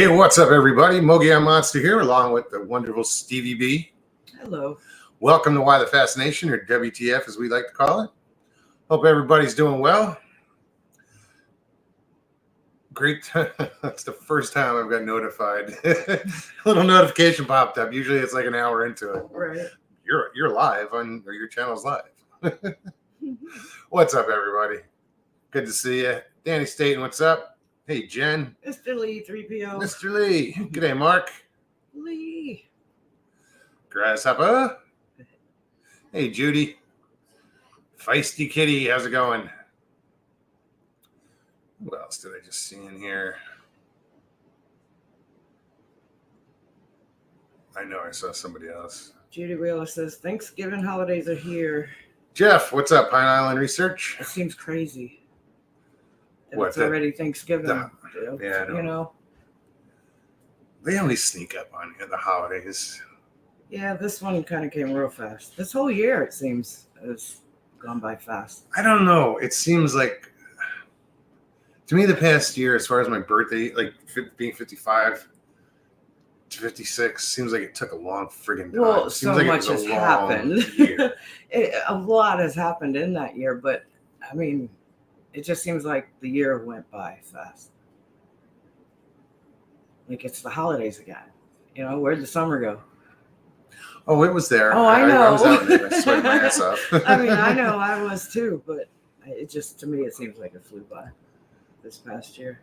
Hey, what's up, everybody? Mogi Monster here, along with the wonderful Stevie B. Hello. Welcome to Why the Fascination, or WTF as we like to call it. Hope everybody's doing well. Great. That's the first time I've got notified. A little notification popped up. Usually it's like an hour into it. Right. You're live or your channel's live. What's up, everybody? Good to see you. Danny Staten, what's up? Hey, Jen. Mr. Lee, 3PO. Mr. Lee. G'day, Mark. Lee. Grasshopper. Hey, Judy. Feisty Kitty, how's it going? What else did I just see in here? I know I saw somebody else. Judy Wheeler says, Thanksgiving holidays are here. Jeff, what's up, Pine Island Research? It seems crazy. What, it's already Thanksgiving. Yeah, you know. They always sneak up on you, the holidays. Yeah, this one kind of came real fast. This whole year, it seems, has gone by fast. I don't know. It seems like, to me, the past year, as far as my birthday, like being 55 to 56, seems like it took a long friggin' time. Well, Seems so like much has happened. A lot has happened in that year, but I mean, it just seems like the year went by fast. Like it's the holidays again. You know, where'd the summer go? Oh, it was there. Oh, I know. I was out there. I sweated my ass off. I mean, I know I was too, but it just, to me, it seems like it flew by this past year.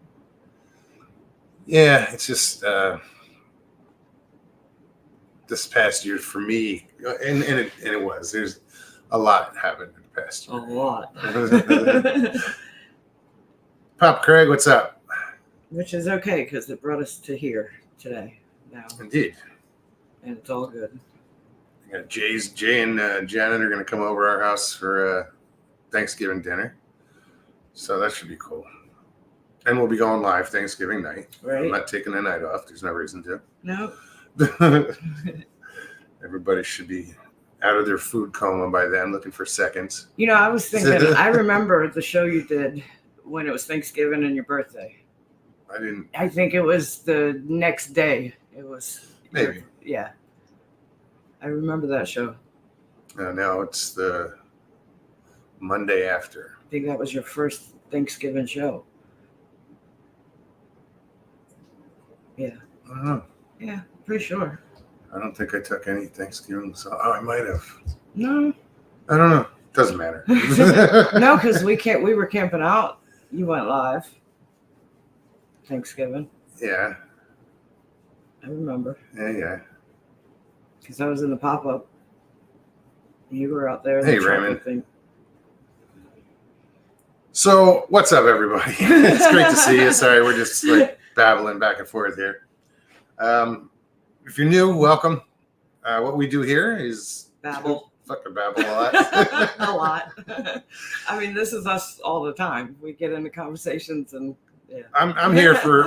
Yeah, it's just this past year for me, and it was. There's a lot happened in the past year. A lot. Pop Craig, what's up? Which is okay because it brought us to here today. Now. Indeed. And it's all good. Yeah, Jay and Janet are going to come over our house for Thanksgiving dinner, so that should be cool. And we'll be going live Thanksgiving night. Right. I'm not taking the night off. There's no reason to. No. Everybody should be out of their food coma by then, looking for seconds. You know, I was thinking, I remember the show you did when it was Thanksgiving and your birthday. I think it was the next day. It was. Maybe. Yeah. I remember that show. Now it's the Monday after. I think that was your first Thanksgiving show. Yeah. I don't know. Yeah, pretty sure. I don't think I took any Thanksgiving. So I might have. No. I don't know. Doesn't matter. No, because we were camping out. You went live. Thanksgiving. Yeah. I remember. Yeah. Because I was in the pop-up. You were out there. Hey, Raymond. Thing. So, what's up, everybody? It's great to see you. Sorry, we're just like babbling back and forth here. If you're new, welcome. What we do here is babble. Fucking babble a lot. A lot. I mean, this is us all the time. We get into conversations and yeah.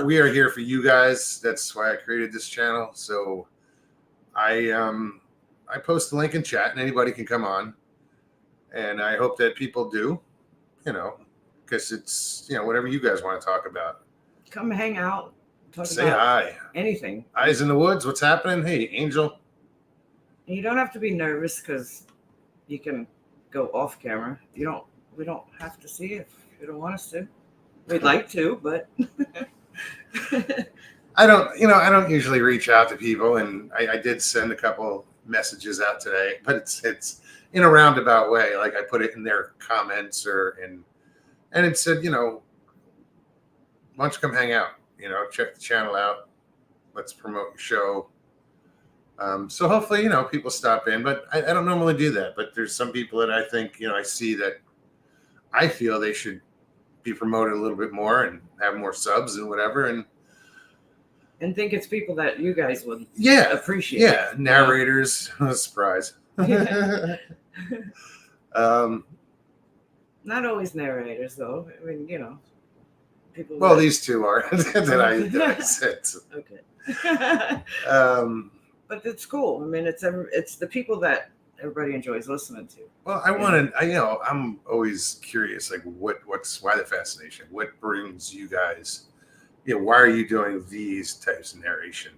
We are here for you guys. That's why I created this channel. So I post the link in chat and anybody can come on. And I hope that people do, because it's, whatever you guys want to talk about. Come hang out. Say hi. Anything. Eyes in the woods. What's happening? Hey, Angel. You don't have to be nervous because you can go off camera. We don't have to see it if you don't want us to. We'd like to, but I don't usually reach out to people, and I did send a couple messages out today, but it's in a roundabout way. Like I put it in their comments and it said, why don't you come hang out? Check the channel out. Let's promote your show. So hopefully, people stop in, but I don't normally do that. But there's some people that I think, I see that I feel they should be promoted a little bit more and have more subs and whatever. And think it's people that you guys would appreciate. Yeah, narrators. Surprise. Not always narrators, though. I mean, people. Well, these two are that I said. Okay. But it's cool. I mean, it's the people that everybody enjoys listening to. Well, I'm always curious, like why the fascination? What brings you guys why are you doing these types of narration?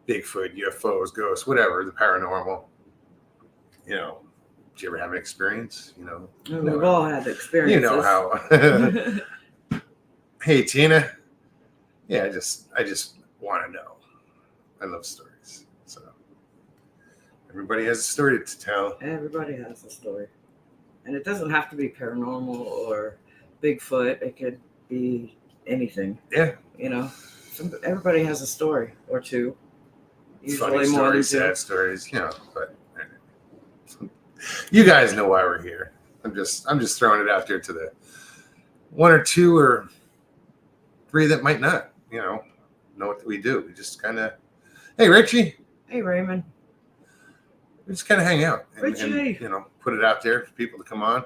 Bigfoot, UFOs, ghosts, whatever, the paranormal. Do you ever have an experience? We've all had experiences. You know how. Hey, Tina. Yeah, I just want to know. I love stories. So everybody has a story to tell. Everybody has a story. And it doesn't have to be paranormal or Bigfoot. It could be anything. Yeah. Everybody has a story or two. Usually Funny more stories, than two. sad stories, but you guys know why we're here. I'm just throwing it out there to the one or two or three that might not, know what we do. We just kind of, hey, Richie. Hey, Raymond. We just kind of hang out and put it out there for people to come on.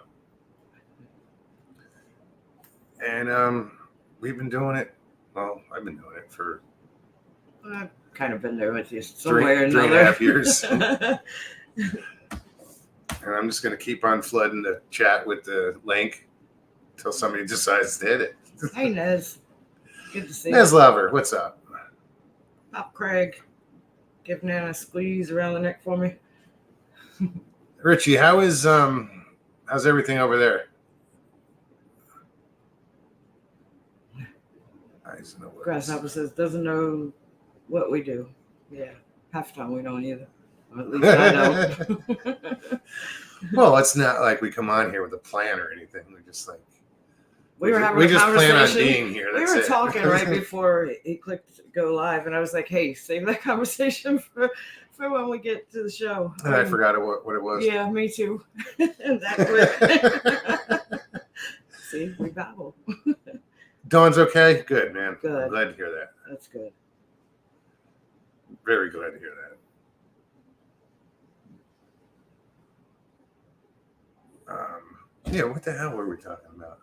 And we've been doing it. Well, I've been doing it for. I've kind of been there with you somewhere 3.5 years. And I'm just going to keep on flooding the chat with the link until somebody decides to hit it. Hey, Nez. Good to see you. Nez Lover, what's up? Pop Craig. Give Nana a squeeze around the neck for me. Richie, how's everything over there? Grasshopper says, doesn't know what we do. Yeah, half the time we don't either. Or at least I don't. Well, it's not like we come on here with a plan or anything. We're just like we just plan on being here. We were talking right before he clicked go live, and I was like, "Hey, save that conversation for when we get to the show." And I forgot what it was. Yeah, me too. That quick. See, we babble. Dawn's okay. Good, man. Good. I'm glad to hear that. That's good. Very glad to hear that. What the hell were we talking about?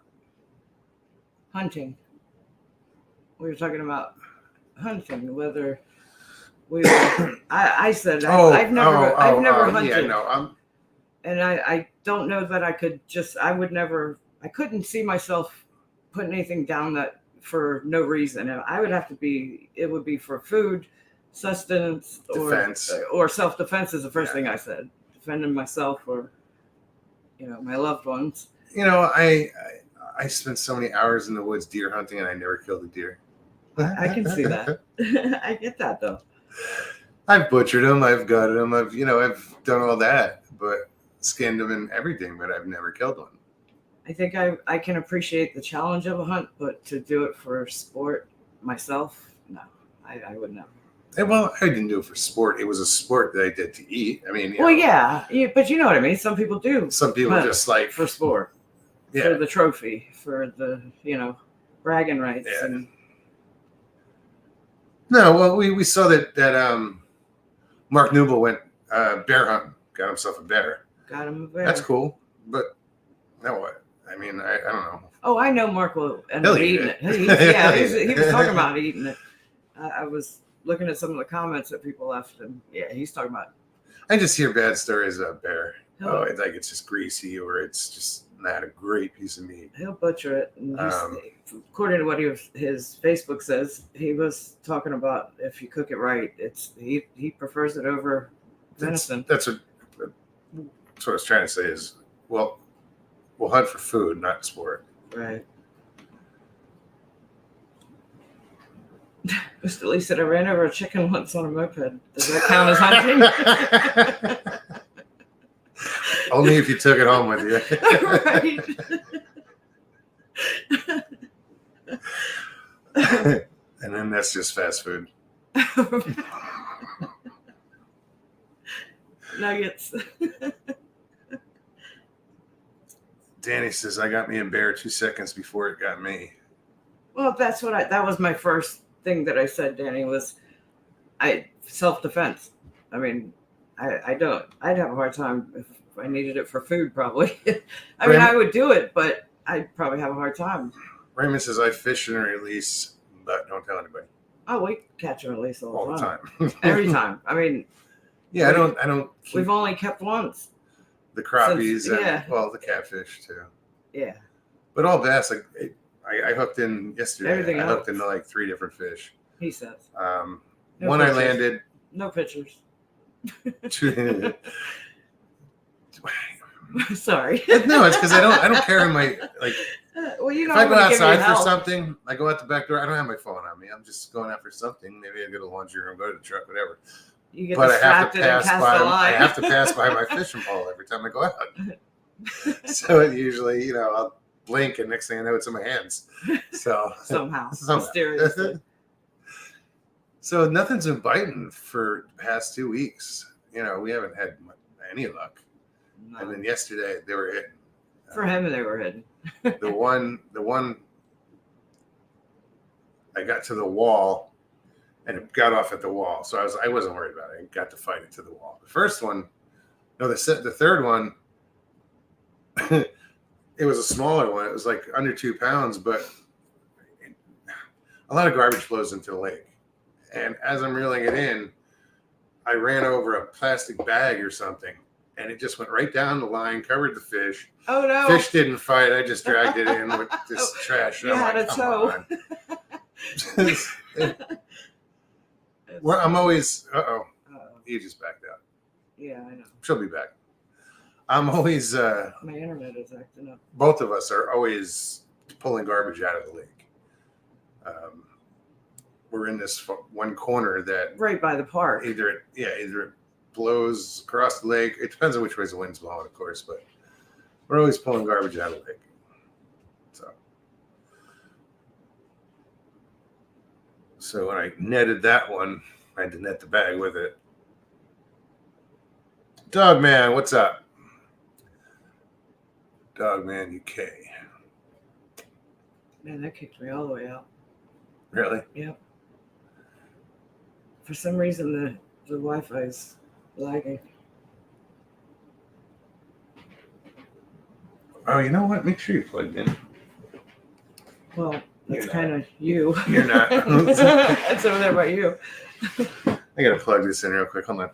Hunting. We were talking about hunting, whether we were, I said I've never hunted. Yeah, no, and I don't know that I could I couldn't see myself putting anything down that for no reason. And it would be for food, sustenance, defense, or self-defense is the first thing I said. Defending myself or my loved ones. I spent so many hours in the woods deer hunting, and I never killed a deer. I can see that. I get that though. I've butchered them. I've gutted them. I've done all that, but skinned them and everything, but I've never killed one. I think I can appreciate the challenge of a hunt, but to do it for sport myself, no, I would never. Well, I didn't do it for sport. It was a sport that I did to eat. I mean, yeah, but you know what I mean. Some people do. Some people just like for sport, for the trophy, for the bragging rights. Yeah. And no, well, we saw that Mark Newble went bear hunting, got himself a bear. Got him a bear. That's cool, but now what? I mean, I don't know. Oh, I know Mark will end up eating it. He was talking about eating it. I was looking at some of the comments that people left, and he's talking about. I just hear bad stories about bear. Like it's just greasy, or it's just not a great piece of meat. He'll butcher it. And according to what his Facebook says, he was talking about if you cook it right, he prefers it over venison. That's what I was trying to say is, well, we'll hunt for food, not sport. Right. Mr. Lee said, I ran over a chicken once on a moped. Does that count as hunting? Only if you took it home with you. Right. And then that's just fast food. Nuggets. Danny says, I got me a bear 2 seconds before it got me. Well, that was my first thing that I said, Danny, was self-defense. I mean, I'd have a hard time if I needed it for food, probably. I would do it, but I'd probably have a hard time. Raymond says, I fish and release, but don't tell anybody. Oh, we catch and release all the time. Every time. I mean, I don't. We've only kept once. The crappies, and the catfish too. Yeah. But all bass, I hooked in yesterday. Everything I hooked else. into like 3 different fish. He says. No One I pictures. landed. No pictures. No, Sorry. it's because I don't carry my like. Well, you If know, I go I'm gonna give you outside for help. something, I go out the back door. I don't have my phone on me. I'm just going out for something. Maybe I go to the laundry room, go to the truck, whatever. You get But I have to distracted and pass cast by. the line. I have to pass by my fishing pole every time I go out. So it usually, I'll blink, and next thing I know, it's in my hands. So somehow. Mysteriously. So nothing's been biting for the past 2 weeks. We haven't had any luck. No. And then yesterday they were hitting. For him, they were hitting. The one I got to the wall, and it got off at the wall. So I wasn't worried about it. I got to fight it to the wall. The first one, the third one, it was a smaller one. It was like under 2 pounds, but a lot of garbage flows into the lake. And as I'm reeling it in, I ran over a plastic bag or something, and it just went right down the line, covered the fish. Oh no! Fish didn't fight. I just dragged it in with this trash. You had a toe. Well, I'm always. He just backed out. Yeah, I know. She'll be back. I'm always. My internet is acting up. Both of us are always pulling garbage out of the lake. We're in this one corner that right by the park. Either it blows across the lake. It depends on which way the wind's blowing, of course, but we're always pulling garbage out of the lake. So when I netted that one, I had to net the bag with it. Dog Man, what's up? Dog Man UK. Man, that kicked me all the way out. Really? Yep. For some reason, the Wi-Fi is lagging. Oh, you know what? Make sure you're plugged in. Well, that's kind of you. You're not. That's over there by you. I gotta plug this in real quick. Hold on.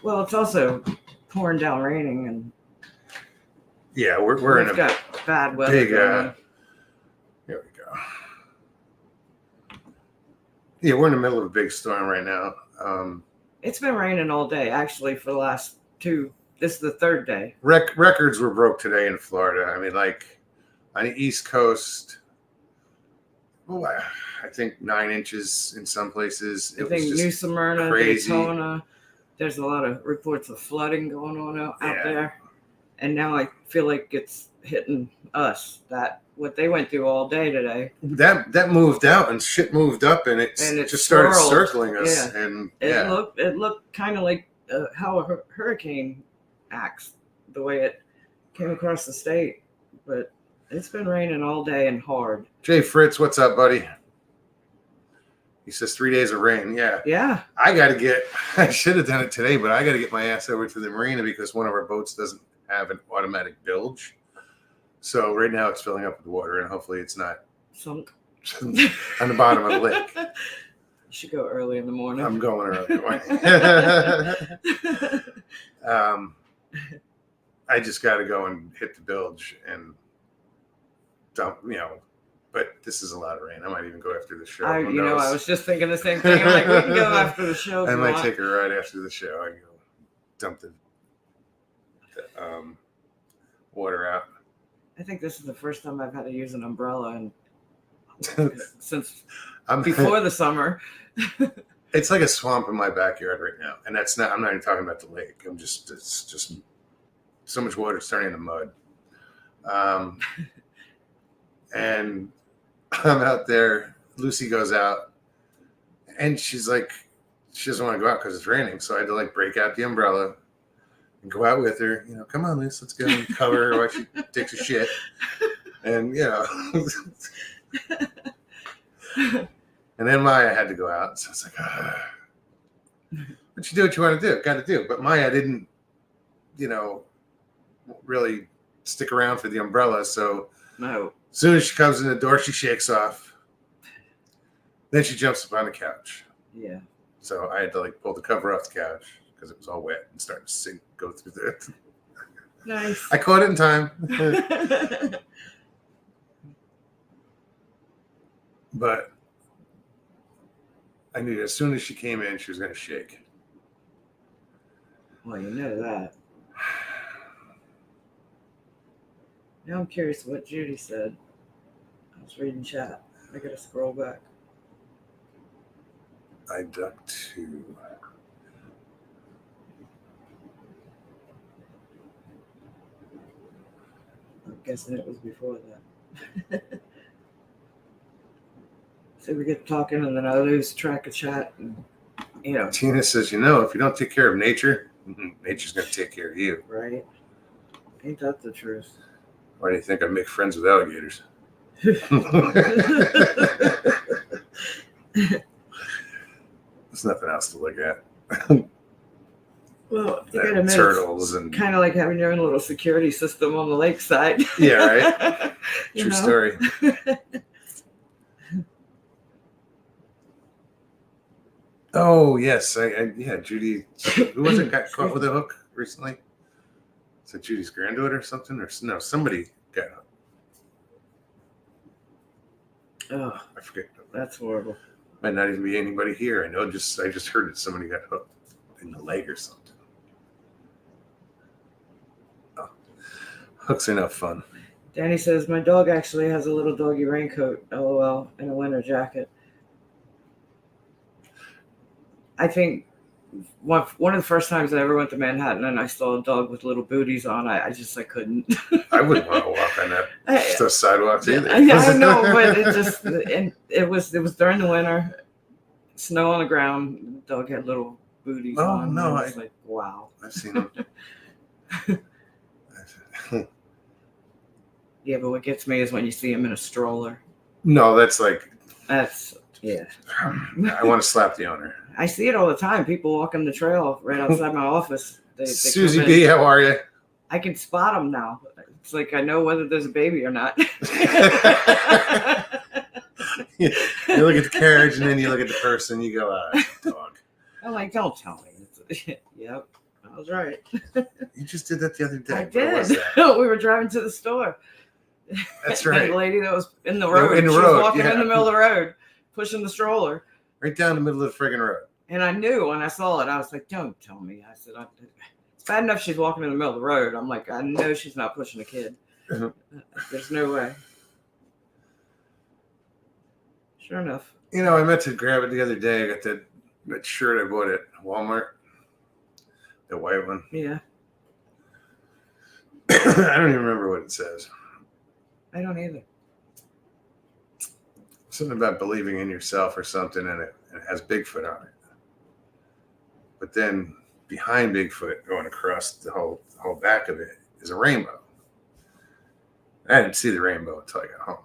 Well, it's also pouring down, raining, and yeah, we're in a got bad weather. Big. Here we go. Yeah, we're in the middle of a big storm right now. It's been raining all day, actually, for the last 2. This is the 3rd day. Records were broke today in Florida. I mean, like on the East Coast, I think 9 inches in some places. I think New Smyrna, crazy. Daytona. There's a lot of reports of flooding going on out there. And now I feel like it's hitting us. That what they went through all day today. That moved out and shit moved up, and it just started circling us. Yeah. And it looked kind of like how a hurricane acts, the way it came across the state. But it's been raining all day and hard. Jay Fritz, what's up, buddy? He says 3 days of rain. Yeah. I should have done it today, but I got to get my ass over to the marina because one of our boats doesn't have an automatic bilge. So right now it's filling up with water, and hopefully it's not sunk on the bottom of the lake. You should go early in the morning. I'm going early in the morning. I just got to go and hit the bilge and dump, but this is a lot of rain. I might even go after the show. I was just thinking the same thing. I'm like, we can go after the show. I might take her right after the show. I can go dump the water out. I think this is the first time I've had to use an umbrella and since before the summer. It's like a swamp in my backyard right now, and I'm not even talking about the lake. It's just so much water, it's turning into mud. And I'm out there. Lucy goes out, and she's like, she doesn't want to go out because it's raining. So I had to break out the umbrella and go out with her. Come on, Lucy, let's go and cover her while she takes a shit. And and then Maya had to go out. So it's like, but you do what you want to do, got to do. But Maya didn't, really stick around for the umbrella. So no. As soon as she comes in the door, she shakes off. Then she jumps up on the couch. Yeah. So I had to pull the cover off the couch because it was all wet and starting to go through Nice. I caught it in time. But I knew as soon as she came in, she was going to shake. Well, you know that. Now I'm curious what Judy said. I was reading chat. I gotta scroll back. I ducked to. I'm guessing it was before that. So we get talking, and then I lose track of chat. And, Tina says, if you don't take care of nature, nature's going to take care of you. Right? Ain't that the truth? Why do you think I make friends with alligators? There's nothing else to look at. Well, you gotta admit, turtles and kind of like having your own little security system on the lakeside. Yeah, right. True story. Oh yes, Judy. Who was it got caught with a hook recently? Is it Judy's granddaughter or something? Or no, somebody got hooked. Oh, I forget. That's horrible. Might not even be anybody here. I just heard that somebody got hooked in the leg or something. Oh, hooks are no fun. Danny says my dog actually has a little doggy raincoat, LOL, and a winter jacket. I think one of the first times I ever went to Manhattan and I saw a dog with little booties on, I couldn't. I wouldn't want to walk on those sidewalks either. Yeah, I know, but it was during the winter, snow on the ground. The dog had little booties on. Oh no! I was like, wow. I've seen them. Yeah, but what gets me is when you see him in a stroller. No, that's yeah. I want to slap the owner. I see it all the time. People walking the trail right outside my office. They Susie B, how are you? I can spot them now. It's like I know whether there's a baby or not. You look at the carriage and then you look at the person. You go, dog. I'm like, don't tell me. Yep, I was right. You just did that the other day. I did. We were driving to the store. That's right. The lady that was in the road. In the she road, was walking in the middle of the road, pushing the stroller. Right down the middle of the friggin' road. And I knew when I saw it, I was like, don't tell me. I said, it's bad enough she's walking in the middle of the road. I'm like, I know she's not pushing a kid. There's no way. Sure enough. I meant to grab it the other day. I got that shirt I bought at Walmart. The white one. Yeah. I don't even remember what it says. I don't either. Something about believing in yourself or something, and it has Bigfoot on it. But then behind Bigfoot, going across the whole back of it, is a rainbow. I didn't see the rainbow until I got home.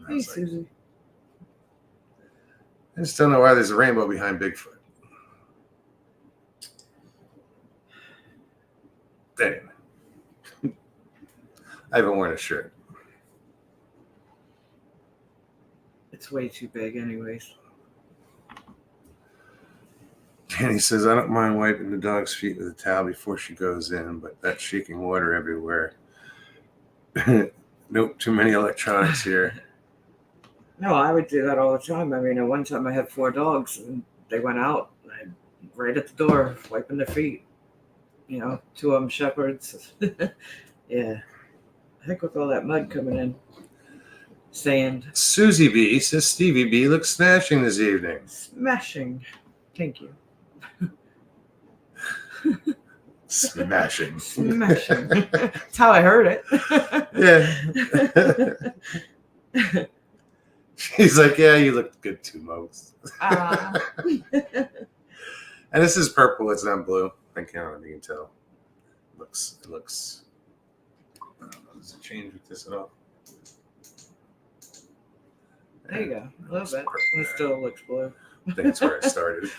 Hey, Susie. I just don't know why there's a rainbow behind Bigfoot. Anyway, I haven't worn a shirt. It's way too big, anyways. Danny says, I don't mind wiping the dog's feet with a towel before she goes in, but that shaking water everywhere. Nope, too many electronics here. No, I would do that all the time. I mean, at one time I had 4 dogs, and they went out right at the door, wiping their feet. 2 of them shepherds. Yeah. Heck with all that mud coming in. Sand. Susie B says Stevie B looks smashing this evening. Smashing. Thank you. Smashing. Smashing. That's how I heard it. Yeah. She's like, yeah, you look good too, Mose. And this is purple. It's not blue. I can't. You can tell. It looks. I don't know. Does it change with this at all? There you go. A little bit. It still looks blue. I think that's where I started.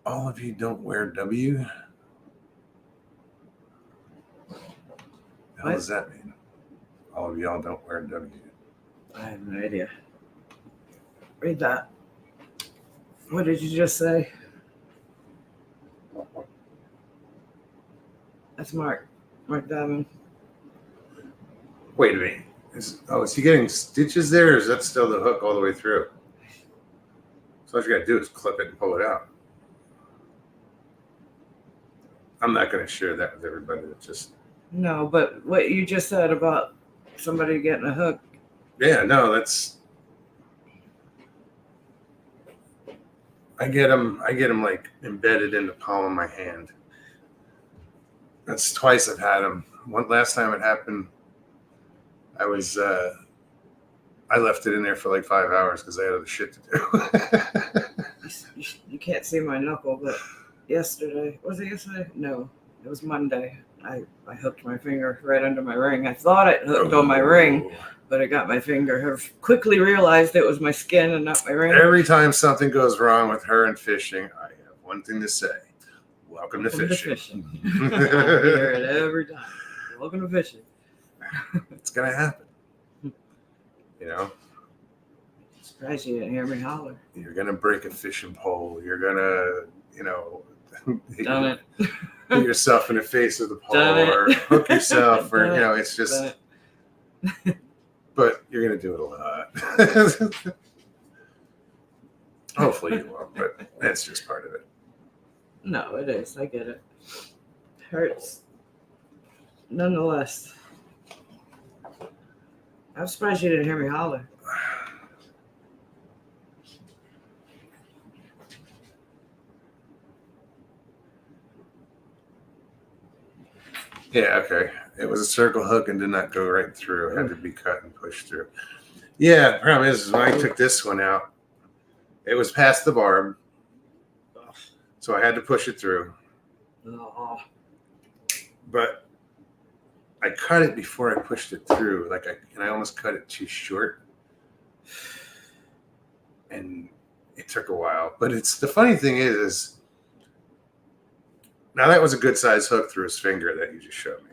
All of you don't wear W? What does that mean? All of y'all don't wear W. I have no idea. Read that. What did you just say? That's Mark. Mark Diamond. Wait a minute. Is he getting stitches there, or is that still the hook all the way through? So all you got to do is clip it and pull it out. I'm not going to share that with everybody. That's just... No, but what you just said about somebody getting a hook. Yeah, no, that's... I get them like embedded in the palm of my hand. That's twice I've had them. Last time it happened, I left it in there for like 5 hours because I had other shit to do. You can't see my knuckle, but yesterday, was it yesterday? No, it was Monday. I hooked my finger right under my ring. I thought it hooked on my ring, but it got my finger. I quickly realized it was my skin and not my ring. Every time something goes wrong with her and fishing, I have one thing to say. Welcome to fishing. I hear it every time. Welcome to fishing. It's going to happen. You know? Surprised you didn't hear me holler. You're going to break a fishing pole. You're going to, Done it. Hit yourself in the face with the pole or hook yourself or, it's just... But you're going to do it a lot. Hopefully you won't, but that's just part of it. No, it is. I get it. Hurts. Nonetheless. I'm surprised you didn't hear me holler. Yeah, okay. It was a circle hook and did not go right through. It had to be cut and pushed through. Yeah, the problem is when I took this one out, it was past the barb. So I had to push it through. Oh. But I cut it before I pushed it through. And I almost cut it too short. And it took a while. But the funny thing is now that was a good size hook through his finger that you just showed me.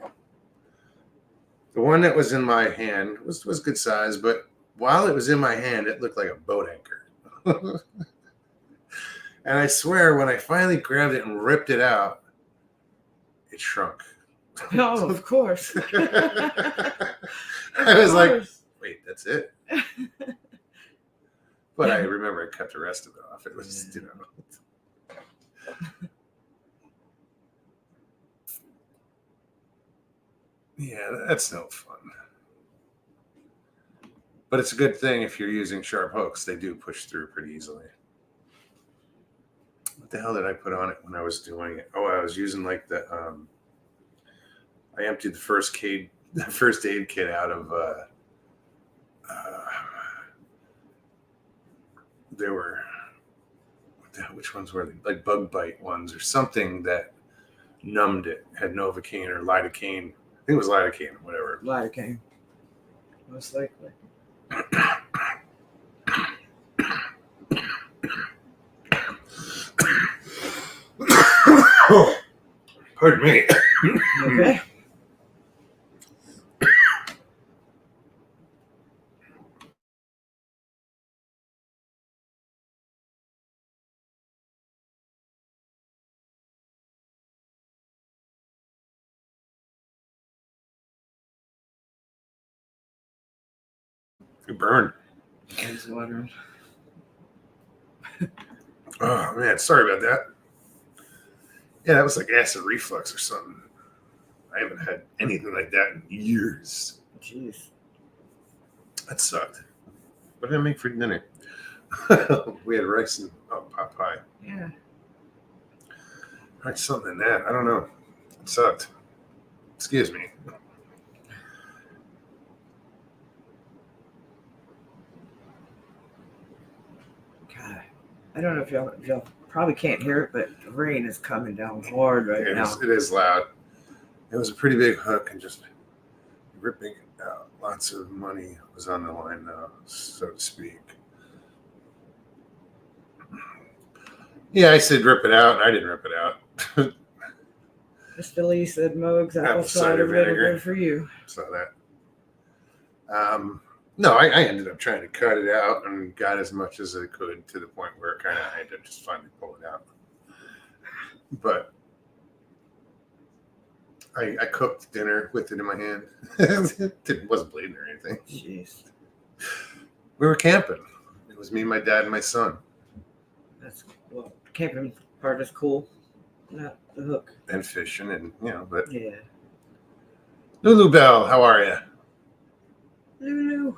The one that was in my hand was good size, but while it was in my hand, it looked like a boat anchor. And I swear, when I finally grabbed it and ripped it out, it shrunk. Oh, of course. I was like, wait, that's it? But I remember I cut the rest of it off. It was, Yeah, that's no fun. But it's a good thing if you're using sharp hooks. They do push through pretty easily. What the hell did I put on it when I was doing it? Oh, I was using like I emptied the first aid kit out of there were, which ones were they? Like bug bite ones or something that numbed it, had Novocaine or lidocaine. I think it was lidocaine or whatever. Lidocaine. Most likely. Oh, pardon me. Okay. You burned. It's watering. Oh man, sorry about that. Yeah, that was like acid reflux or something. I haven't had anything like that in years. Jeez. That sucked. What did I make for dinner? We had rice and pot pie. Yeah. Right, something in that. I don't know. It sucked. Excuse me. God, I don't know if y'all probably can't hear it, but the rain is coming down hard right now. It is loud. It was a pretty big hook and just ripping it out. Lots of money was on the line now, so to speak. Yeah, I said rip it out. I didn't rip it out. Mr. Lee said Moog's apple cider vinegar for you. Saw that. No, I ended up trying to cut it out and got as much as I could to the point where kind of I had to just finally pull it out. But I cooked dinner with it in my hand. It wasn't bleeding or anything. Jeez. We were camping. It was me, my dad, and my son. That's well, camping part is cool. Not the hook. And fishing and, but. Yeah. Lulu Bell, how are you? Lulu.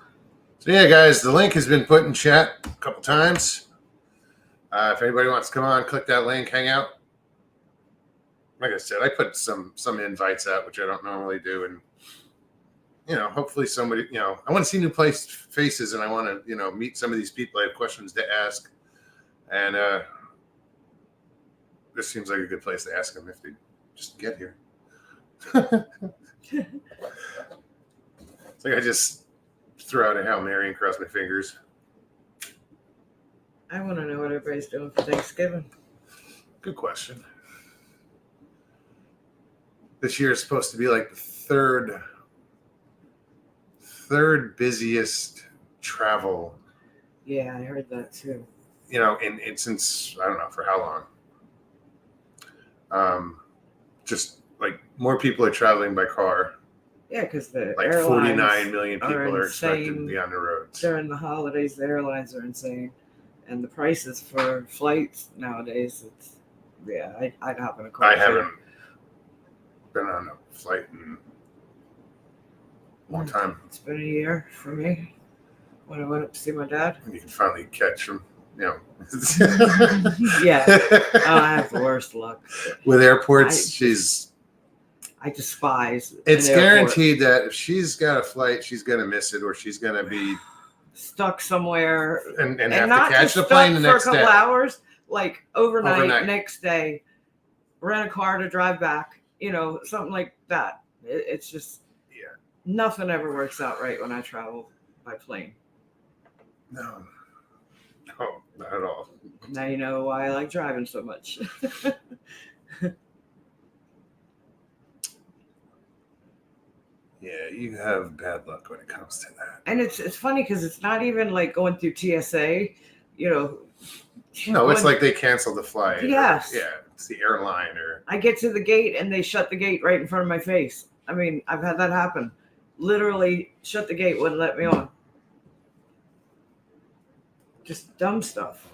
So, yeah, guys, the link has been put in chat a couple times. If anybody wants to come on, click that link, hang out. Like I said, I put some invites out, which I don't normally do. And, hopefully somebody, I want to see new faces and I want to, meet some of these people. I have questions to ask. And this seems like a good place to ask them if they just get here. It's like I just threw out a Hail Mary and crossed my fingers. I want to know what everybody's doing for Thanksgiving. Good question. This year is supposed to be like the third busiest travel. Yeah, I heard that too. In since I don't know for how long. Just like more people are traveling by car. Yeah, because the like airlines 49 million people are expected to be on the roads. During the holidays, the airlines are insane. And the prices for flights nowadays, I'd hop in a car. I haven't been on a flight in a long time. It's been a year for me when I went up to see my dad. And you can finally catch him, Yeah. I have the worst luck. With airports, I despise. It's guaranteed that if she's got a flight, she's going to miss it or she's going to be stuck somewhere and have to catch the plane the next day. For a couple hours, like overnight, next day, rent a car to drive back, something like that. It's just, nothing ever works out right when I travel by plane. No, not at all. Now you know why I like driving so much. Yeah, you have bad luck when it comes to that. And it's funny because it's not even like going through TSA, No, it's like they canceled the flight. Yes. It's the airline or. I get to the gate and they shut the gate right in front of my face. I mean, I've had that happen. Literally shut the gate, wouldn't let me on. Just dumb stuff.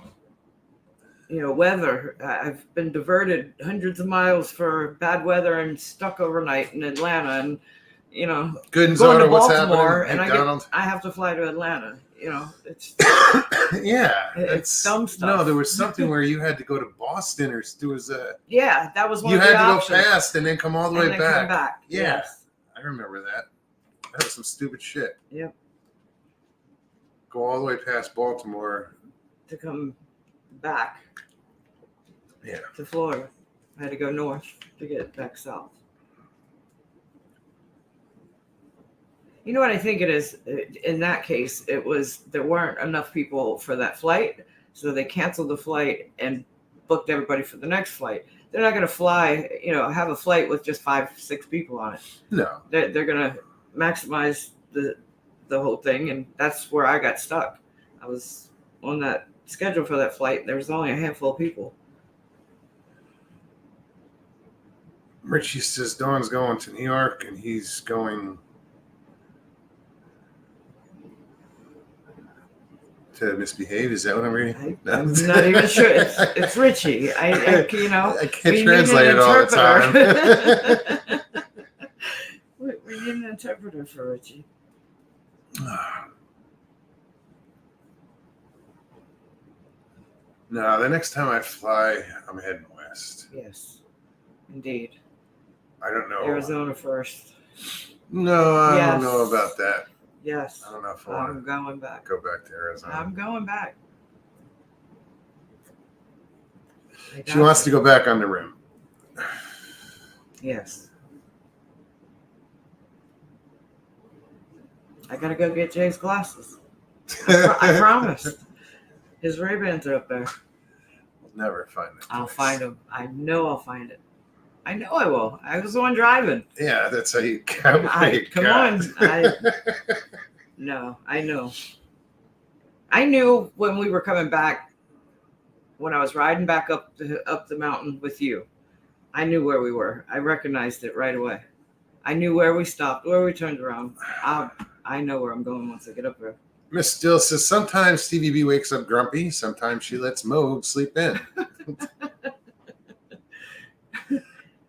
Weather. I've been diverted hundreds of miles for bad weather and stuck overnight in Atlanta and Gooden's going Auto, to what's Baltimore, happening? and I have to fly to Atlanta. It's it's dumb stuff. No, there was something where you had to go to Boston, or there was a. Yeah, that was one. You of the had to options. go past and then come all the way back. Come back. Yeah, yes. I remember that. That was some stupid shit. Yep. Go all the way past Baltimore to come back. Yeah. To Florida, I had to go north to get back south. You know what I think it is? In that case, there weren't enough people for that flight, so they canceled the flight and booked everybody for the next flight. They're not going to fly, have a flight with just 5-6 people on it. No. They're going to maximize the whole thing, and that's where I got stuck. I was on that schedule for that flight. There was only a handful of people. Richie says Dawn's going to New York, and he's going to misbehave. Is that what I'm reading? I'm not even sure. It's Richie. I can't translate it all the time. We need an interpreter for Richie. No, the next time I fly, I'm heading west. Yes, indeed. I don't know. Arizona first. No, I don't know about that. Yes. I don't know if I'm going back. Go back to Arizona. I'm going back. She wants to go back on the rim. Yes. I gotta go get Jay's glasses. I promised. His Ray-Bans are up there. We'll never find it. I'll find them. I know I'll find it. I know I will. I was the one driving. Yeah, that's how you count. Come on. No, I know. I knew when we were coming back, when I was riding back up the mountain with you. I knew where we were. I recognized it right away. I knew where we stopped, where we turned around. I know where I'm going once I get up there. Miss Still says sometimes Stevie B wakes up grumpy. Sometimes she lets Moog sleep in.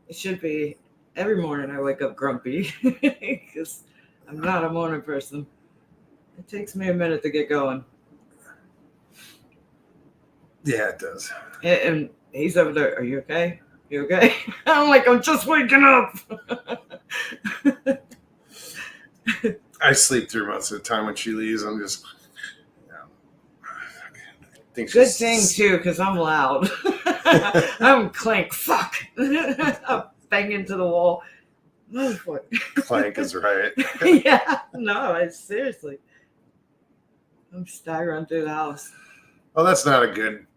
It should be every morning I wake up grumpy because I'm not a morning person. It takes me a minute to get going. Yeah, it does. And he's over there. Are you okay? You okay? I'm like, I'm just waking up. I sleep through most of the time when she leaves. I'm just, I think Good thing too, because I'm loud. I'm clank. Fuck. I'm banging to the wall. Clank is right. Yeah. No, seriously. I'm staggering through the house. Well, that's not a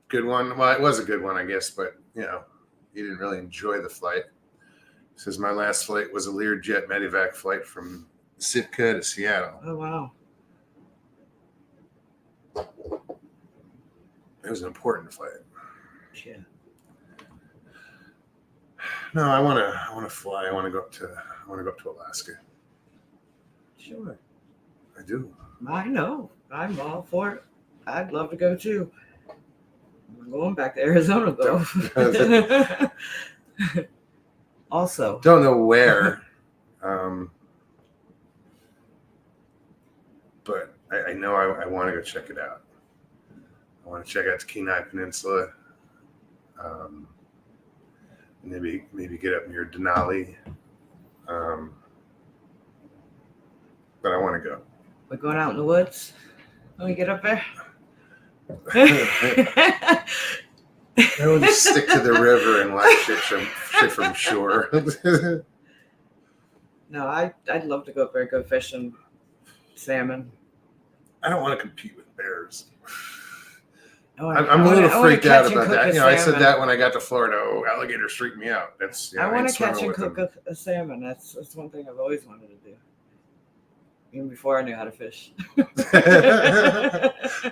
good one. Well, it was a good one, I guess, but you didn't really enjoy the flight. It says my last flight was a Learjet medevac flight from Sitka to Seattle. Oh wow. It was an important flight. Yeah. No, I want to fly. I want to go up to Alaska. Sure. I do. I know. I'm all for it. I'd love to go too. I'm going back to Arizona though. Also. Don't know where. But I know I want to go check it out. I want to check out the Kenai Peninsula. Maybe get up near Denali. But I want to go. We're going out in the woods when we get up there. I would just stick to the river and like shit from shore. No, I'd love to go up there, go fishing, salmon. I don't want to compete with bears. I'm a little freaked out about that. I said that when I got to Florida. Oh, alligators freak me out. That's I want to catch and cook a salmon. That's one thing I've always wanted to do. Even before I knew how to fish. What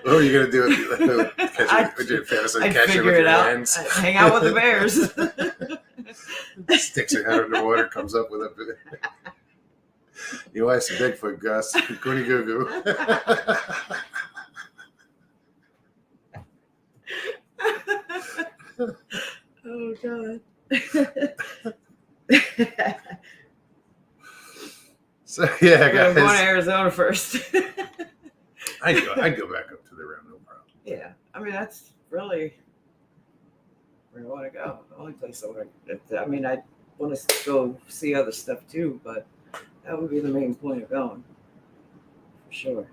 are you gonna do with your fantasy? I'd Catch it figure with it your out. hands. I'd hang out with the bears. Sticks your head underwater, comes up with a. You want some Bigfoot, Gus? Goody goo goo. Oh God. So yeah, guys. I'm going to Arizona first. I'd go back up to the rim, no problem. Yeah, I mean that's really where I want to go. The only place I want to go see other stuff too, but that would be the main point of going, for sure.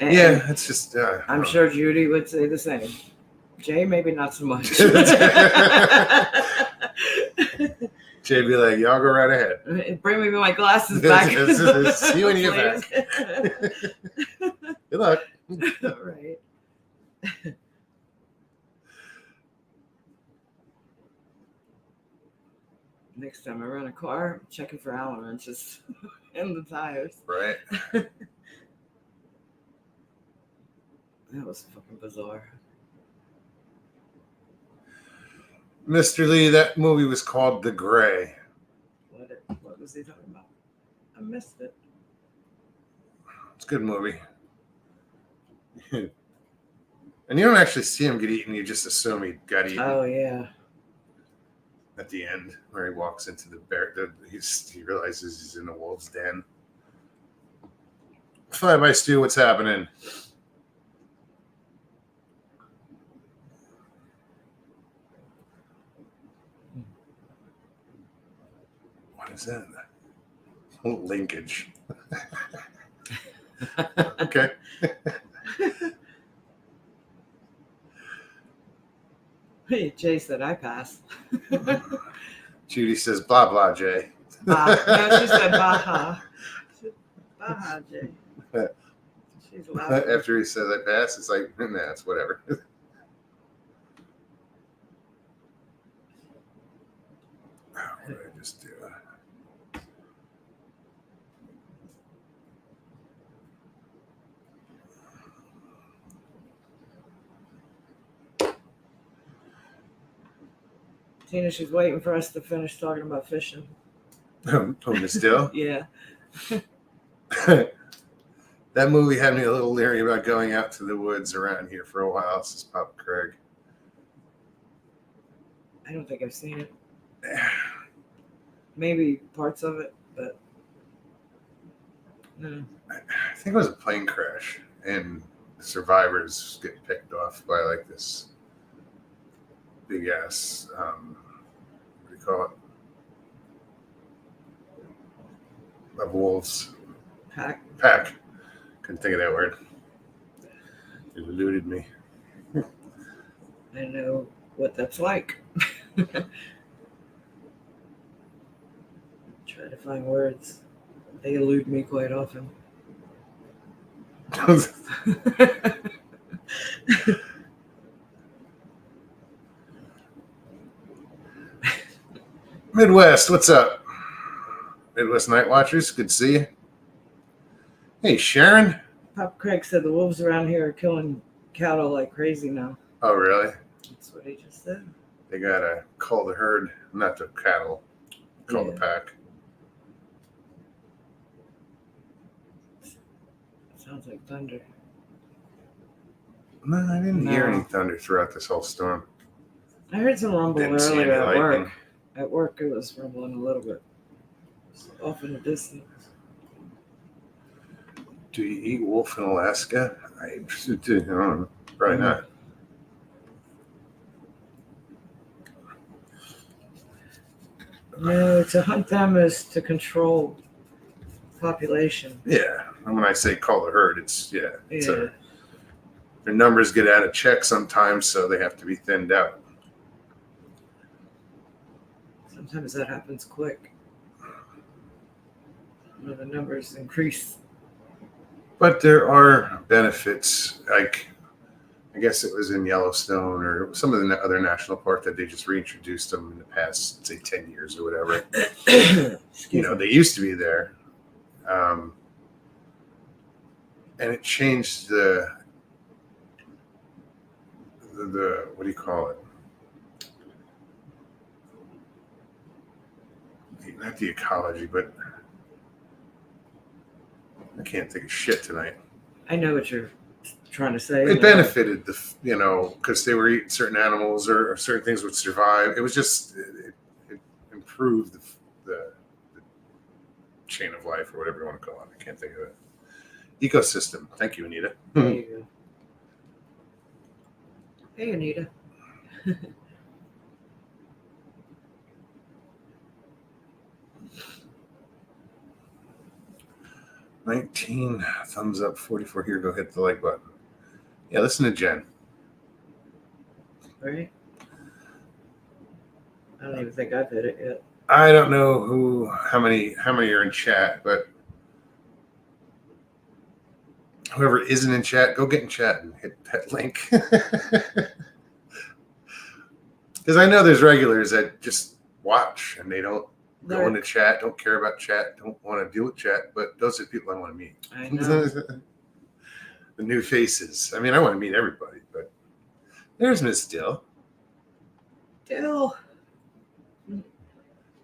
And yeah, it's just. I'm sure Judy would say the same. Jay, maybe not so much. Jay be like, y'all go right ahead. Bring me my glasses back. See you when you get back. Good luck. Right. Next time I run a car, I'm checking for Allen wrenches in the tires. Right. That was fucking bizarre. Mr. Lee, that movie was called The Gray. What was he talking about? I missed it. It's a good movie. And you don't actually see him get eaten, you just assume he got eaten. Oh, yeah. At the end, where he walks into the bear, he realizes he's in a wolf's den. Fly-by Stu, what's happening? What is that? Linkage. Okay. Hey, Jay said I passed. Judy says, blah, blah, Jay. No, she said baha. Baha, Jay. She's laughing. After he says I passed, it's like, nah, it's whatever. What did I just do? Tina, she's waiting for us to finish talking about fishing. Oh, Miss Dill? Yeah. That movie had me a little leery about going out to the woods around here for a while, says Papa Craig. I don't think I've seen it. Maybe parts of it, but no. I think it was a plane crash, and the survivors get picked off by like this big ass, what do you call it? Of wolves. Pack. Couldn't think of that word. It eluded me. I know what that's like. Try to find words. They elude me quite often. Midwest, what's up? Midwest Night Watchers, good to see you. Hey, Sharon. Pop Craig said the wolves around here are killing cattle like crazy now. Oh, really? That's what he just said. They gotta call the herd, not the cattle. Call the pack. Sounds like thunder. No, I didn't hear any thunder throughout this whole storm. I heard some rumble earlier at work. At work, it was rumbling a little bit. It's off in the distance. Do you eat wolf in Alaska? I don't know. Probably not. No, to hunt them is to control population. Yeah. And when I say call the herd, it's their numbers get out of check sometimes, so they have to be thinned out. Sometimes that happens quick. When the numbers increase. But there are benefits, like I guess it was in Yellowstone or some of the other national park that they just reintroduced them in the past, say 10 years or whatever. They used to be there. And it changed the what do you call it? Not the ecology, but I can't think of shit tonight. I know what you're trying to say. It benefited because they were eating certain animals or certain things would survive. It was just it improved the chain of life or whatever you want to call it. I can't think of it. Ecosystem. Thank you, Anita. There you go. Hey, Anita. 19 thumbs up, 44 here. Go hit the like button. Yeah, listen to Jen. Right? I don't even think I've hit it yet. I don't know how many are in chat, but whoever isn't in chat, go get in chat and hit that link. Because I know there's regulars that just watch and they don't go into chat, don't care about chat, don't want to deal with chat, but those are the people I want to meet. I know. The new faces. I mean, I want to meet everybody, but there's Miss Dill. Dill.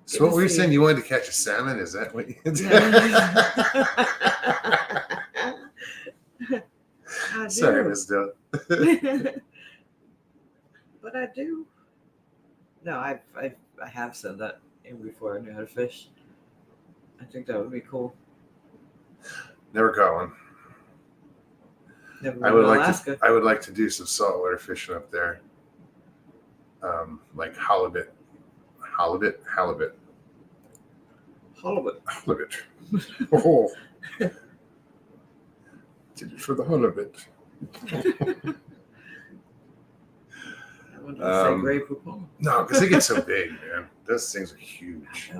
So what were you saying? You wanted to catch a salmon? Is that what you did? Yeah. Sorry, Miss Dill. But I do. No, I have said that even before I knew how to fish. I think that would be cool. Never caught one. Never I would Alaska. I would like to do some saltwater fishing up there, like halibut. Halibut. Oh, did it for the halibut. I wanted to say Grey Poupon. No, because they get so big, man. Those things are huge.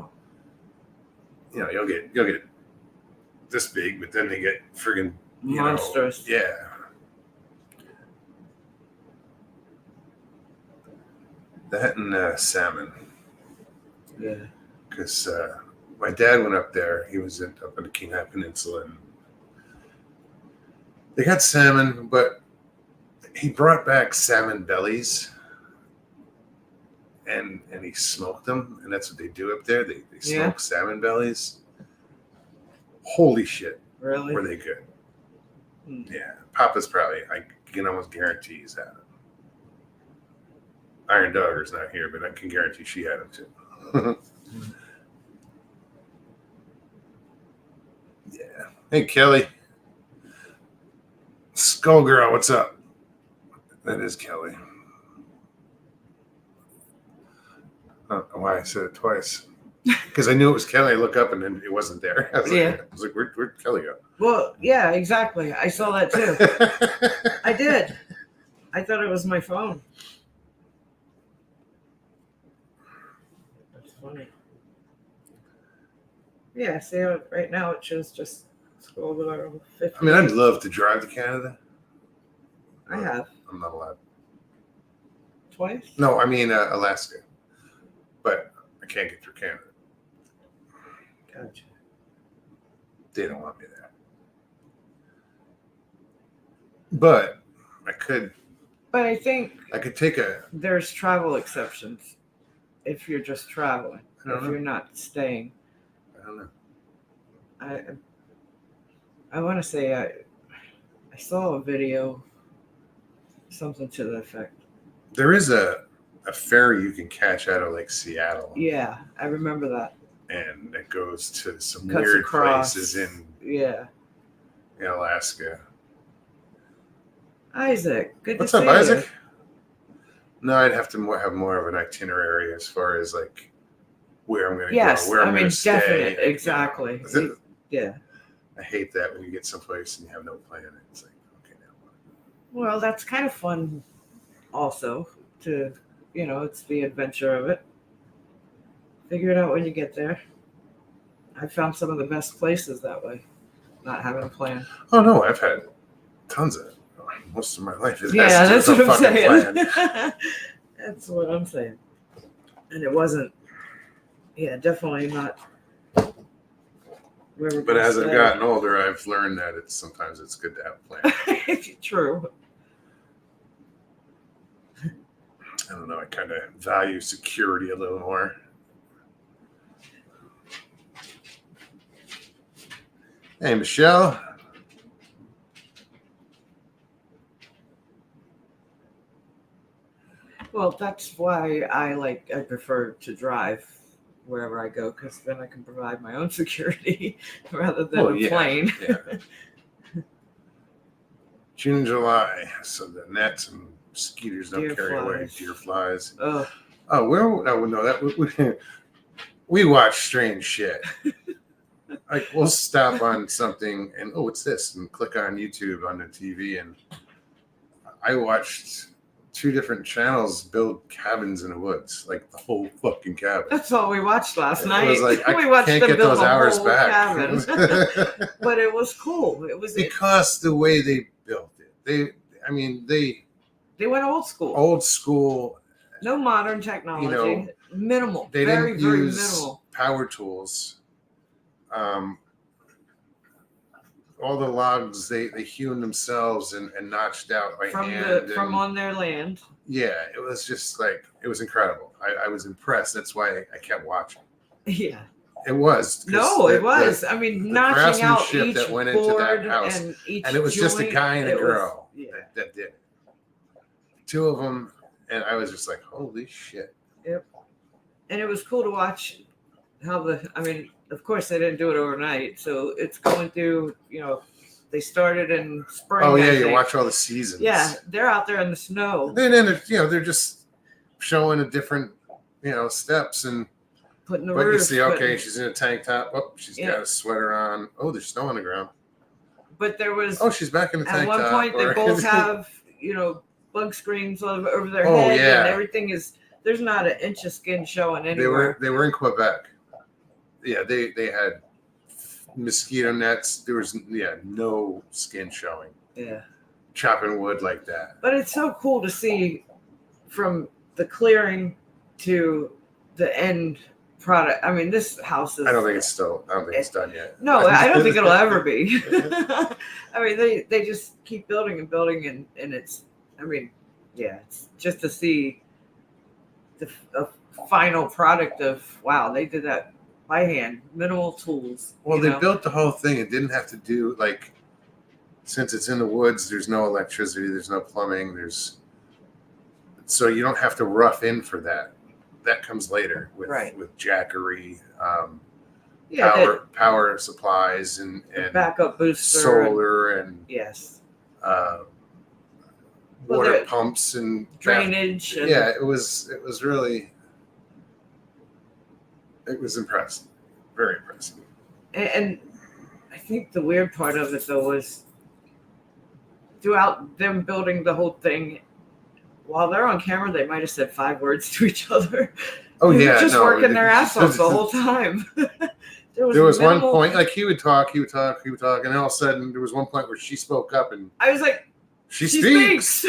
You'll get this big, but then they get friggin' monstrous. Yeah. That and salmon. Yeah. Because my dad went up there. He was up in the Kenai Peninsula, and they got salmon, but he brought back salmon bellies. and he smoked them, and that's what they do up there. They Yeah. smoke salmon bellies. Holy shit, Really? were they good? Hmm. Yeah, Papa's probably, I can almost guarantee he's had it. Iron Dogger's not here, but I can guarantee she had him too. Yeah. Hey, Kelly. Skullgirl, what's up? That is Kelly. I don't know why I said it twice. Because I knew it was Kelly. I look up and then it wasn't there. I was like, where'd Kelly go? Well, yeah, exactly. I saw that too. I did. I thought it was my phone. That's funny. Yeah, see, right now it shows just scroll below 50. I mean, I'd love to drive to Canada. I have. I'm not allowed. Twice? No, I mean Alaska. But I can't get through Canada. Gotcha. They don't want me there. But I could. But I think I could take a. there's travel exceptions if you're just traveling. I don't If know. you're not staying. I don't know. I want to say I saw a video, something to the effect. There is a ferry you can catch out of like Seattle. Yeah, I remember that. And it goes to some Cuts weird across. places in Alaska. Isaac, good What's to up, see Isaac? you. No, I'd have to have more of an itinerary as far as like where I'm going to Yes, go, where I'm I mean, going to stay. definite, exactly. You know. Yeah. I hate that when you get someplace and you have no plan. It's like, okay, now what? Well, that's kind of fun also to, it's the adventure of it. Figure it out when you get there. I found some of the best places that way, not having a plan. Oh, no, I've had tons of it. Most of my life is Yeah, that's what I'm saying. Plan. That's what I'm saying. And it wasn't, definitely not. But as I've gotten older, I've learned that sometimes it's good to have a plan. True. I don't know. I kind of value security a little more. Hey, Michelle. Well, that's why I prefer to drive wherever I go, because then I can provide my own security rather than a plane. Yeah. June, July. So the nets and mosquitoes don't carry away deer flies. Oh, we watch strange shit. Like we'll stop on something and what's this? And click on YouTube on the TV, and I watched 2 different channels build cabins in the woods, like the whole fucking cabin. that's all we watched last night. It was like we watched can't them get build those a hours whole back. cabin. But it was cool. It was because the way they built it. They went old school. Old school. No modern technology. Minimal. They very, didn't very use minimal. power tools. All the logs they hewn themselves and notched out by hand. From on their land. Yeah, it was just like it was incredible. I was impressed. That's why I kept watching. Yeah. It was. No, it was. I mean, notching out each that went into that house, and it was just a guy and a girl that did it. 2 of them, and I was just like, holy shit. Yep. And it was cool to watch how of course they didn't do it overnight, so it's going through, they started in spring. Oh yeah, you watch all the seasons. Yeah, they're out there in the snow. Then they're just showing the different, steps and putting the but roof. you see, okay, she's in a tank top. Oh, she's got a sweater on. Oh, there's snow on the ground. But there was. Oh, she's back in the tank top. At one point, they both have, bug screens over their head, and everything is. There's not an inch of skin showing anywhere. They were in Quebec. Yeah, they had mosquito nets. There was no skin showing. Yeah. Chopping wood like that. But it's so cool to see from the clearing to the end product. I mean, this house is. I don't think it's done yet. No, I don't think it'll ever be. I mean, they just keep building and building, and it's. I mean, yeah, it's just to see a final product of wow, they did that by hand, minimal tools. Well, they built the whole thing. It didn't have to do like, since it's in the woods, there's no electricity, there's no plumbing, so you don't have to rough in for that. That comes later with jackery, power supplies and backup booster, solar and yes, water pumps and drainage. Yeah, it was impressive, very impressive. And I think the weird part of it though was throughout them building the whole thing, while they're on camera, they might have said 5 words to each other. Oh they yeah, were just working their ass off the whole time. there was one point, like he would talk, and then all of a sudden there was one point where she spoke up, and I was like, she speaks.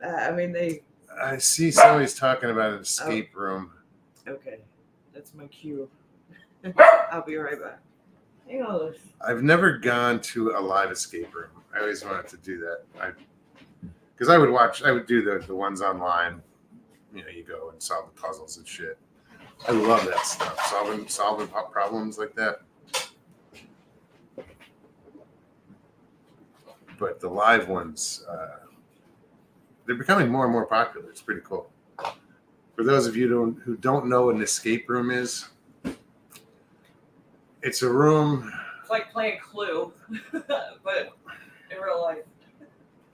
I mean, I see somebody's talking about an escape room. Okay, that's my cue. I'll be right back. Hang on, Liz. I've never gone to a live escape room. I always wanted to do that. Because I would do the ones online. You know, you go and solve the puzzles and shit. I love that stuff. Solving problems like that. But the live ones, they're becoming more and more popular. It's pretty cool. For those of you who don't know what an escape room is, it's a room. It's like playing Clue, but in real life,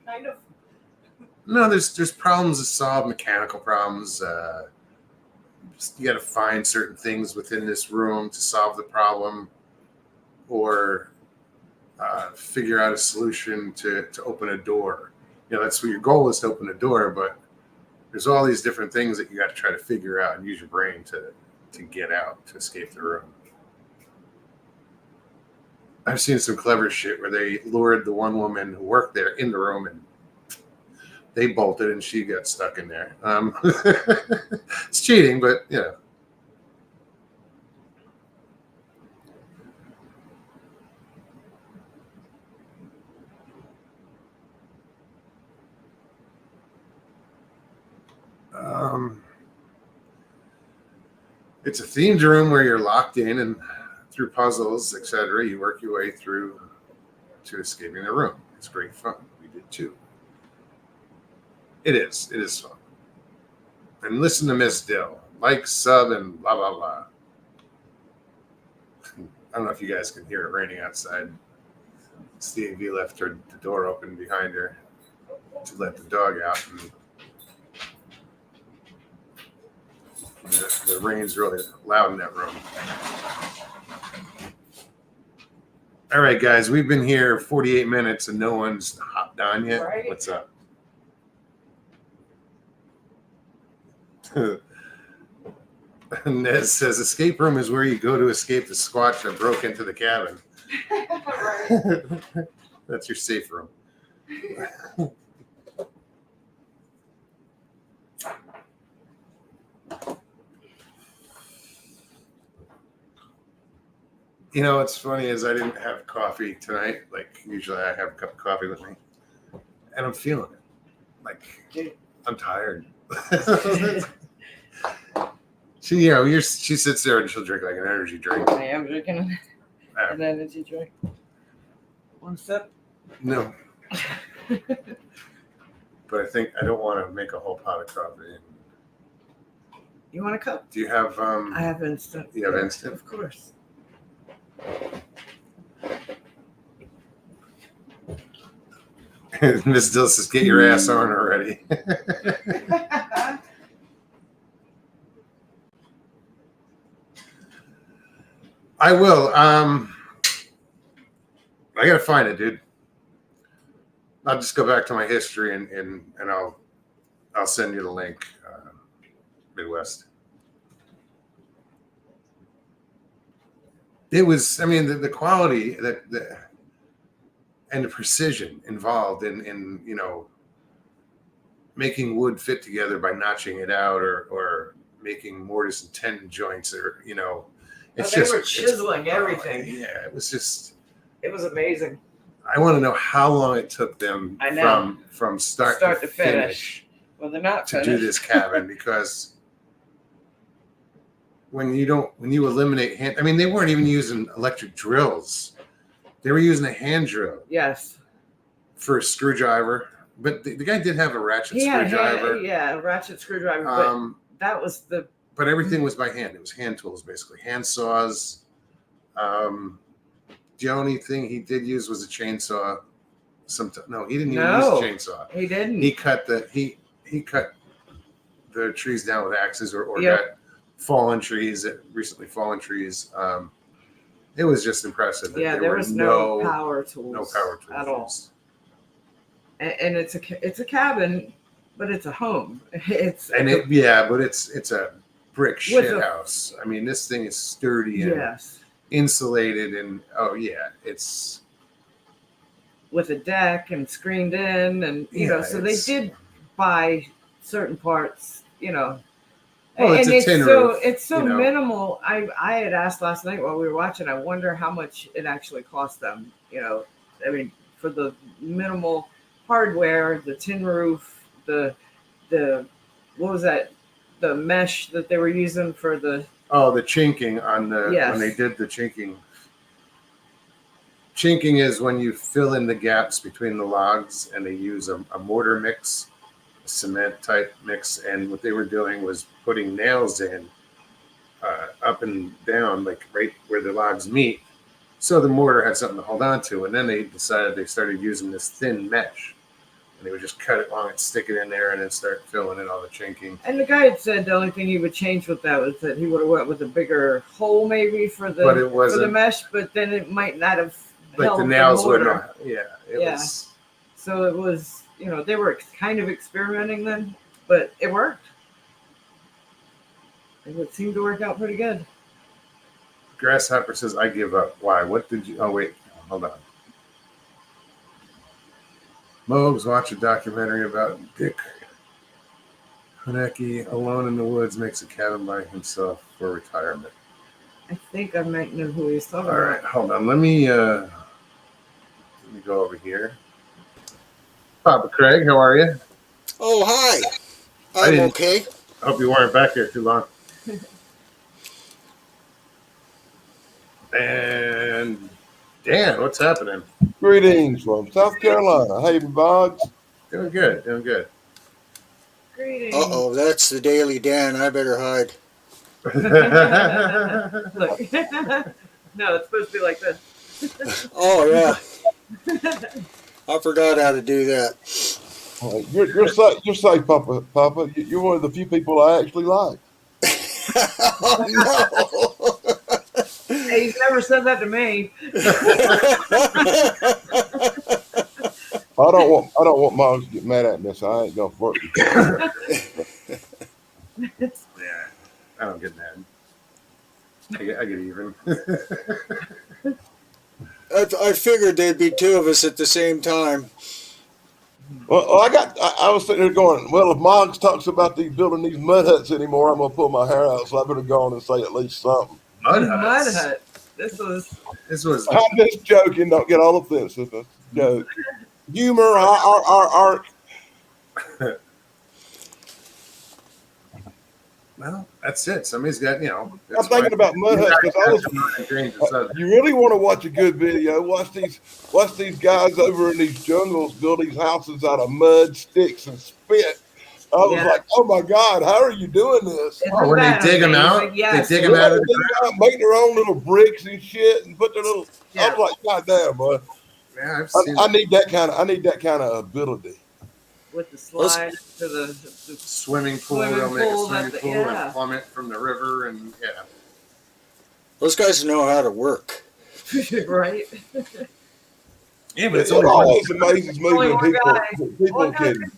kind of. No, there's problems to solve, mechanical problems. You got to find certain things within this room to solve the problem, or figure out a solution to open a door. You know, that's what your goal is, to open a door. But there's all these different things that you got to try to figure out and use your brain to get out, to escape the room. I've seen some clever shit where they lured the one woman who worked there in the room, and they bolted and she got stuck in there. It's cheating, but you know. It's a themed room where you're locked in, and through puzzles, etc., you work your way through to escaping the room. It's great fun. We did too. It is fun. And listen to Miss Dill. Like, sub, and blah, blah, blah. I don't know if you guys can hear it raining outside. Stevie left the door open behind her to let the dog out. And the rain's really loud in that room. All right, guys, we've been here 48 minutes and no one's hopped on yet. Right. What's up? Nez says escape room is where you go to escape the Sasquatch that broke into the cabin. Right. That's your safe room. You know, what's funny is I didn't have coffee tonight. Like, usually I have a cup of coffee with me. And I'm feeling it. Like, I'm tired. She sits there and she'll drink like an energy drink. I am drinking an energy drink. One sip? No. But I think I don't want to make a whole pot of coffee. You want a cup? Do you have... I have instant. You have instant? Of course. Miss Dill says, get your ass on already. I will. I gotta find it, dude. I'll just go back to my history and I'll send you the link. Midwest. It was, I mean, the quality and the precision involved in you know, making wood fit together by notching it out or making mortise and tenon joints, or you know, they were chiseling everything. Yeah, it was just. It was amazing. I want to know how long it took them I know. from start Start to to finish. finish Well, they're not to finished. do this cabin, because when you eliminate hand, I mean, they weren't even using electric drills. They were using a hand drill Yes. for a screwdriver. But the guy did have a ratchet He had screwdriver. a ratchet screwdriver, but that was the. But everything was by hand. It was hand tools, basically, hand saws. The only thing he did use was a chainsaw. No, he didn't even use a chainsaw. He didn't. He cut he cut the trees down with axes, or Yep. got recently fallen trees. It was just impressive. Yeah, there was no power tools. No power tools at all. And it's a cabin, but it's a home. But it's a brick shit house. I mean, this thing is sturdy and insulated, and it's with a deck and screened in, and so they did buy certain parts, Well, and it's so minimal. I had asked last night while we were watching, I wonder how much it actually cost them. I mean, for the minimal hardware, the tin roof, the what was that? The mesh that they were using for the chinking on when they did the chinking. Chinking is when you fill in the gaps between the logs, and they use a mortar mix, a cement type mix, and what they were doing was putting nails in up and down, like right where the logs meet, so the mortar had something to hold on to. And then they started using this thin mesh, and they would just cut it long and stick it in there, and then start filling in all the chinking. And the guy had said the only thing he would change with that was that he would have went with a bigger hole maybe for the mesh, but then it might not have like the nails would not. Yeah, it was. So it was, they were kind of experimenting then, but it worked. It seemed to work out pretty good. Grasshopper says, "I give up." Why? What did you? Oh wait, hold on. Mogs watch a documentary about Dick Haneke alone in the woods, makes a cabin by himself for retirement. I think I might know who he's talking about. All right, hold on. Let me go over here. Papa Craig, how are you? Oh, hi. I'm okay. I hope you weren't back there too long. And Dan, what's happening? Greetings from South Carolina. Hey, Boggs. Doing good. Greetings. Uh-oh, that's the Daily Dan. I better hide. Look. No, it's supposed to be like this. Oh, yeah. I forgot how to do that. You're safe, Papa. You're one of the few people I actually like. Oh, no. Hey, he's never said that to me. I don't want Moms to get mad at me, so I ain't gonna flirt with you. Yeah, I don't get mad. I get even. I figured there'd be two of us at the same time. Well, I was sitting there going, well, if Moggs talks about building these mud huts anymore, I'm gonna pull my hair out. So I better go on and say at least something. Mud hut. This was. I'm just joking. Don't get all offensive. That's a joke. Humor, art. Well, that's it. Somebody's got, I'm thinking about mud huts because you really want to watch a good video. Watch these guys over in these jungles build these houses out of mud, sticks, and spit. I was like, oh my God, how are you doing this? When they dig them out, yes. they dig them out of the ground, make their own little bricks and shit, and put their little. Yeah. I was like, God damn, boy. Yeah, I need that kind of ability. With the slide to the swimming pool, they'll make a swimming pool and plummet from the river, and those guys know how to work. Right? Yeah, but it always amazes me when people can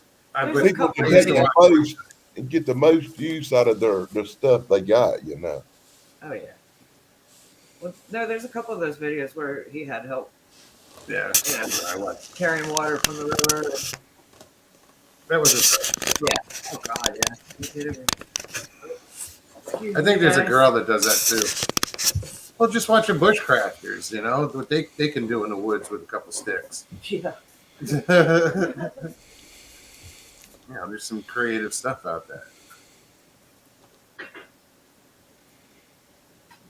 get the most use out of their stuff they got, Oh yeah. Well, no, there's a couple of those videos where he had help. Yeah, I watched carrying water from the river. That was his. Yeah. Oh God, yeah. I think there's a girl that does that too. Well, just watching bushcrafters, you know, what they can do in the woods with a couple sticks. Yeah. Yeah, there's some creative stuff out there.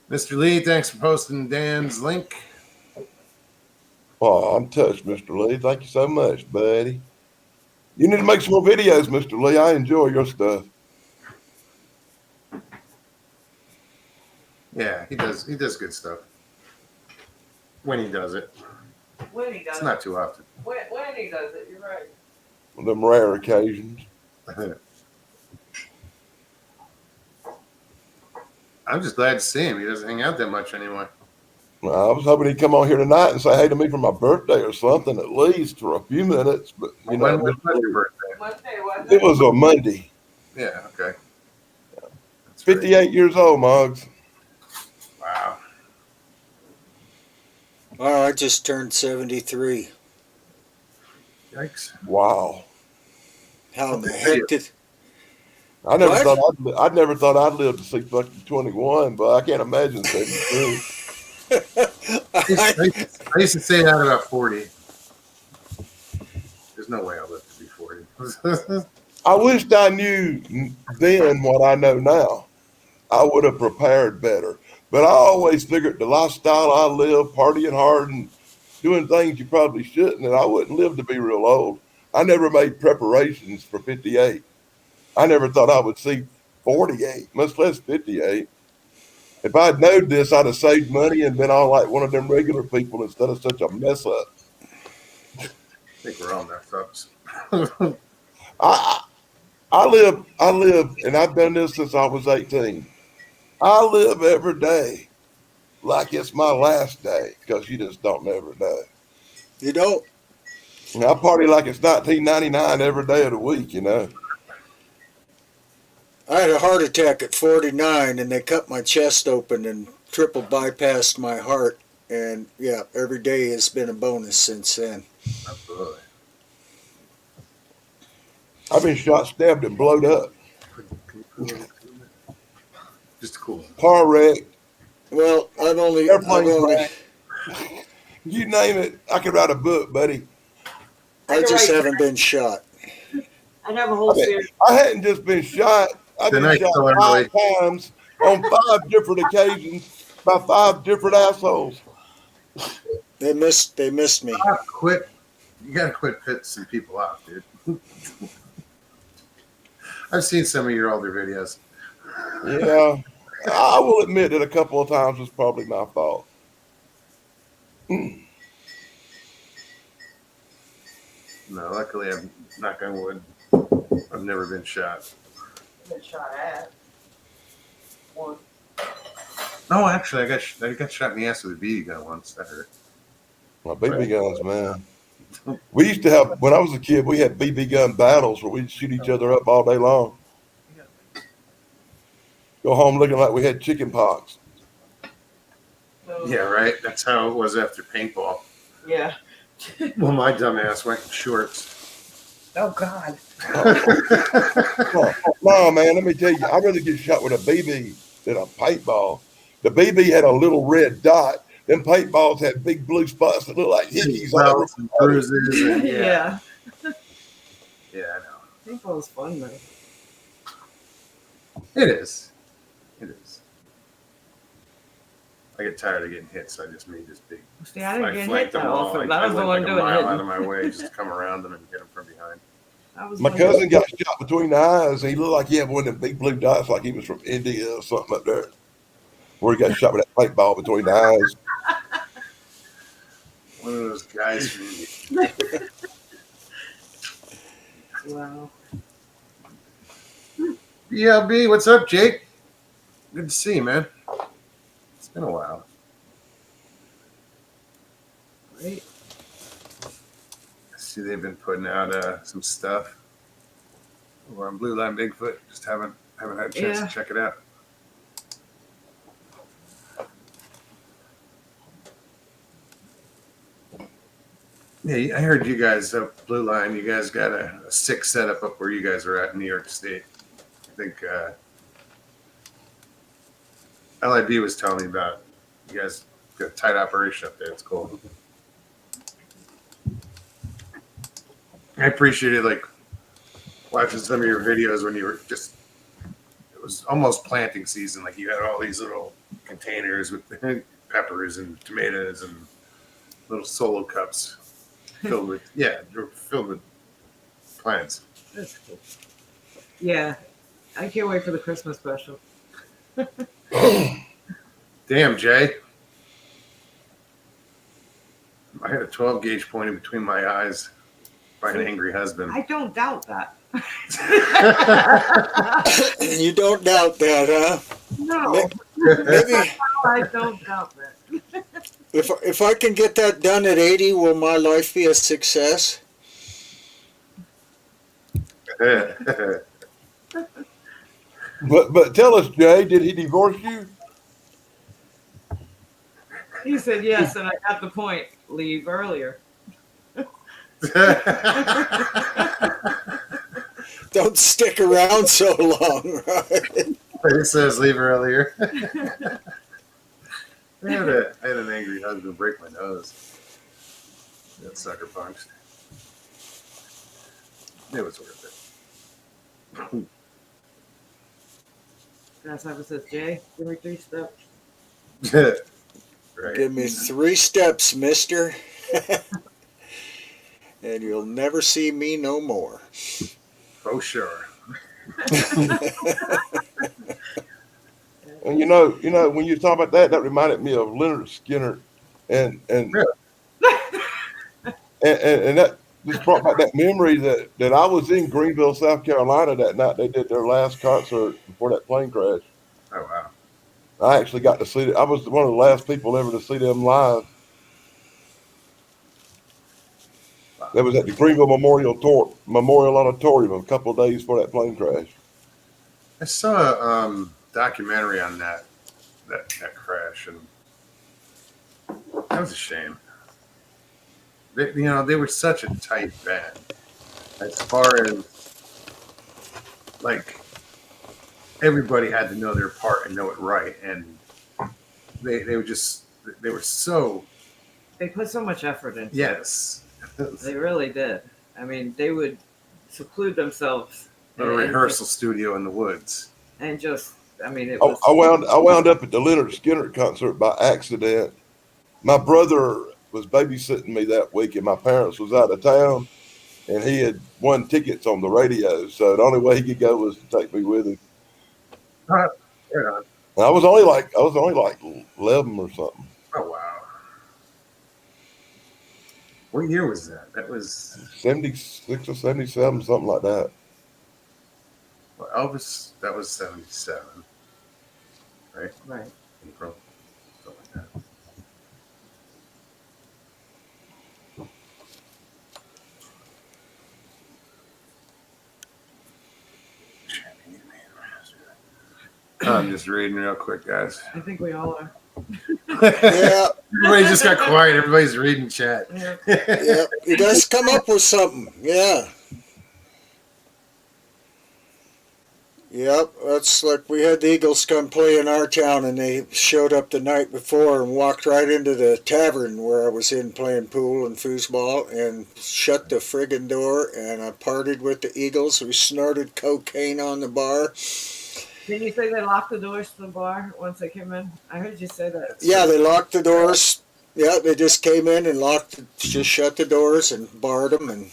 Mr. Lee, thanks for posting Dan's link. Oh, I'm touched, Mr. Lee. Thank you so much, buddy. You need to make some more videos, Mr. Lee. I enjoy your stuff. Yeah, he does good stuff. When he does it. When he does It's not too often. When he does it, you're right. Them rare occasions. I'm just glad to see him. He doesn't hang out that much anymore. Well, I was hoping he'd come on here tonight and say hey to me for my birthday or something, at least for a few minutes. But you know, When was your birthday? Monday, wasn't it was a Monday. Yeah, okay. That's 58 years old, Moggs. Wow. Oh, I just turned 73. Yikes. Wow. How in the heck did? I never What? thought I'd never thought I'd live to see fucking 21, but I can't imagine 73. I used to say that about 40. There's no way I'll live to be 40. I wished I knew then what I know now. I would have prepared better. But I always figured the lifestyle I live, partying hard and doing things you probably shouldn't, and I wouldn't live to be real old. I never made preparations for 58. I never thought I would see 48, much less 58. If I'd known this, I'd have saved money and been all like one of them regular people instead of such a mess up. I think we're all messed ups. I live, and I've done this since I was 18. I live every day like it's my last day because you just don't never know. You don't? And I party like it's 1999 every day of the week, you know. I had a heart attack at 49, and they cut my chest open and triple bypassed my heart. And yeah, every day has been a bonus since then. Absolutely. I've been shot, stabbed, and blowed up. Just cool. Car wreck, Well, airplane crash. You name it, I could write a book, buddy. I just haven't been shot. I have a whole series. I hadn't just been shot. I've been shot 5 times on 5 different occasions by 5 different assholes. They missed me. Quit. You gotta quit pissing people off, dude. I've seen some of your older videos. Yeah, I will admit that a couple of times was probably my fault. No, luckily I'm knock on wood. I've never been shot. Been shot at. One. No, actually, I got shot in the ass with a BB gun once. That hurt. My BB guns, man. We used to have, when I was a kid, we had BB gun battles where we'd shoot each other up all day long. Go home looking like we had chicken pox. Yeah, right. That's how it was after paintball. Yeah. Well, my dumb ass went in shorts. Oh God. No, man, let me tell you, I'd rather get shot with a BB than a paintball. The BB had a little red dot. Them paintballs had big blue spots that looked like hickeys. Welts and bruises. And, Yeah. Yeah, I know. Paintball was fun though. It is. It is. I get tired of getting hit, so I just made this big. See, I didn't get hit flanked that them all. often. I I was the went one like a doing mile it. out of my way just to come around them and hit them from behind. My cousin got shot between the eyes, and he looked like he had one of them big blue dots, like he was from India or something up there. Where he got shot with that paintball between the eyes. One of those guys from India. Wow. BLB, what's up, Jake? Good to see you, man. It's been a while. Great. I see they've been putting out some stuff over on Blue Line Bigfoot. Just haven't had a chance to check it out. Yeah, I heard you guys up Blue Line. You guys got a sick setup up where you guys are at in New York State. I think LIB was telling me about You guys got a tight operation up there. It's cool. I appreciated like watching some of your videos when you were just. It was almost planting season. Like you had all these little containers with peppers and tomatoes and little solo cups filled with they're filled with plants. That's cool. Yeah, I can't wait for the Christmas special. Damn, Jay. I had a 12 gauge pointed between my eyes by an angry husband. I don't doubt that. You don't doubt that, huh? No, Maybe I don't doubt that. if I can get that done at 80, will my life be a success? But tell us, Jay, did he divorce you? He said yes, and I got the point. Leave earlier. Don't stick around so long, right? It says leave earlier. I had an angry husband break my nose. That sucker punched. It was worth it. Grasshopper says, Jay, give me 3 steps. Right. Give me 3 steps, mister. And you'll never see me no more. Oh, sure. And you know, when you talk about that, that reminded me of Leonard Skinner, and Really? and that just brought back that memory that I was in Greenville, South Carolina that night. They did their last concert before that plane crash. Oh, wow. I actually got to see it. I was one of the last people ever to see them live. That was at the Greenville Memorial Auditorium a couple of days before that plane crash. I saw a documentary on that crash, and that was a shame. They were such a tight band. As far as like everybody had to know their part and know it right, and they were so They put so much effort into it. yes. They really did. I mean, they would seclude themselves. A rehearsal studio in the woods. And just, I mean, it was. I wound up at the Leonard Skinner concert by accident. My brother was babysitting me that week, and my parents was out of town, and he had won tickets on the radio. So the only way he could go was to take me with him. Right on. And I was only like 11 or something. Oh wow. What year was that? That was 76 or 77, something like that. well, Elvis. That was 77, right? Right. April, something like that. I'm just reading real quick, guys. I think we all are. Yeah, Everybody just got quiet. Everybody's reading chat. Yeah. yeah. You guys come up with something. Yeah. Yep, that's like we had the Eagles come play in our town, and they showed up the night before and walked right into the tavern where I was in playing pool and foosball and shut the friggin' door, and I partied with the Eagles. We snorted cocaine on the bar. Did you say they locked the doors to the bar once they came in? I heard you say that. Yeah, they locked the doors. Yeah, they just came in and just shut the doors and barred them, and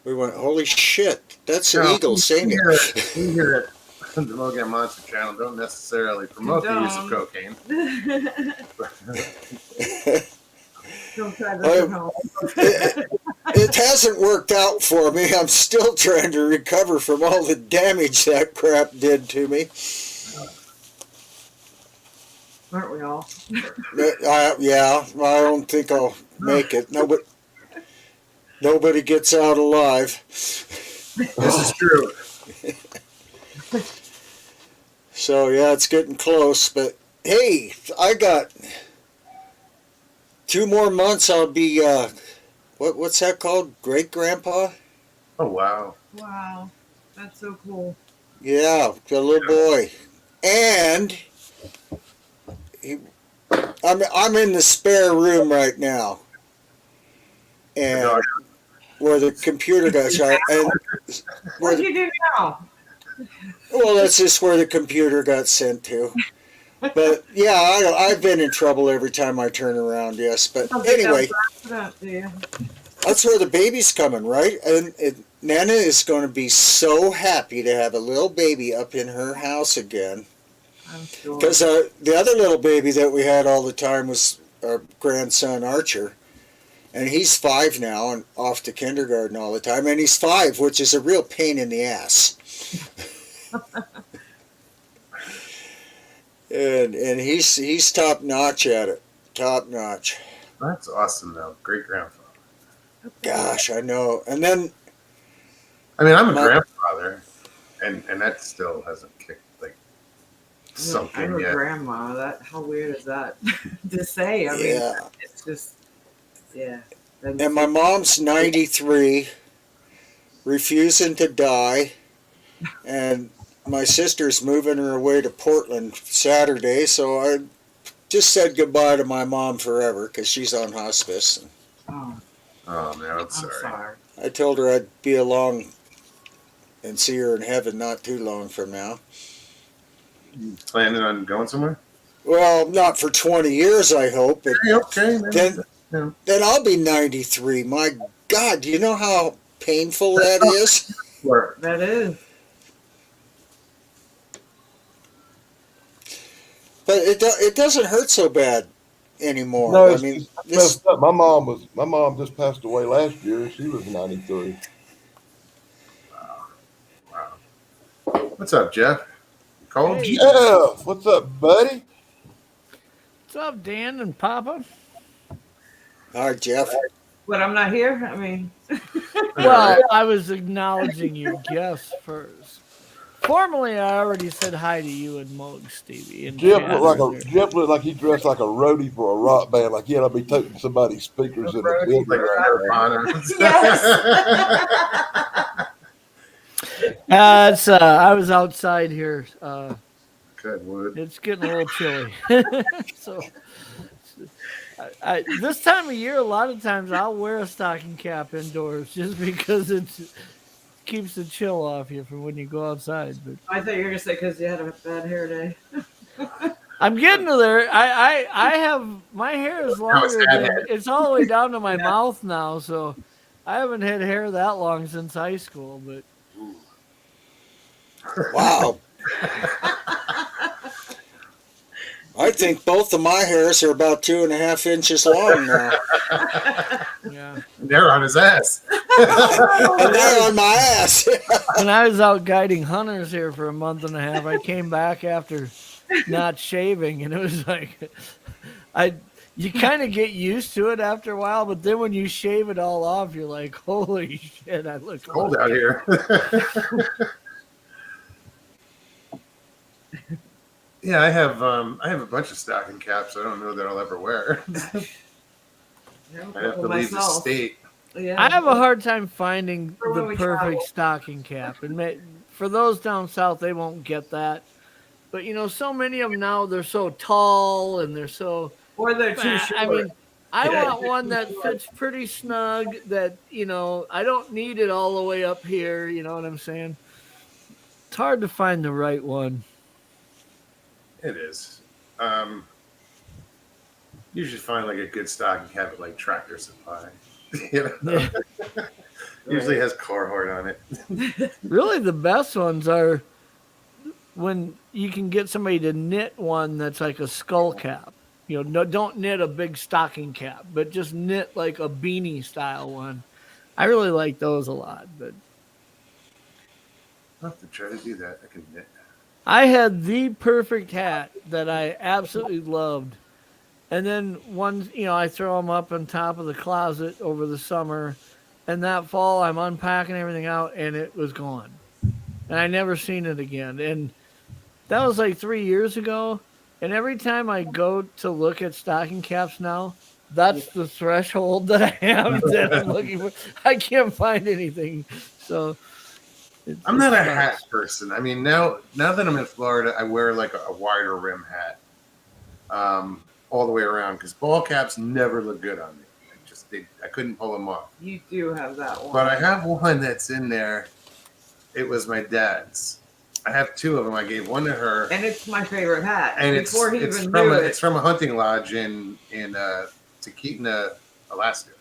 we went, holy shit, that's the Eagles singing. We here at the Logan Monster Channel don't necessarily promote the use of cocaine. Don't try this at home. It hasn't worked out for me. I'm still trying to recover from all the damage that crap did to me. Aren't we all? Yeah, I don't think I'll make it. Nobody gets out alive. This is true. So yeah, it's getting close. But hey, I got 2 more months. I'll be what's that called? Great grandpa? Oh wow. Wow. That's so cool. Yeah, the little boy. And I'm in the spare room right now, and where the computer got shot, and What do you do now? well, that's just where the computer got sent to. But yeah, I've been in trouble every time I turn around. Yes, but anyway, that's where the baby's coming, right? And Nana is going to be so happy to have a little baby up in her house again. I'm sure. Because the other little baby that we had all the time was our grandson Archer, and he's 5 now and off to kindergarten all the time. And he's 5, which is a real pain in the ass. and he's top notch at it, top notch. That's awesome, though. Great grandfather. Gosh, I know. And then, I mean, I'm a grandfather, and that still hasn't kicked sunk in I'm yet. a grandma. How weird is that to say? I mean, it's just, yeah. And my mom's 93, refusing to die, and my sister's moving her away to Portland Saturday, so I just said goodbye to my mom forever because she's on hospice. Oh man, I'm sorry. I told her I'd be along and see her in heaven not too long from now. You planning on going somewhere? Well, not for 20 years, I hope. But okay. Then I'll be 93. My God, do you know how painful that is? That is. But it doesn't hurt so bad anymore. No, I mean, my mom just passed away last year. She was 93. Wow. What's up, Jeff? Cold? Hey. Jeff, what's up, buddy? What's up, Dan and Papa? All right, Jeff. But I'm not here. I mean, Well, I was acknowledging your guests first. Formally, I already said hi to you and Moog, Stevie. And Jeff looked like he dressed like a roadie for a rock band. Like he had to be toting somebody's speakers in the building. Like yes. I was outside here. Good wood. It's getting a little chilly. So this time of year, a lot of times I'll wear a stocking cap indoors just because it keeps the chill off you for when you go outside. But I thought you were going to say because you had a bad hair day. I'm getting to there. I have my hair is longer. It's all the way down to my mouth now, so I haven't had hair that long since high school. But wow. I think both of my hairs are about 2.5 inches long now. Yeah. They're on his ass. And they're on my ass. When I was out guiding hunters here for a month and a half, I came back after not shaving, and it was like you kind of get used to it after a while, but then when you shave it all off, you're like, holy shit, I look cold out here. Yeah, I have a bunch of stocking caps I don't know that I'll ever wear. I have to leave the state. Yeah. I have a hard time finding the perfect stocking cap. And for those down south, they won't get that. But, so many of them now, they're so tall and they're so... Or they're too short. I mean, I want one that fits pretty snug that, I don't need it all the way up here. You know what I'm saying? It's hard to find the right one. It is. Usually find like a good stocking cap at like Tractor Supply. Usually has Carhartt on it. Really, the best ones are when you can get somebody to knit one that's like a skull cap. Don't knit a big stocking cap, but just knit like a beanie style one. I really like those a lot. But I'll have to try to do that. I can knit. I had the perfect hat that I absolutely loved. And then once, I throw them up on top of the closet over the summer. And that fall, I'm unpacking everything out, and it was gone. And I never seen it again. And that was like 3 years ago. And every time I go to look at stocking caps now, that's the threshold that I have that I'm looking for. I can't find anything. So... I'm not a hat person. I mean, now that I'm in Florida, I wear like a wider rim hat. all the way around because ball caps never look good on me. I couldn't pull them off. You do have that one. But I have one that's in there. It was my dad's. I have two of them. I gave one to her, and it's my favorite hat. and Before it's from a hunting lodge in Tahkeetna, Alaska,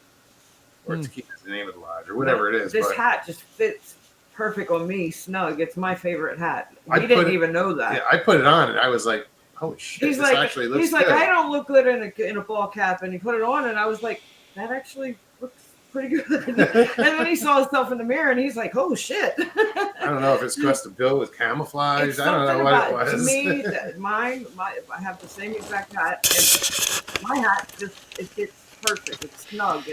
or Tahkeetna is the name of the lodge, or whatever it is. This hat just fits perfect on me, snug. It's my favorite hat. He didn't even know that. Yeah, I put it on, and I was like, "Oh shit!" He's this like, actually looks he's like, good. I don't look good in a ball cap, and he put it on, and I was like, that actually looks pretty good. And then he saw himself in the mirror, and he's like, oh shit. I don't know if it's because the bill was camouflage. It's I don't know what it was. To me, I have the same exact hat. And my hat it fits perfect. It's snug.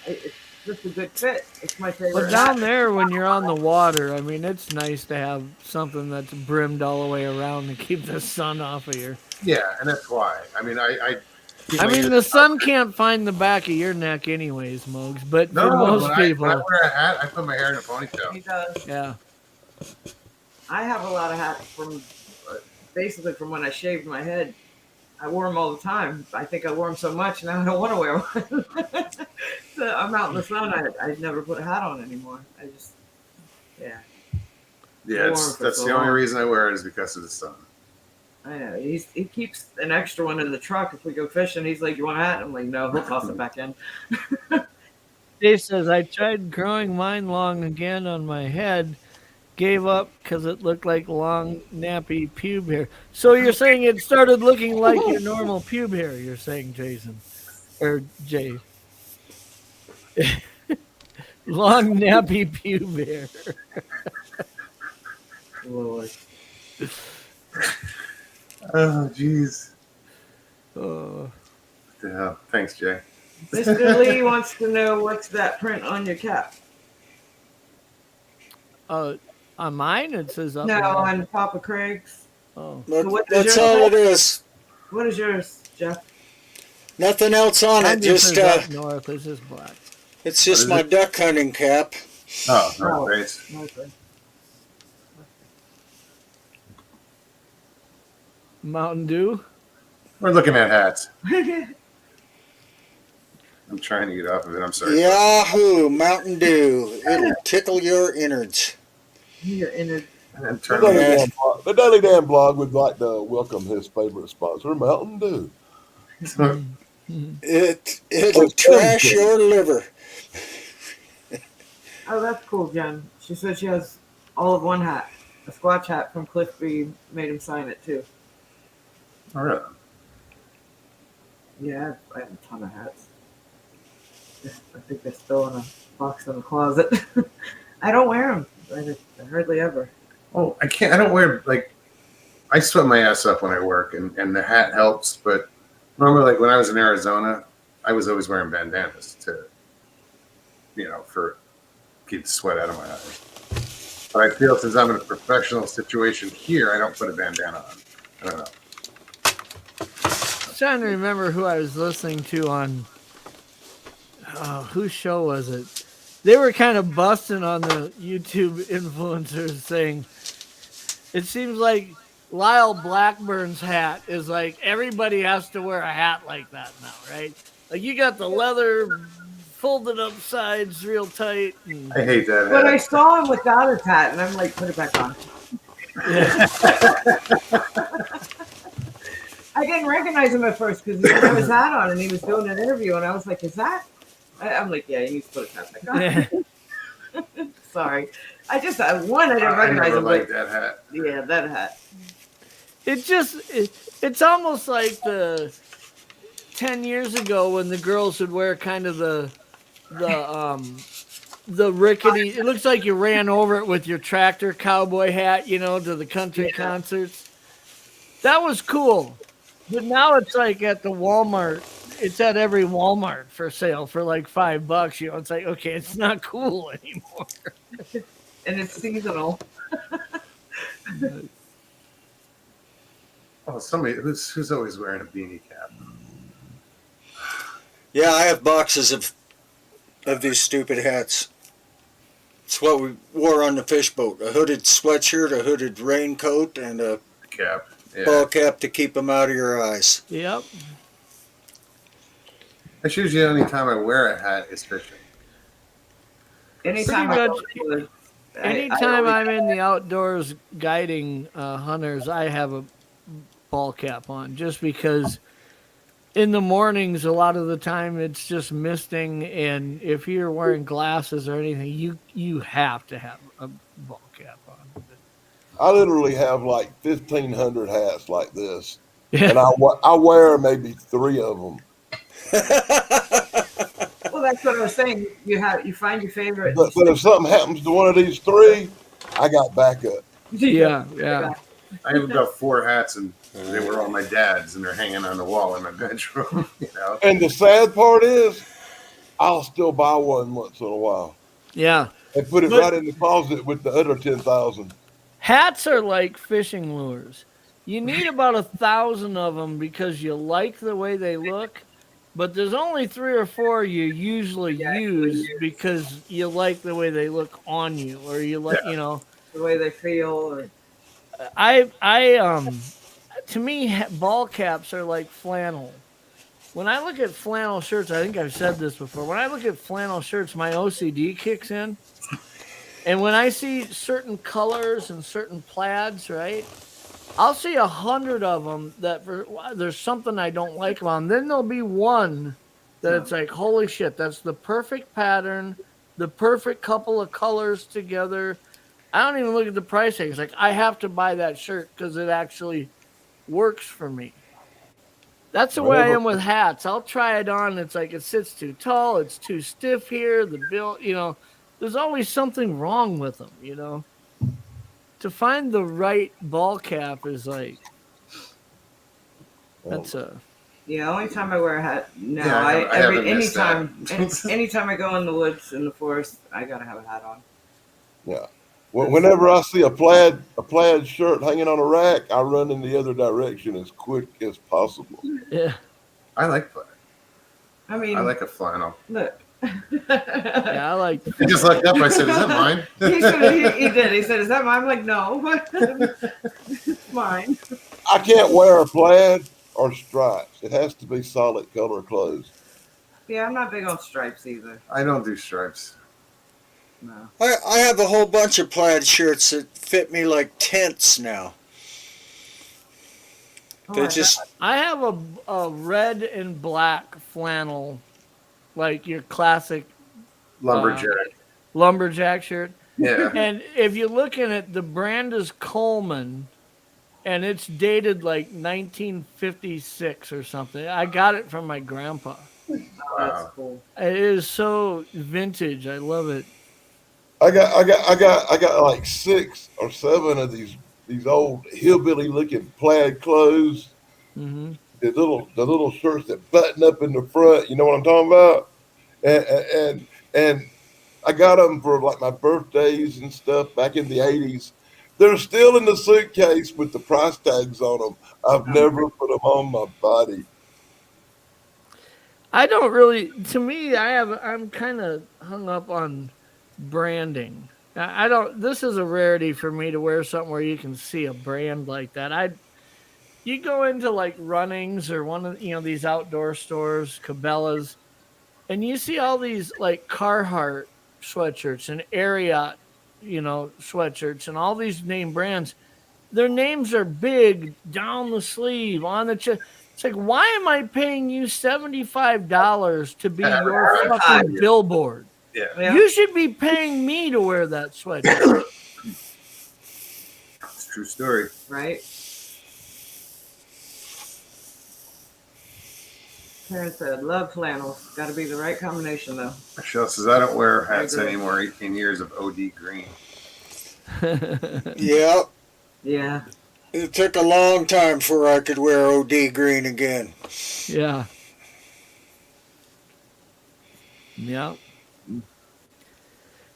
It's just a good fit. It's my favorite. But down there, when you're on the water, I mean, it's nice to have something that's brimmed all the way around to keep the sun off of you. Yeah, and that's why. I mean, the sun can't find the back of your neck anyways, Mogs. But for most people. When I wear a hat, I put my hair in a ponytail. He does. Yeah. I have a lot of hats from when I shaved my head. I wore them all the time. I think I wore them so much now I don't want to wear one. So I'm out in the sun. I never put a hat on anymore. I just, yeah. Yeah, that's the only reason I wear it is because of the sun. I know. He keeps an extra one in the truck if we go fishing. He's like, you want a hat? I'm like, no, he'll toss it back in. Dave says, I tried growing mine long again on my head. Gave up because it looked like long, nappy pube hair. So you're saying it started looking like your normal pube hair, you're saying, Jason. Or Jay. Long, nappy pube hair. Lord. Oh, jeez. Oh. What the hell? Thanks, Jay. Mr. Lee wants to know what's that print on your cap? On mine, it says up. No, on Papa Craig's. Oh. That's all it is. What is yours, Jeff? Nothing else on it. Just up north. It's just black. It's just my duck hunting cap. Oh, no, great. Okay. Mountain Dew. We're looking at hats. I'm trying to get off of it. I'm sorry. Yahoo! Mountain Dew. It'll tickle your innards. Your innards. The Daily Damn blog would like to welcome his favorite sponsor, Mountain Dew. It'll trash your liver. Oh, that's cool, Jen. She said she has all of one hat. A Squatch hat from Cliff B. Made him sign it, too. Oh, really? Yeah, I have a ton of hats. I think they're still in a box in the closet. I don't wear them. I hardly ever. Oh, I can't. I don't wear, I sweat my ass up when I work, and the hat helps. But normally, when I was in Arizona, I was always wearing bandanas to, for keep the sweat out of my eyes. But I feel since I'm in a professional situation here, I don't put a bandana on. I don't know. I'm trying to remember who I was listening to on. Whose show was it? They were kind of busting on the YouTube influencers saying it seems like Lyle Blackburn's hat is like everybody has to wear a hat like that now, right? Like you got the leather folded up sides real tight. I hate that hat. But I saw him without his hat, and I'm like, put it back on. Yeah. I didn't recognize him at first because he didn't have his hat on, and he was doing an interview, and I was like, is that? I'm like, yeah, you need to put his hat back on. Sorry. I didn't recognize him. Like that hat. Yeah, that hat. It's almost like the 10 years ago when the girls would wear kind of the rickety, it looks like you ran over it with your tractor cowboy hat, to the country concerts. That was cool. But now it's like at the Walmart. It's at every Walmart for sale for like $5. It's like, okay, it's not cool anymore. And it's seasonal. Oh, somebody who's always wearing a beanie cap. Yeah, I have boxes of these stupid hats. It's what we wore on the fish boat. A hooded sweatshirt, a hooded raincoat, and a cap. Yeah. ball cap to keep them out of your eyes. Yep. That's usually the only time I wear a hat is fishing. Anytime Pretty I much go to the woods, anytime always- I'm in the outdoors guiding hunters, I have a ball cap on just because in the mornings a lot of the time it's just misting, and if you're wearing glasses or anything, you have to have a ball cap on. I literally have like 1,500 hats like this, Yeah. and I wear maybe 3 of them. well, that's what I was saying. You find your favorite. But if something happens to one of these 3, I got backup. Yeah. I have about 4 hats, and they were all my dad's, and they're hanging on the wall in my bedroom. And the sad part is, I'll still buy one once in a while Yeah. and put it But- right in the closet with the other 10,000. Hats are like fishing lures. You need about 1,000 of them because you like the way they look, but there's only 3 or 4 you usually use because you like the way they look on you, or you like, the way they feel. Or, to me, ball caps are like flannel. When I look at flannel shirts, I think I've said this before. When I look at flannel shirts, my OCD kicks in. And when I see certain colors and certain plaids, right, I'll see 100 of them that there's something I don't like about them. Then there'll be one that it's like, holy shit, that's the perfect pattern, the perfect couple of colors together. I don't even look at the price tag. It's like, I have to buy that shirt because it actually works for me. That's the way I am with hats. I'll try it on. It's like it sits too tall. It's too stiff here. The bill, there's always something wrong with them, To find the right ball cap is like, that's a. yeah, only time I wear a hat. No, Yeah, I haven't missed anytime I go in the woods in the forest, I gotta have a hat on. Yeah. Whenever I see a plaid shirt hanging on a rack, I run in the other direction as quick as possible. Yeah. I like plaid. I mean, I like a flannel. look. Yeah, I like. I just looked up. I said, "Is that mine?" He did. He said, "Is that mine?" I'm like, "No, it's mine." I can't wear a plaid or stripes. It has to be solid color clothes. Yeah, I'm not big on stripes either. I don't do stripes. No. I have a whole bunch of plaid shirts that fit me like tents now. They just I have a red and black flannel, like your classic lumberjack shirt. Yeah. And if you look in it, the brand is Coleman, and it's dated like 1956 or something. I got it from my grandpa. Oh, that's cool. It is so vintage. I love it. I got like 6 or 7 of these old hillbilly looking plaid clothes. Mm-hmm. The little shirts that button up in the front. You know what I'm talking about? And I got them for like my birthdays and stuff back in the 80s. They're still in the suitcase with the price tags on them. I've never put them on my body. I don't really. To me, I'm kind of hung up on branding. I don't. This is a rarity for me to wear something where you can see a brand like that. You go into like Runnings or one of these outdoor stores, Cabela's, and you see all these like Carhartt sweatshirts and Ariat, sweatshirts and all these name brands. Their names are big down the sleeve on the chest. It's like, why am I paying you $75 to be your fucking billboard? Yeah. You should be paying me to wear that sweatshirt. It's a true story. Right? Karen said, "Love flannels. Got to be the right combination, though." Michelle says, "I don't wear hats anymore. 18 years of OD green." yeah. Yeah. It took a long time before I could wear OD green again. Yeah. Yeah.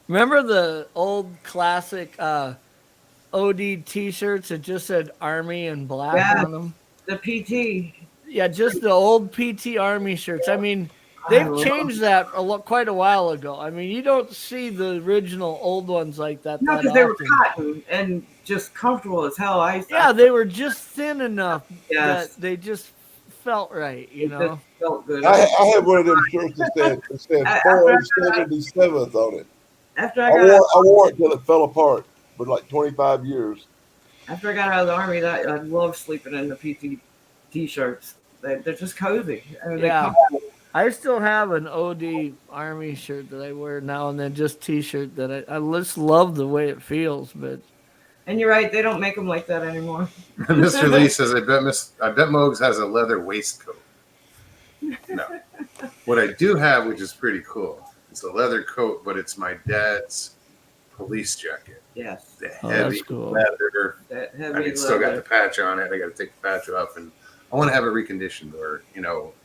Remember the old classic OD T-shirts that just said Army and black on them? The PT. Yeah, just the old PT Army shirts. I mean, They've changed that quite a while ago. I mean, you don't see the original old ones like that. No, that because they were often. cotton and just comfortable as hell. Yeah, they were just thin enough Yes. that they just felt right, you It know. just felt good. I had one of them shirts that said After I 477th on it. After I I got wore it till it fell apart for like 25 years. after I got out of the army, that I love sleeping in the PT t-shirts. They're just cozy. I mean, Yeah. I still have an OD Army shirt that I wear now and then, just T-shirt that I just love the way it feels. But And you're right, they don't make them like that anymore. Mr. Lee says, I bet Mogs has a leather waistcoat. No. What I do have, which is pretty cool, it's a leather coat, but it's my dad's police jacket. Yes. The Oh, heavy that's cool. leather. That heavy And it's still got leather. the patch on it. I got to take the patch off, and I want to have it reconditioned, or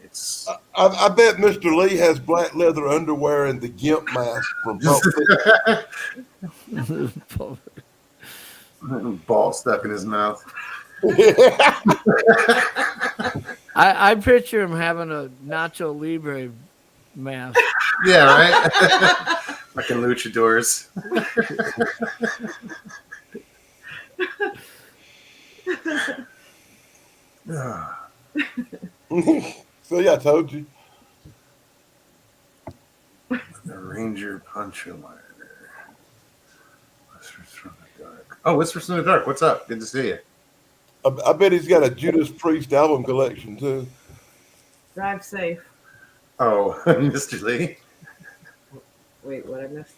it's. I bet Mr. Lee has black leather underwear and the GIMP mask from Pulp Fiction. Ball stuck in his mouth. I picture him having a Nacho Libre mask. Yeah, right. Fucking luchadors. See, I told you. The Ranger Puncher Liner. Whispers from the Dark. Oh, Whispers from the Dark. What's up? Good to see you. I bet he's got a Judas Priest album collection too. Drive safe. Oh, Mr. Lee. Wait, what I missed?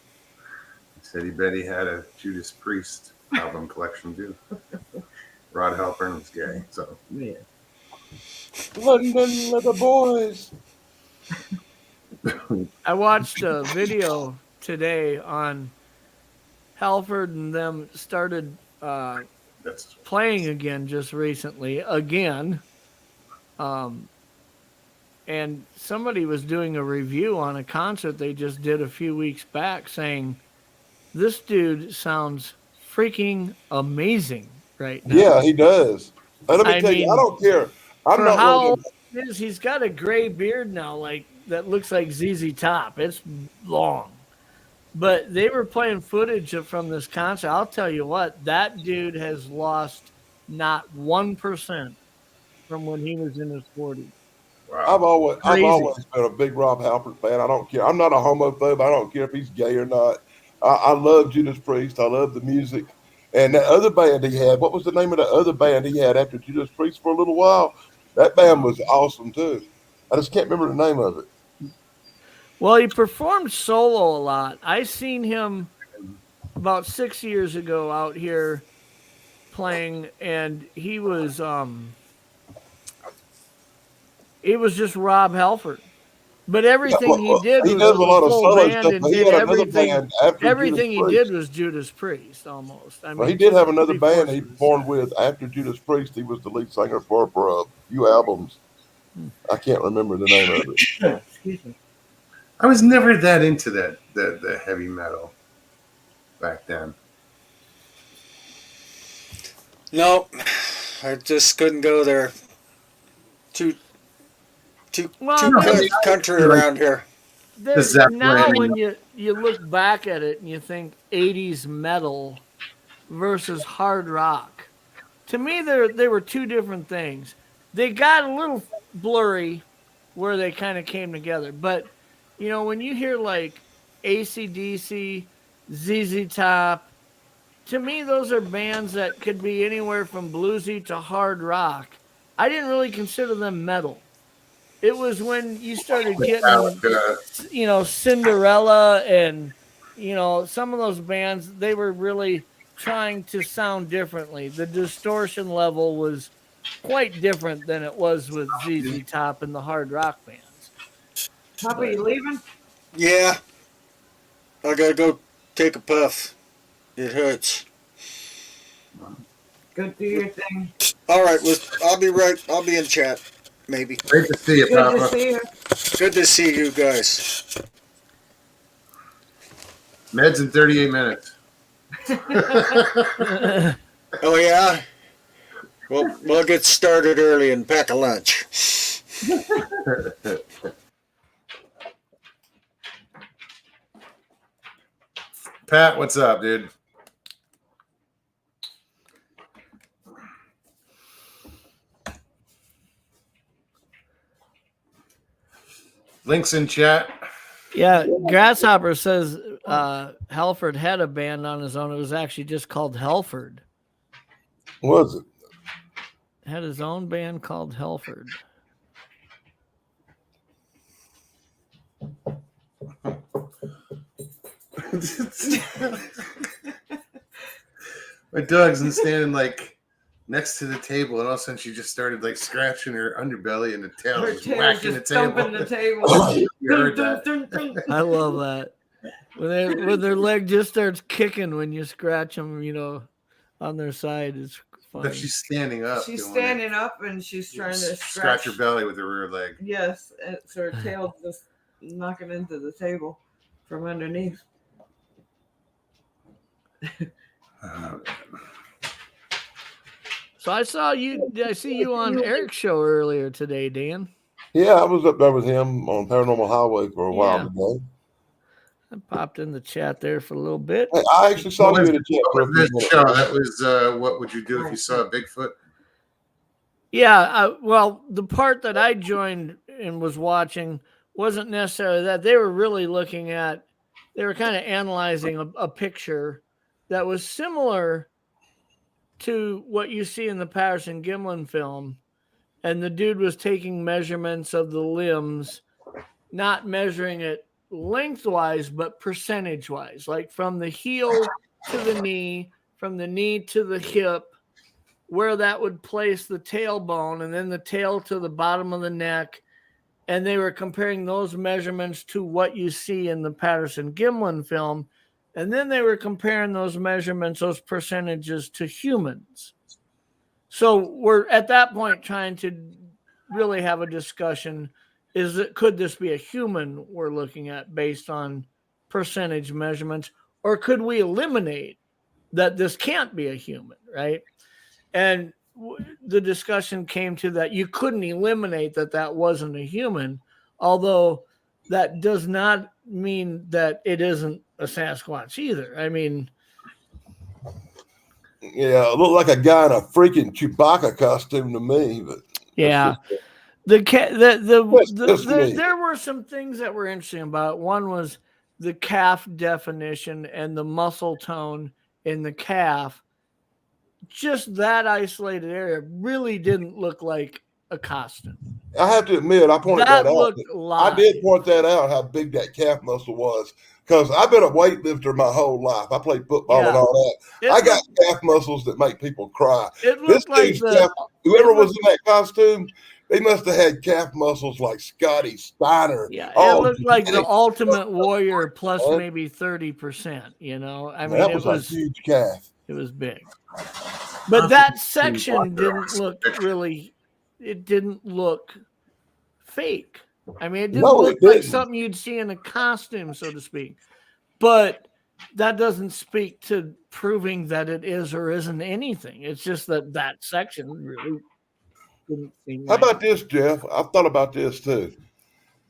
He said he bet he had a Judas Priest album collection too. Rod Halpern was gay, so. Yeah. London Leather Boys. I watched a video today on Halford and them started That's playing again just recently again. And somebody was doing a review on a concert they just did a few weeks back saying, this dude sounds freaking amazing right now. Yeah, he does. And let me I tell you, mean, I don't care. I'm For not how one of old he is, he's got a gray beard now, like that looks like ZZ Top. It's long. But they were playing footage from this concert. I'll tell you what, that dude has lost not 1% from when he was in his 40s. wow. I've always been a big Rob Halpert fan. I don't care. I'm not a homophobe. I don't care if he's gay or not. I love Judas Priest. I love the music. And that other band he had, what was the name of the other band he had after Judas Priest for a little while? That band was awesome too. I just can't remember the name of it. Well, he performed solo a lot. I seen him about 6 years ago out here playing, and he was just Rob Halford. But everything he did was does a lot of full solo band stuff. and But he did had another everything. band after Everything Judas he Priest. did was Judas Priest, almost. I mean, Well, he did have another three band he forces. performed with after Judas Priest. He was the lead singer for a few albums. I can't remember the name of it. Excuse me. I was never that into the heavy metal back then. No, I just couldn't go there. Too Well, country around here. There's, Zeppelin. now when you look back at it and you think 80s metal versus hard rock, to me they were two different things. They got a little blurry where they kind of came together. But, you know, when you hear like AC/DC, ZZ Top, to me those are bands that could be anywhere from bluesy to hard rock. I didn't really consider them metal. It was when you started getting, you know, Cinderella and, you know, some of those bands, they were really trying to sound differently. The distortion level was quite different than it was with ZZ Top and the hard rock bands. Papa, you leaving? Yeah, I gotta go take a puff. It hurts. Go do your thing. All right, I'll be right. I'll be in chat. Maybe. Great to see you, Good Papa. to see you. Good to see you guys. Meds in 38 minutes. Oh yeah. Well, we'll get started early and pack a lunch. Pat, what's up, dude? Links in chat. Yeah, Grasshopper says Halford had a band on his own. It was actually just called Halford. Was it? Had his own band called Halford. My dog's standing like next to the table, and all of a sudden she just started like scratching her underbelly, and the tail Her was tail's whacking just the table. thumping the table. You heard that? I love that. When their leg just starts kicking when you scratch them, you know, on their side. It's funny. But she's standing up. She's standing up and she's trying to scratch her belly with her rear leg. Yes, so her tail just knocking into the table from underneath. So I see you on Eric's show earlier today, Dan. Yeah, I was up there with him on Paranormal Highway for a while today. I popped in the chat there for a little bit. Hey, I actually saw you in the chat for a few minutes. Show. That was what would you do if you saw a Bigfoot? Yeah, well, the part that I joined and was watching wasn't necessarily that. They were really looking at, they were kind of analyzing a picture that was similar to what you see in the Patterson Gimlin film. And the dude was taking measurements of the limbs, not measuring it lengthwise, but percentage-wise, like from the heel to the knee, from the knee to the hip, where that would place the tailbone, and then the tail to the bottom of the neck. And they were comparing those measurements to what you see in the Patterson Gimlin film. And then they were comparing those measurements, those percentages, to humans. So we're at that point trying to really have a discussion. Could this be a human we're looking at based on percentage measurements? Or could we eliminate that this can't be a human, right? And the discussion came to that you couldn't eliminate that wasn't a human, although that does not mean that it isn't a Sasquatch either. I mean, yeah, it looked like a guy in a freaking Chewbacca costume to me. But yeah, there were some things that were interesting about it. One was the calf definition and the muscle tone in the calf. Just that isolated area really didn't look like a costume. I have to admit, I pointed that out. Live. I did point that out, how big that calf muscle was, because I've been a weightlifter my whole life. I played football and all that. I got calf muscles that make people cry. It looked like whoever was in that costume, they must have had calf muscles like Scotty Steiner. Yeah, it looked like the Ultimate Warrior plus maybe 30%. You know, I mean, that was a huge calf. It was big, but that section didn't look really. It didn't look fake. I mean, it didn't look like something you'd see in a costume, so to speak. But that doesn't speak to proving that it is or isn't anything. It's just that section really didn't seem. How about this, Jeff? I've thought about this too.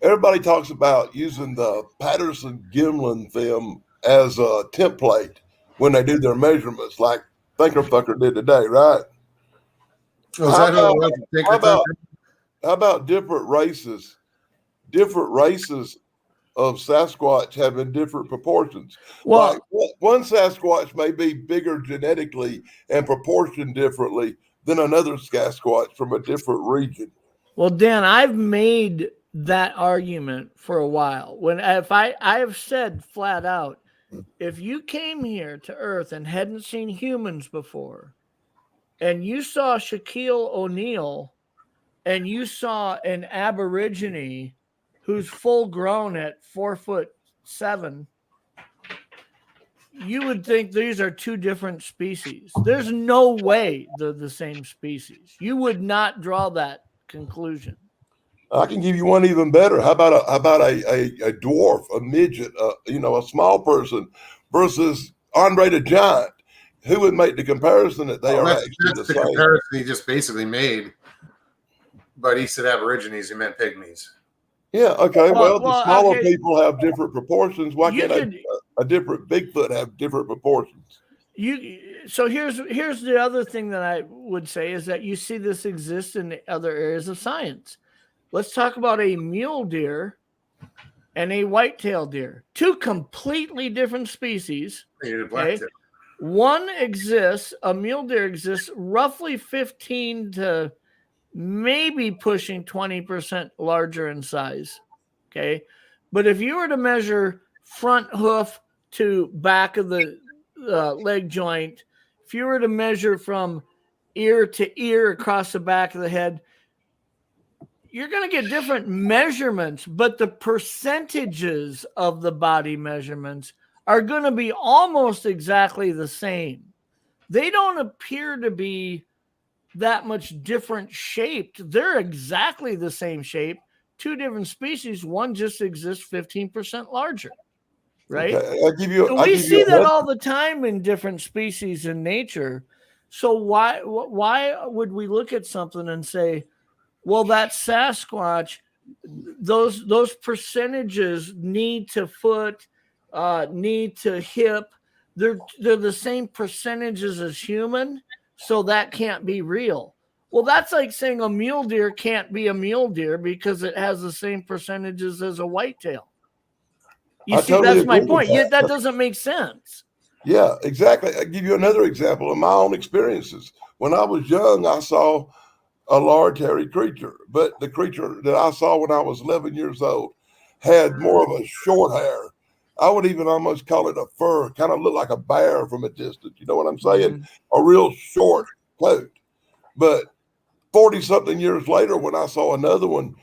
Everybody talks about using the Patterson Gimlin film as a template when they do their measurements, like Thinker Fucker did today, right? How about different races? Different races of Sasquatch having different proportions. Well, like one Sasquatch may be bigger genetically and proportioned differently than another Sasquatch from a different region. Well, Dan, I've made that argument for a while. I have said flat out, if you came here to Earth and hadn't seen humans before, and you saw Shaquille O'Neal, and you saw an Aborigine who's full grown at 4'7", you would think these are two different species. There's no way they're the same species. You would not draw that conclusion. I can give you one even better. How about a dwarf, a midget, a small person versus Andre the Giant? Who would make the comparison that they are actually the same? Comparison he just basically made, but he said Aborigines, he meant pygmies. Yeah. Okay. Well, the smaller people have different proportions. Why can't a different Bigfoot have different proportions. So here's the other thing that I would say is that you see this exist in other areas of science. Let's talk about a mule deer and a white-tailed deer, two completely different species. Okay? One exists, a mule deer exists roughly 15 to maybe pushing 20% larger in size. Okay. But if you were to measure front hoof to back of the leg joint, if you were to measure from ear to ear across the back of the head, you're going to get different measurements, but the percentages of the body measurements are going to be almost exactly the same. They don't appear to be that much different shaped. They're exactly the same shape. Two different species. One just exists 15% larger, right? Okay. We see that all the time in different species in nature. So why would we look at something and say, well, that Sasquatch, those percentages knee to foot, knee to hip, they're the same percentages as human, so that can't be real. Well, that's like saying a mule deer can't be a mule deer because it has the same percentages as a whitetail. You see, that's my point. That doesn't make sense. Yeah, exactly. I'll give you another example of my own experiences. When I was young, I saw a large hairy creature, but the creature that I saw when I was 11 years old had more of a short hair. I would even almost call it a fur, kind of looked like a bear from a distance. You know what I'm saying? Mm-hmm. A real short coat. But 40-something years later, when I saw another one,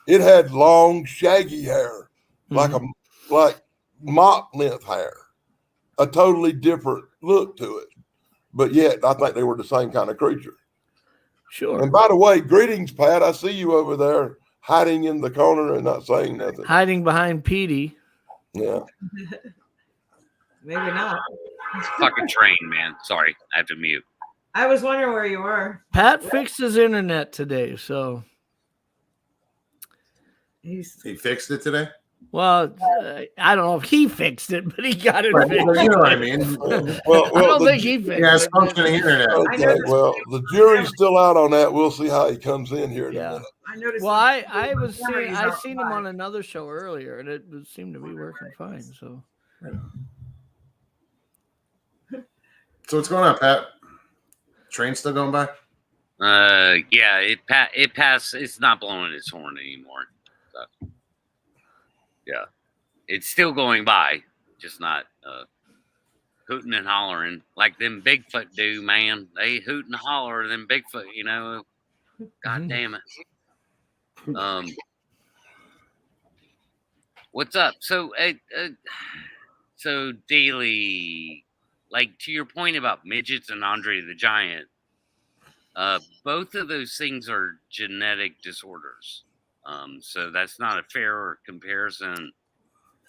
it had long, shaggy hair, mm-hmm. like mop length hair, a totally different look to it. But yet, I think they were the same kind of creature. Sure. And by the way, greetings, Pat. I see you over there hiding in the corner and not saying nothing. Hiding behind Petey. Yeah. Maybe not. It's a fucking train, man. Sorry, I have to mute. I was wondering where you were. Pat fixed his internet today, so he fixed it today. Well, I don't know if he fixed it, but he got it fixed. You know what I mean? Well, I don't think he fixed it. Yeah, it's functioning internet. Okay, well, the jury's still out on that. We'll see how he comes in here in a minute. I noticed. Well, I seen him on another show earlier, and it seemed to be working fine. So what's going on, Pat? Train still going by? Yeah, it passed. It's not blowing its horn anymore. So. Yeah, it's still going by, just not hooting and hollering like them Bigfoot do, man. They hoot and holler, them Bigfoot, you know. God damn it. What's up? So, Daily, like to your point about midgets and Andre the Giant, both of those things are genetic disorders. So that's not a fair comparison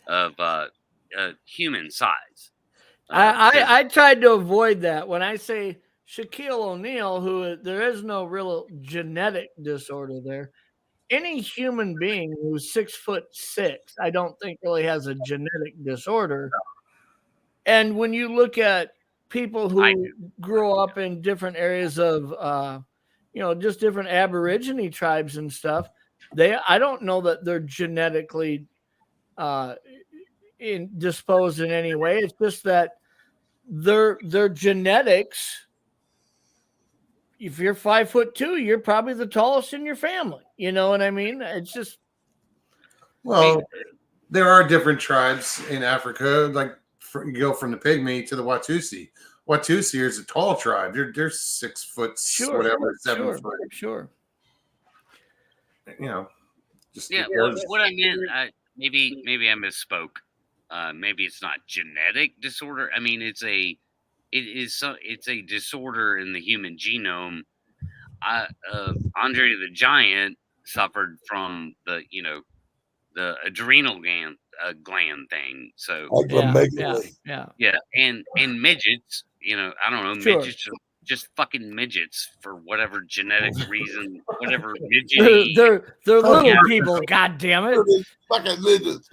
of human size. I tried to avoid that when I say Shaquille O'Neal, who there is no real genetic disorder there. Any human being who's 6'6", I don't think really has a genetic disorder. And when you look at people who grow up in different areas of, just different Aborigine tribes and stuff, I don't know that they're genetically disposed in any way. It's just that their genetics. If you're 5'2", you're probably the tallest in your family. You know what I mean? It's just. Well, there are different tribes in Africa. Like you go from the Pygmy to the Watusi. Watusi is a tall tribe. They're 6 foot, whatever, 7 foot. Sure. You know, what I meant, maybe I misspoke. Maybe it's not genetic disorder. I mean, it's a disorder in the human genome. Andre the Giant suffered from the adrenal gland thing. So yeah, and midgets. I don't know, sure. Midgets are just fucking midgets for whatever genetic reason, whatever midget. They're little people. God damn it! Fucking midgets.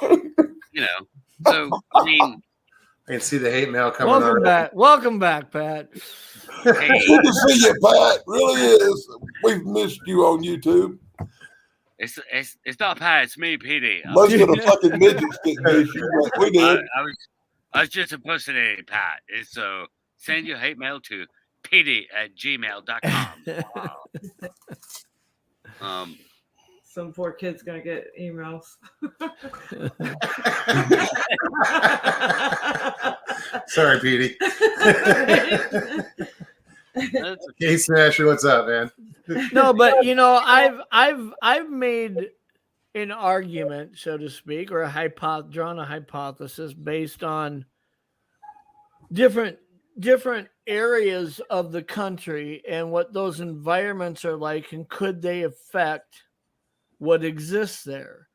You know, so I mean, I can see the hate mail coming. Welcome back, Pat. hey, Good to see you, Pat. Really is. We've missed you on YouTube. it's not Pat, it's me, Petey. Most of the fucking midgets didn't miss you, but we did. I was just impersonating Pat. And so send your hate mail to petey@gmail.com. Some poor kid's gonna get emails. Sorry, Petey. Hey, Smasher, what's up, man? No, but I've made an argument, so to speak, or drawn a hypothesis based on different areas of the country and what those environments are like, and could they affect what exists there.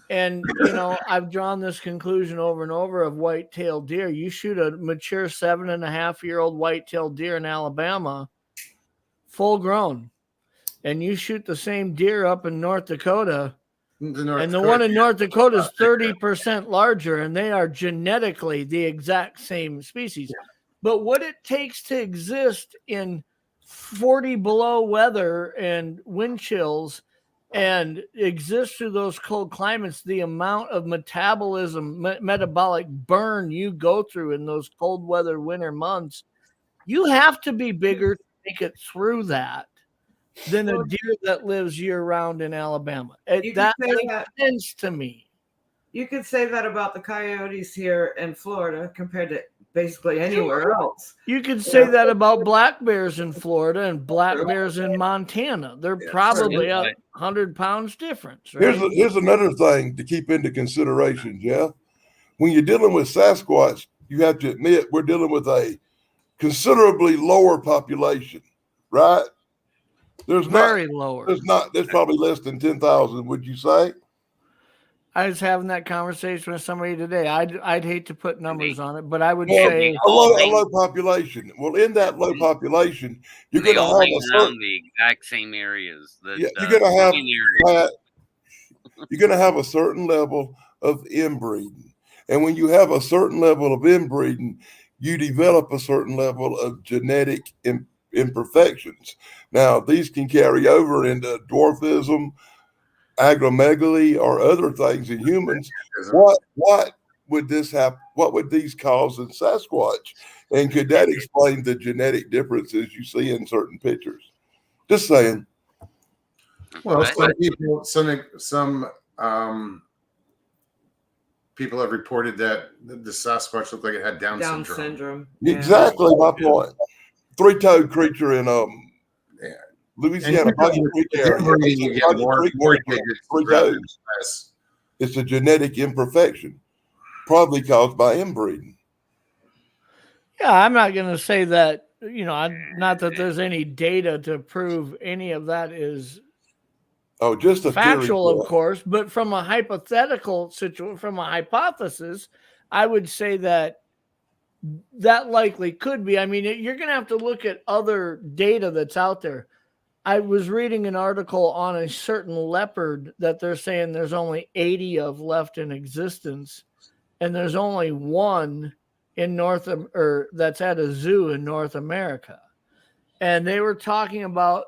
And I've drawn this conclusion over and over of white-tailed deer. You shoot a mature 7.5-year-old white-tailed deer in Alabama, full grown, and you shoot the same deer up in North Dakota, and the one in North Dakota is 30% larger, and they are genetically the exact same species. Yeah. But what it takes to exist in 40 below weather and wind chills and exist through those cold climates, the amount of metabolism, metabolic burn you go through in those cold weather winter months, you have to be bigger to make it through that than a deer that lives year round in Alabama. That makes sense to me. You could say that about the coyotes here in Florida compared to basically anywhere else. You could say that about black bears in Florida and black bears in Montana. They're probably 100 pounds difference. Right? Here's another thing to keep into consideration, Jeff. When you're dealing with Sasquatch, you have to admit we're dealing with a considerably lower population, right? There's lower. There's probably less than 10,000, would you say? I was having that conversation with somebody today. I'd hate to put numbers on it, but I would say a low population. Well, in that low population, you're going to have the exact same areas. You're going to have a certain level of inbreeding, and when you have a certain level of inbreeding, you develop a certain level of genetic imperfections. Now, these can carry over into dwarfism, acromegaly, or other things in humans. What would this happen? What would these cause in Sasquatch? And could that explain the genetic differences you see in certain pictures? Just saying. Well, some people have reported that the Sasquatch looked like it had Down syndrome. Exactly my point. Three-toed creature in Louisiana. It's a genetic imperfection, probably caused by inbreeding. Yeah, I'm not going to say that, not that there's any data to prove any of that is just a factual, theory, of course, but from a hypothetical situation, from a hypothesis, I would say that likely could be. I mean, you're going to have to look at other data that's out there. I was reading an article on a certain leopard that they're saying there's only 80 of left in existence, and there's only one in that's at a zoo in North America. And they were talking about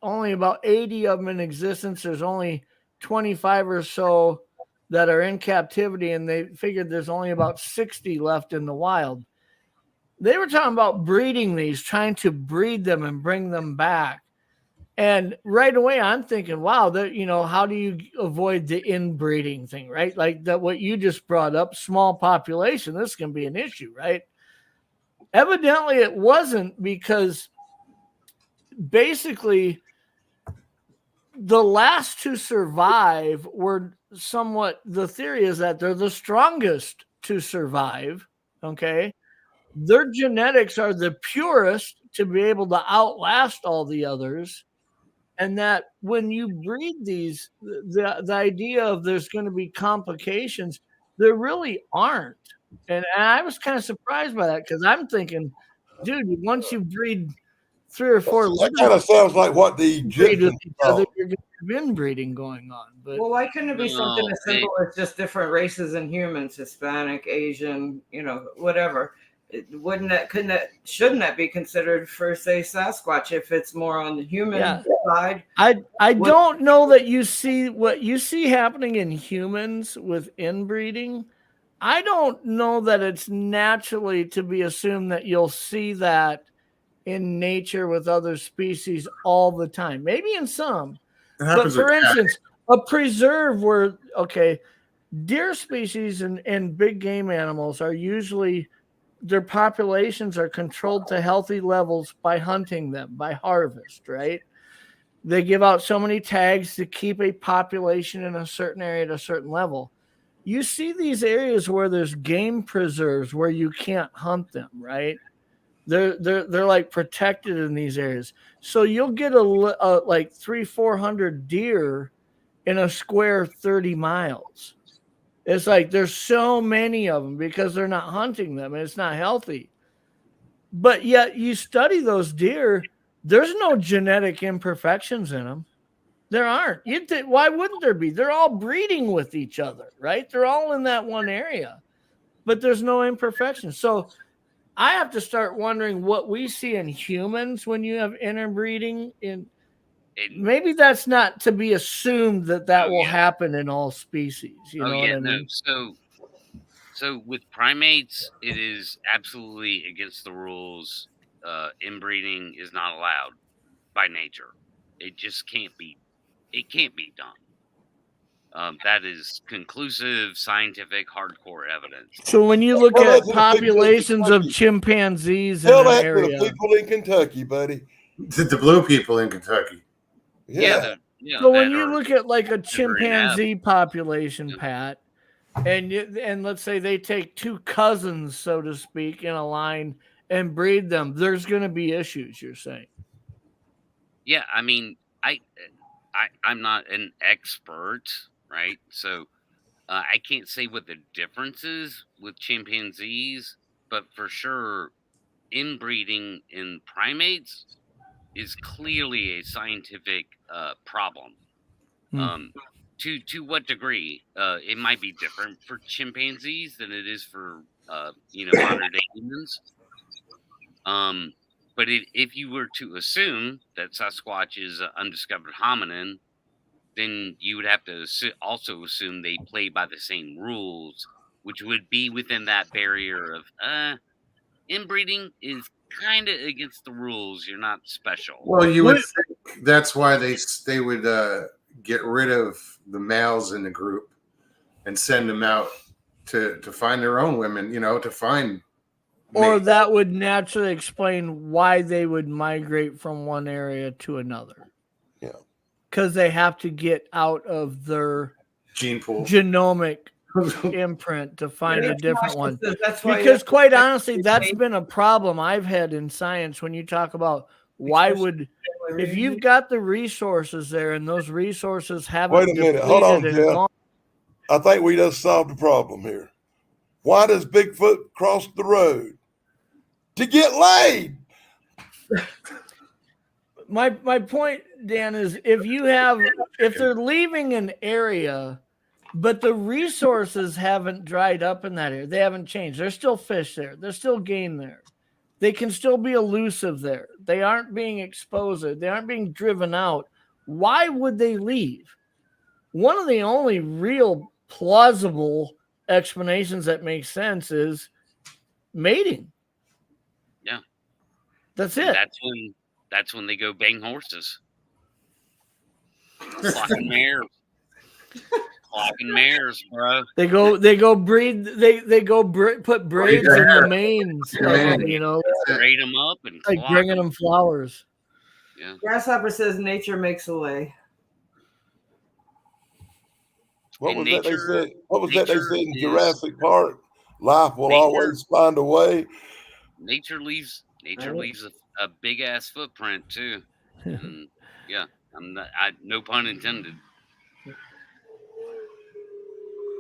only about 80 of them in existence. There's only 25 or so that are in captivity, and they figured there's only about 60 left in the wild. They were talking about breeding these, trying to breed them and bring them back. And right away, I'm thinking, wow, how do you avoid the inbreeding thing, right? Like that, what you just brought up, small population, this can be an issue, right? Evidently, it wasn't, because basically the last to survive were the theory is that they're the strongest to survive, okay? Their genetics are the purest to be able to outlast all the others. And that when you breed these, the idea of there's going to be complications, there really aren't. And I was kind of surprised by that, because I'm thinking, dude, once you breed 3 or 4, that kind of sounds like what the Egyptians thought. You're going to of inbreeding going on. But Well, why couldn't it be something No, as simple as just different races and humans, Hispanic, Asian, whatever? Shouldn't that be considered for, say, Sasquatch if it's more on the human side? I don't know that you see what you see happening in humans with inbreeding. I don't know that it's naturally to be assumed that you'll see that in nature with other species all the time. Maybe in some. It But happens for with cats. instance, a preserve where, deer species and big game animals are usually, their populations are controlled to healthy levels by hunting them, by harvest, right? They give out so many tags to keep a population in a certain area at a certain level. You see these areas where there's game preserves where you can't hunt them, right? They're like protected in these areas. So you'll get like 300-400 deer in a square 30 miles. It's like there's so many of them because they're not hunting them and it's not healthy. But yet you study those deer, there's no genetic imperfections in them. There aren't. Why wouldn't there be? They're all breeding with each other, right? They're all in that one area, but there's no imperfections. So I have to start wondering what we see in humans when you have interbreeding. Maybe that's not to be assumed that will happen in all species. You know what I mean? So with primates, it is absolutely against the rules. Inbreeding is not allowed by nature. It just can't be. It can't be done. That is conclusive, scientific, hardcore evidence. So when you look at populations of chimpanzees in Tell an that area, to the people in Kentucky, buddy. The blue people in Kentucky. Yeah. So when you look at like a chimpanzee population, Pat, and let's say they take two cousins, so to speak, in a line and breed them, there's going to be issues. You're saying? Yeah, I mean, I'm not an expert, right? So I can't say what the difference is with chimpanzees, but for sure, inbreeding in primates is clearly a scientific problem. To what degree? It might be different for chimpanzees than it is for modern day humans. But if you were to assume that Sasquatch is an undiscovered hominin, then you would have to also assume they play by the same rules, which would be within that barrier of inbreeding is kind of against the rules. You're not special. Well, you would think that's why they would get rid of the males in the group and send them out to find their own women, to find. Or that would naturally explain why they would migrate from one area to another. Yeah. Because they have to get out of their gene pool, genomic imprint to find a different one. Because quite honestly, that's been a problem I've had in science when you talk about if you've got the resources there and those resources haven't. Wait a minute. Hold on, Jeff. I think we just solved the problem here. Why does Bigfoot cross the road? To get laid. My point, Dan, is if they're leaving an area, but the resources haven't dried up in that area, they haven't changed. There's still fish there. There's still game there. They can still be elusive there. They aren't being exposed. They aren't being driven out. Why would they leave? One of the only real plausible explanations that makes sense is mating. Yeah. That's it. That's when they go bang horses. Clocking mares. Clocking mares, bro. They go breed. They go put braids in the manes. Braid them up and like bringing them flowers. Yeah. Grasshopper says nature makes a way. What was that they said? What was that they said in Jurassic Park? Life will always find a way. Nature leaves a big ass footprint too. And yeah, no pun intended.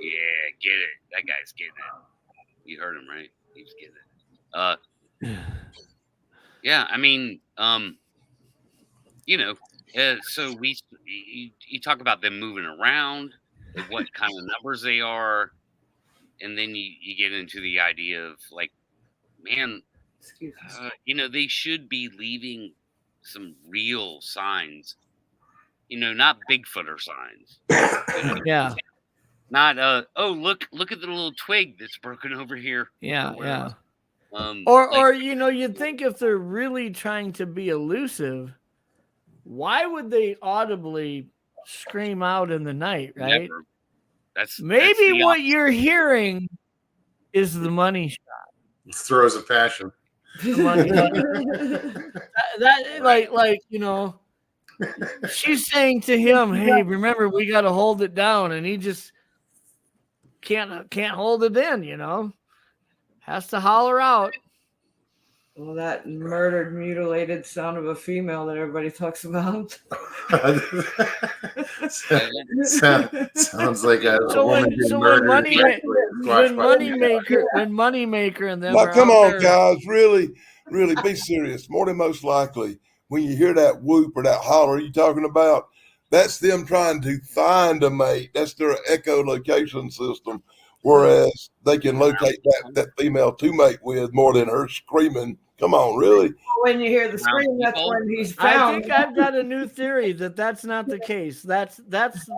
Yeah, get it. That guy's getting it. You heard him, right? He's getting it. Yeah, I mean, So you talk about them moving around, and what kind of numbers they are, and then you get into the idea of like, man, Excuse me. they should be leaving some real signs. Not Bigfooter signs. Yeah. Not oh look at the little twig that's broken over here. Yeah. Yeah. Like, You'd think if they're really trying to be elusive, why would they audibly scream out in the night, right? never. That's Maybe the what you're hearing is the money shot. Throws of passion. Money. She's saying to him, "Hey, remember we got to hold it down," and he just can't hold it in. Has to holler out. Well, that murdered, mutilated sound of a female that everybody talks about. Sounds like a So woman when being murdered. when Moneymaker and them Now, are come out on, there, guys. Really, really be serious. More than most likely, when you hear that whoop or that holler you talking about, that's them trying to find a mate. That's their echolocation system. Whereas they can locate that female to mate with more than her screaming. Come on, really? When you hear the scream, that's when he's I found. think I've got a new theory that's not the case. That's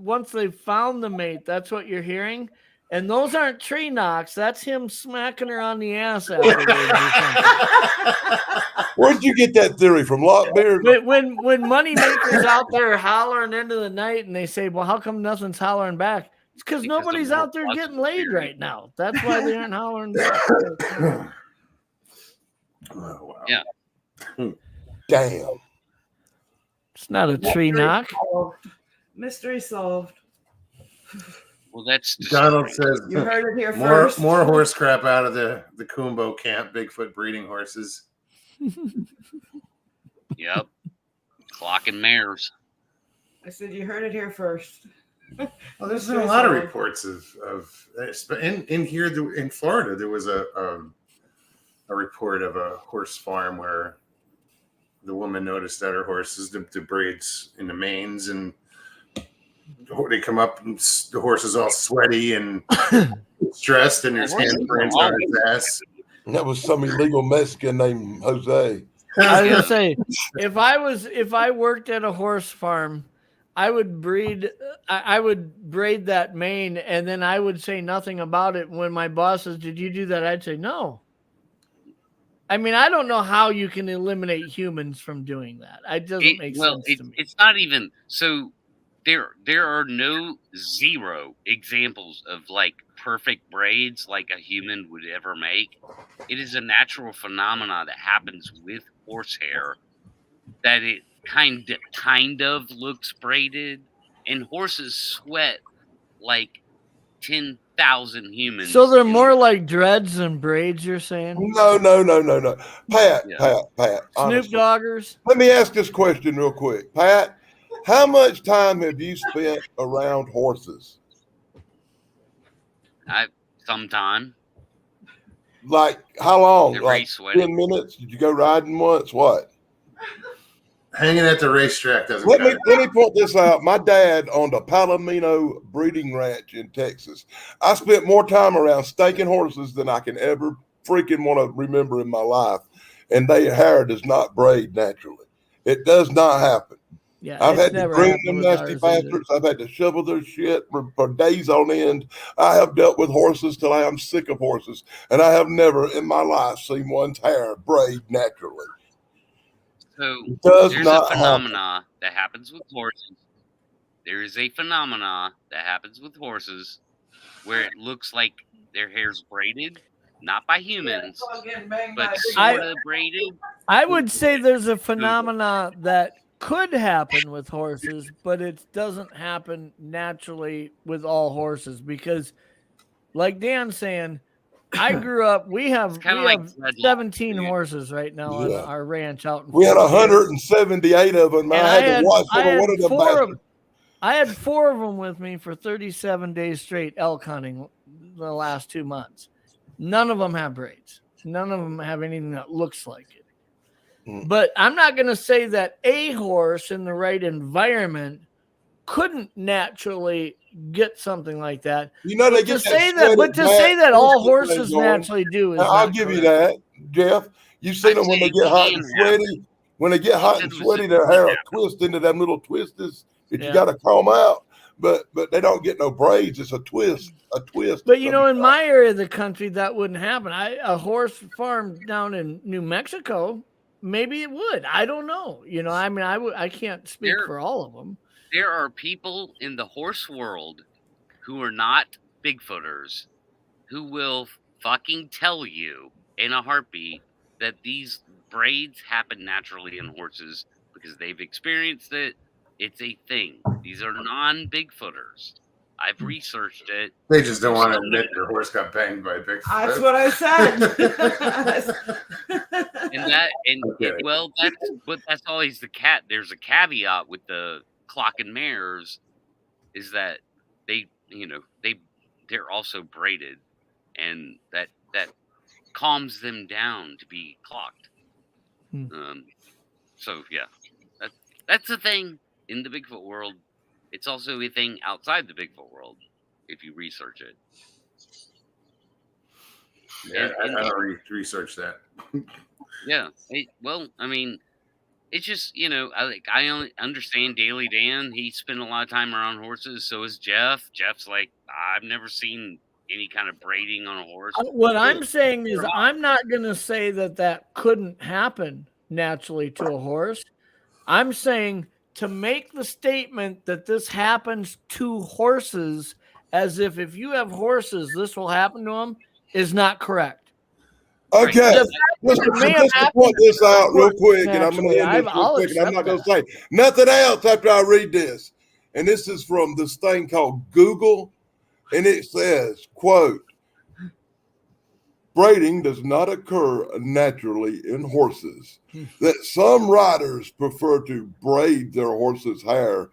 once they've found the mate, that's what you're hearing. And those aren't tree knocks. That's him smacking her on the ass afterwards or something. Where'd you get that theory from? Lockbeard? When Moneymaker's out there hollering into the night and they say, well, how come nothing's hollering back? It's because nobody's out there getting laid right now. That's why they aren't hollering back. Oh, wow. Yeah. Damn. It's not a tree knock. Mystery solved. Well, that's Donald says You heard it here first. more horse crap out of the Kumbo camp, Bigfoot breeding horses. Yep. Clocking mares. I said you heard it here first. Well, there's been a lot of reports of in here in Florida. There was a report of a horse farm where the woman noticed that her horses, the braids in the manes, and they come up and the horse is all sweaty and stressed, and there's handprints on his ass. And that was some illegal Mexican named Jose. I was gonna say, if I worked at a horse farm, I would braid that mane, and then I would say nothing about it. When my boss says, "Did you do that?" I'd say no. I mean, I don't know how you can eliminate humans from doing that. It doesn't make sense to me. It's not even so. There are no zero examples of like perfect braids like a human would ever make. It is a natural phenomena that happens with horsehair that it kind of looks braided, and horses sweat like 10,000 humans. So they're more like dreads than braids, you're saying? No. Pat, Yeah. Pat. Snoop Honestly. Doggers? Let me ask this question real quick. Pat, how much time have you spent around horses? Sometime. Like, how long? They're Like race 10 minutes? Did you go riding once? What? Hanging at the racetrack doesn't Let cut me point this out. My dad owned a Palomino breeding ranch in Texas. I spent more time around stinking horses than I can ever freaking want to remember in my life. And their hair does not braid naturally. It does not happen. Yeah, I've had to groom happened them with nasty ours bastards. I've had to shovel their shit for days on end. I have dealt with horses till I am sick of horses. And I have never in my life seen one's hair braid naturally. So Does there's not a phenomena that happens with horses. There is a phenomena that happens with horses where it looks like their hair's braided, not by humans, but sort of braided. I would say there's a phenomena that could happen with horses, but it doesn't happen naturally with all horses because, like Dan's saying, I grew up. We have 17 horses right now on our ranch out in We had Florida. 178 of them. And I had to watch every one of them bastards. I had 4 of them with me for 37 days straight elk hunting the last 2 months. None of them have braids. None of them have anything that looks like it. But I'm not going to say that a horse in the right environment couldn't naturally get something like that. You know, they To get say that, but to say that all horses naturally do is I'll not give you correct. that, Jeff. You've seen them when they get hot and sweaty. When they get hot and sweaty, their hair will twist into them little twists that you got to comb out. But they don't get no braids. It's a twist. But you know, in my area of the country, that wouldn't happen. A horse farm down in New Mexico, maybe it would. I don't know. You know, I mean, I can't speak for all of them. There are people in the horse world who are not Bigfooters who will fucking tell you in a heartbeat that these braids happen naturally in horses because they've experienced it. It's a thing. These are non-Bigfooters. I've researched it. They just don't want to admit their horse got banged by a Bigfoot. That's what I said. That's always the cat. There's a caveat with the clock and mares, is that they're also braided, and that calms them down to be clocked. So yeah, that's the thing in the Bigfoot world. It's also a thing outside the Bigfoot world if you research it. Yeah, I don't research that. Yeah. I mean, it's just, I only understand Daily Dan. He spent a lot of time around horses. So is Jeff. Jeff's like, I've never seen any kind of braiding on a horse. What I'm saying is I'm not going to say that couldn't happen naturally to a horse. I'm saying to make the statement that this happens to horses as if you have horses, this will happen to them is not correct. Okay, let's point this out real quick, and I'm going to end this real quick, and I'm not going to say nothing else after I read this. And this is from this thing called Google, and it says, quote, braiding does not occur naturally in horses. That some riders prefer to braid their horse's hair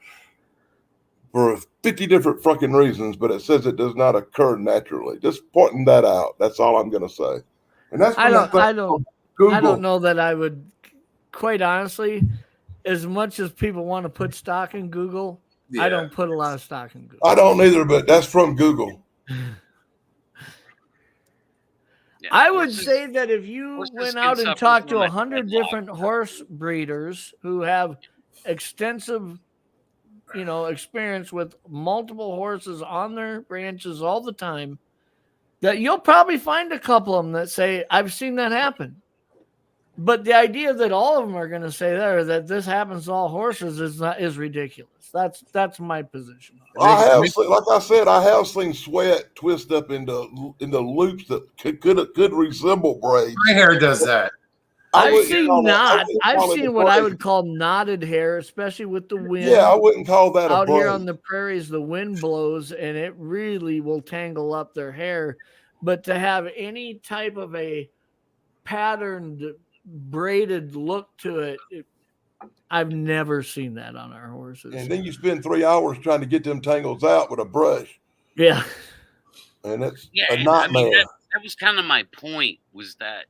for 50 different fucking reasons, but it says it does not occur naturally. Just pointing that out. That's all I'm going to say. And that's I don't know that I would, quite honestly, as much as people want to put stock in Google, I don't put a lot of stock in Google. I don't either, but that's from Google. I would say that if you went out and talked to 100 different horse breeders who have extensive, experience with multiple horses on their ranches all the time, that you'll probably find a couple of them that say, I've seen that happen. But the idea that all of them are going to say that, or that this happens to all horses, is ridiculous. That's my position. Like I said, I have seen sweat twist up into loops that could resemble braids. My hair does that. I've seen what I would call knotted hair, especially with the wind. Yeah, I wouldn't call that out here on the prairies. The wind blows, and it really will tangle up their hair. But to have any type of a patterned braided look to it, I've never seen that on our horses. And then you spend 3 hours trying to get them tangles out with a brush. Yeah. And it's a nightmare. I mean, that was kind of my point, was that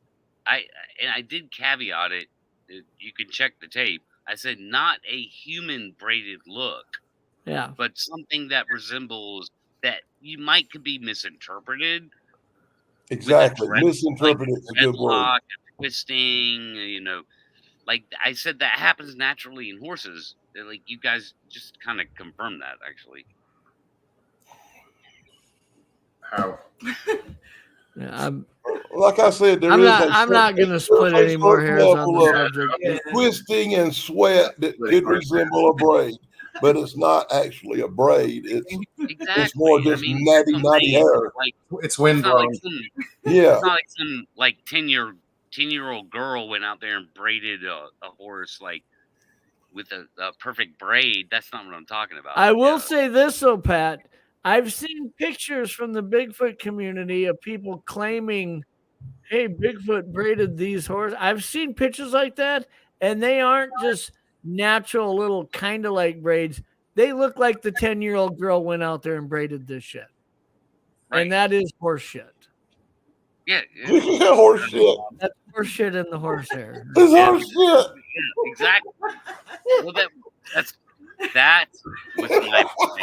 I did caveat it. You can check the tape. I said not a human braided look. Yeah. But something that resembles that could be misinterpreted. Exactly. Misinterpreted is a good word. Twisting, like I said, that happens naturally in horses. Like you guys just kind of confirmed that, actually. How? Yeah, like I said, I'm not going to split any more hairs on the subject. Twisting and sweat that could resemble a braid, but it's not actually a braid. It's more just natty hair. It's wind blowing. It's not like some 10-year-old girl went out there and braided a horse with a perfect braid. That's not what I'm talking about. I will say this though, Pat. I've seen pictures from the Bigfoot community of people claiming, hey, Bigfoot braided these horses. I've seen pictures like that, and they aren't just natural little kind of like braids. They look like the 10-year-old girl went out there and braided this shit. Right. And that is horse shit. Yeah, Horse shit. That's horse shit in the horsehair. It's Yeah. horse shit. yeah, exactly. Well, that was my point.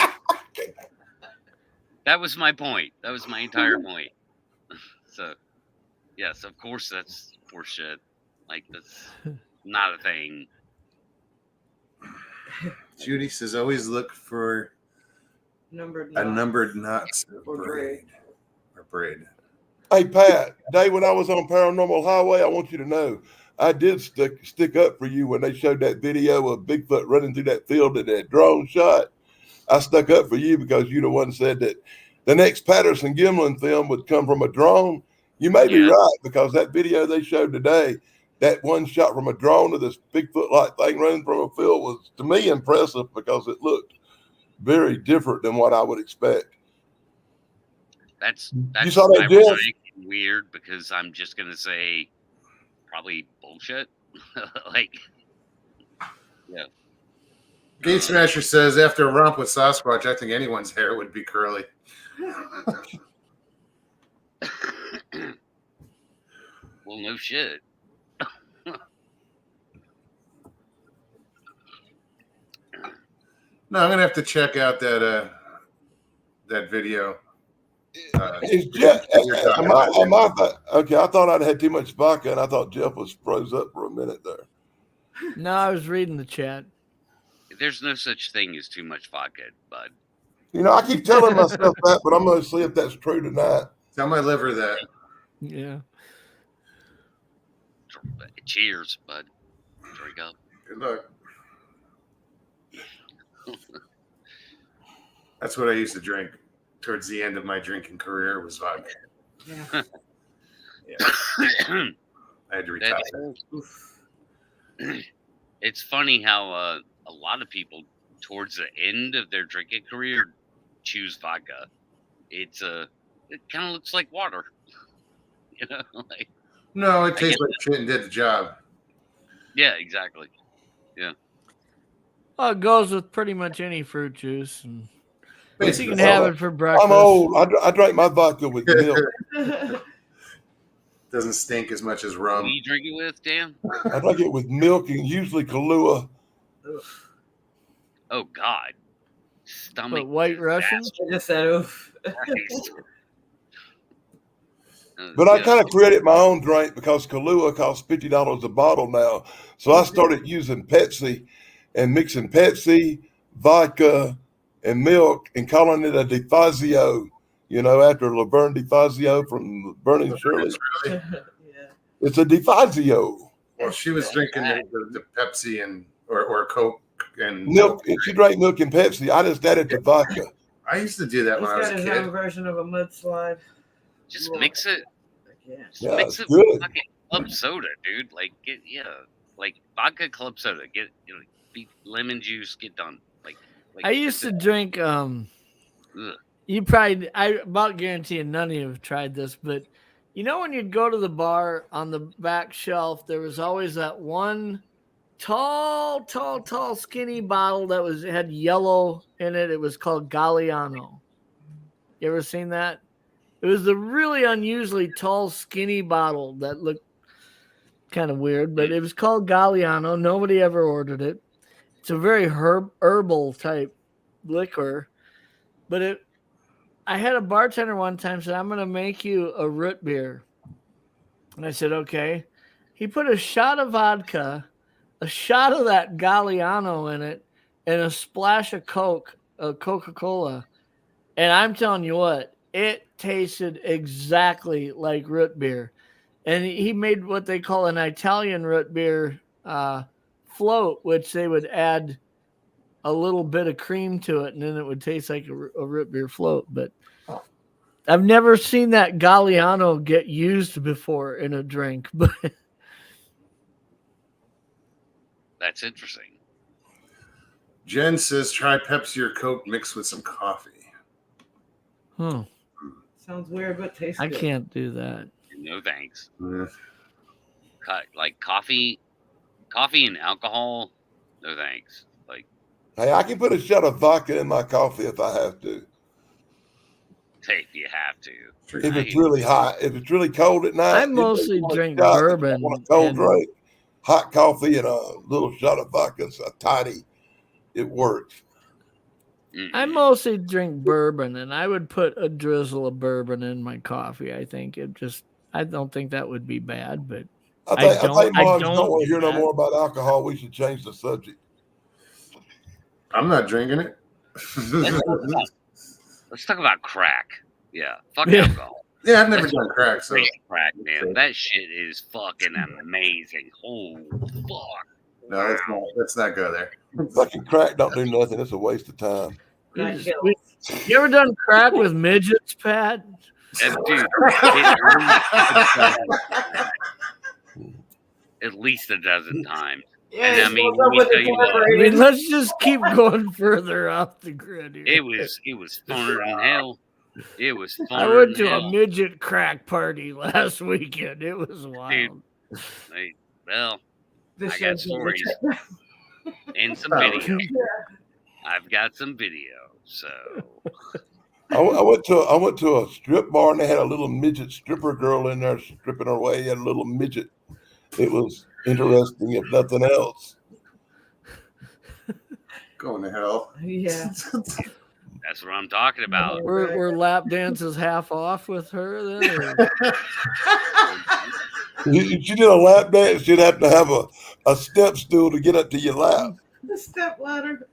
That was my point. That was my entire point. So, yes, of course, that's horse shit. Like, that's not a thing. Judy says, always look for Numbered a knots numbered knots or braid. or braid. Hey, Pat, Dave, when I was on Paranormal Highway, I want you to know I did stick up for you when they showed that video of Bigfoot running through that field in that drone shot. I stuck up for you because you the one said that the next Patterson Gimlin film would come from a drone. You may be Yeah. right, because that video they showed today, that one shot from a drone of this Bigfoot-like thing running from a field, was, to me, impressive because it looked very different than what I would expect. That's You saw that, Jeff? ironic and weird, because I'm just gonna say probably bullshit. Like, yeah. Gate Smasher says, after a romp with Sasquatch, I think anyone's hair would be curly. Well, no shit. No, I'm gonna have to check out that video. Is Jeff, you're talking about. okay, I thought I'd had too much vodka, and I thought Jeff was froze up for a minute there. No, I was reading the chat. There's no such thing as too much vodka, bud. You know, I keep telling myself that, but I'm going to see if that's true tonight. Tell my liver that. Yeah. Cheers, bud. Drink up. Good luck. That's what I used to drink towards the end of my drinking career, was vodka. Yeah. Yeah. I had to retire. It's funny how a lot of people towards the end of their drinking career choose vodka. It kind of looks like water, you know. Like, No, it tastes like shit and did the job. yeah, exactly. Yeah. Well, it goes with pretty much any fruit juice, and you Basically. can have it for breakfast. I'm old. I drank my vodka with milk. Doesn't stink as much as What rum. do you drink it with, Dan? I drank it with milk and usually Kahlua. Oh God, stomach. But White Russian? I just said, oof. Christ. But I Yeah. kind of created my own drink because Kahlua costs $50 a bottle now. So I started using Pepsi and mixing Pepsi, vodka, and milk and calling it a DeFazio, you know, after Laverne DeFazio from Burning Shirley. Really? Yeah. It's a DeFazio. Well, she was drinking the Pepsi and or Coke and Milk. She drank milk and Pepsi. I just added the vodka. I used to do that He's when I was got a his own kid. version of a mudslide. Just mix it. Yeah. Just Yeah, mix it's it good. with fucking club soda, dude. Like, like vodka club soda. Get lemon juice. Get done. Like I used to drink. Ugh. You probably, I about guarantee none of you have tried this, but you know when you'd go to the bar, on the back shelf, there was always that one tall, skinny bottle that had yellow in it. It was called Galliano. You ever seen that? It was the really unusually tall, skinny bottle that looked kind of weird, but it was called Galliano. Nobody ever ordered it. It's a very herbal type liquor, but I had a bartender one time said, "I'm going to make you a root beer." And I said, "Okay." He put a shot of vodka, a shot of that Galliano in it, and a splash of Coca-Cola. And I'm telling you what, it tasted exactly like root beer. And he made what they call an Italian root beer float, which they would add a little bit of cream to it, and then it would taste like a root beer float. But I've never seen that Galliano get used before in a drink. But That's interesting. Jen says, try Pepsi or Coke mixed with some coffee. Sounds weird, but tastes I good. can't do that. No thanks. Yeah. Like coffee and alcohol. No thanks. Like, Hey, I can put a shot of vodka in my coffee if I have to. if you have to. If it's really hot, if it's really cold at night, I mostly drink shot, bourbon. want a cold and- drink, hot coffee, and a little shot of vodka, a toddy. It works. I mostly drink bourbon, and I would put a drizzle of bourbon in my coffee. I think I don't think that would be bad, but I think moms don't don't want to do hear no that. more about alcohol. We should change the subject. I'm not drinking it. Let's talk about crack. Yeah, fuck Yeah. alcohol. Yeah, I've never done crack, so Crack, man. That shit is fucking amazing. Oh fuck. no, let's not go there. Fucking crack don't do nothing. It's a waste of time. That You kills. ever done crack with midgets, Pat? And dude, at least a dozen times. Yeah, And I he mean, woke up let me with tell his you what, I perforated. mean, let's just keep going further off the grid here. it was funner than hell. It was funner I went than to a hell. midget crack party last weekend. It was wild. Well, The I got show's stories and some Oh, video. I've got some video. So I went to a strip bar and they had a little midget stripper girl in there stripping her way at a little midget. It was interesting, if nothing else. Going to hell. Yeah. that's what I'm talking about. Were lap dances half off with her then? Or? If she did a lap dance, she'd have to have a step stool to get up to your lap. The step ladder.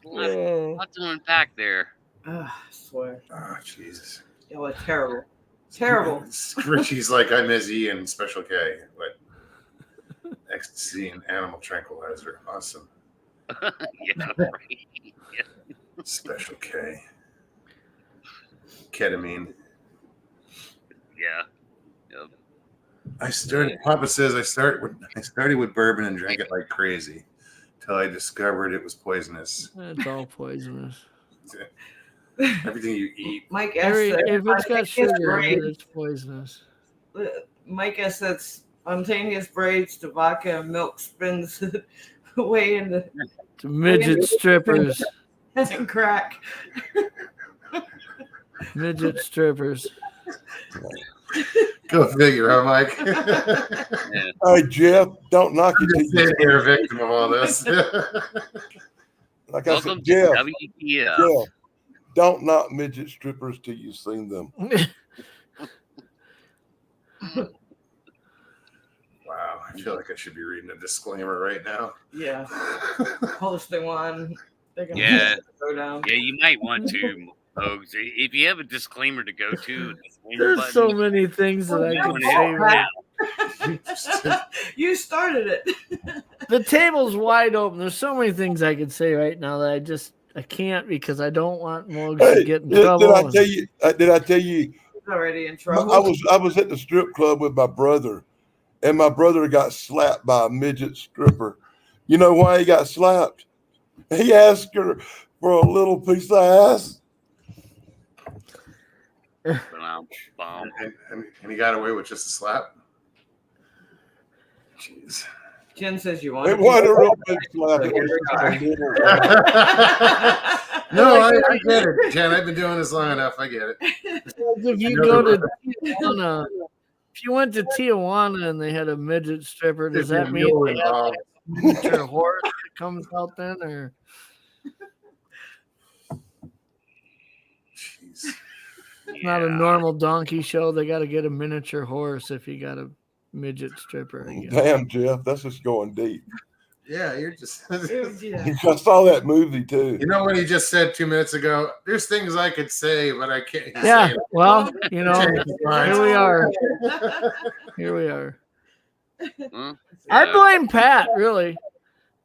Lots to unpack there. I swear. Oh, Jesus. It was terrible. Terrible. Richie's like, I'm Izzy and Special K, but ecstasy and animal tranquilizer. Awesome. Yeah, right. Special K. Ketamine. Yeah. Yep. Papa says I started with bourbon and drank it like crazy till I discovered it was poisonous. It's all poisonous. Everything you eat. Mike S. said, If it's got sugar in it, braids. it's poisonous. Mike S. said spontaneous braids to vodka and milk spins way into To midget strippers. and crack. Midget strippers. Go figure, huh, Mike? Yeah. Hey, Jeff, don't knock it till you You're a victim of all this. Like I Welcome said, Jeff, to WTF. Jeff, don't knock midget strippers till you've seen them. Wow, I feel like I should be reading a disclaimer right now. Yeah. Posting one. They're gonna Yeah. go down. Yeah, you might want to, folks. If you have a disclaimer to go to, a disclaimer There's button, so many things that I you could want say to hit right now. You started it. The table's wide open. There's so many things I could say right now that I can't because I don't want Mogs Hey, to get in did trouble. I tell you? Did I tell you? He's already in trouble. I was at the strip club with my brother, and my brother got slapped by a midget stripper. You know why he got slapped? He asked her for a little piece of ass. Bomb. And he got away with just a slap. Jeez. Jen says you want It wasn't a real big slap. It was just a little. No, I get it, Jen. I've been doing this long enough. I get it. If you go to Tijuana, if you went to Tijuana and they had a midget stripper, does that mean they have like a miniature horse that comes out then, or? Jeez. It's not a normal donkey show. They got to get a miniature horse if you got a midget stripper. I guess. Damn, Jeff, that's just going deep. Yeah, you're just. Yeah. I saw that movie too. You know what he just said 2 minutes ago? There's things I could say, but I can't. Yeah, say it. well, you know, Change his mind. here we are. Here we are. Well, I yeah. blame Pat, really.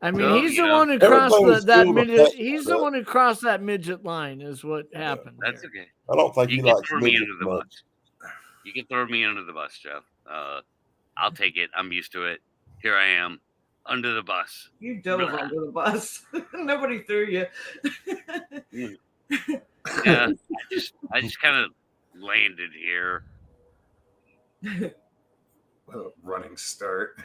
I mean, Well, he's you the know, one who crossed everybody was that cool with midget. Pat, He's the but- one who crossed that midget line, is what happened. That's there. okay. I don't think You he can likes throw me midgets under the much. bus. You can throw me under the bus, Jeff. I'll take it. I'm used to it. Here I am, under the bus. You dove under the bus. Nobody threw you. Yeah, I just kind of landed here. What a running start.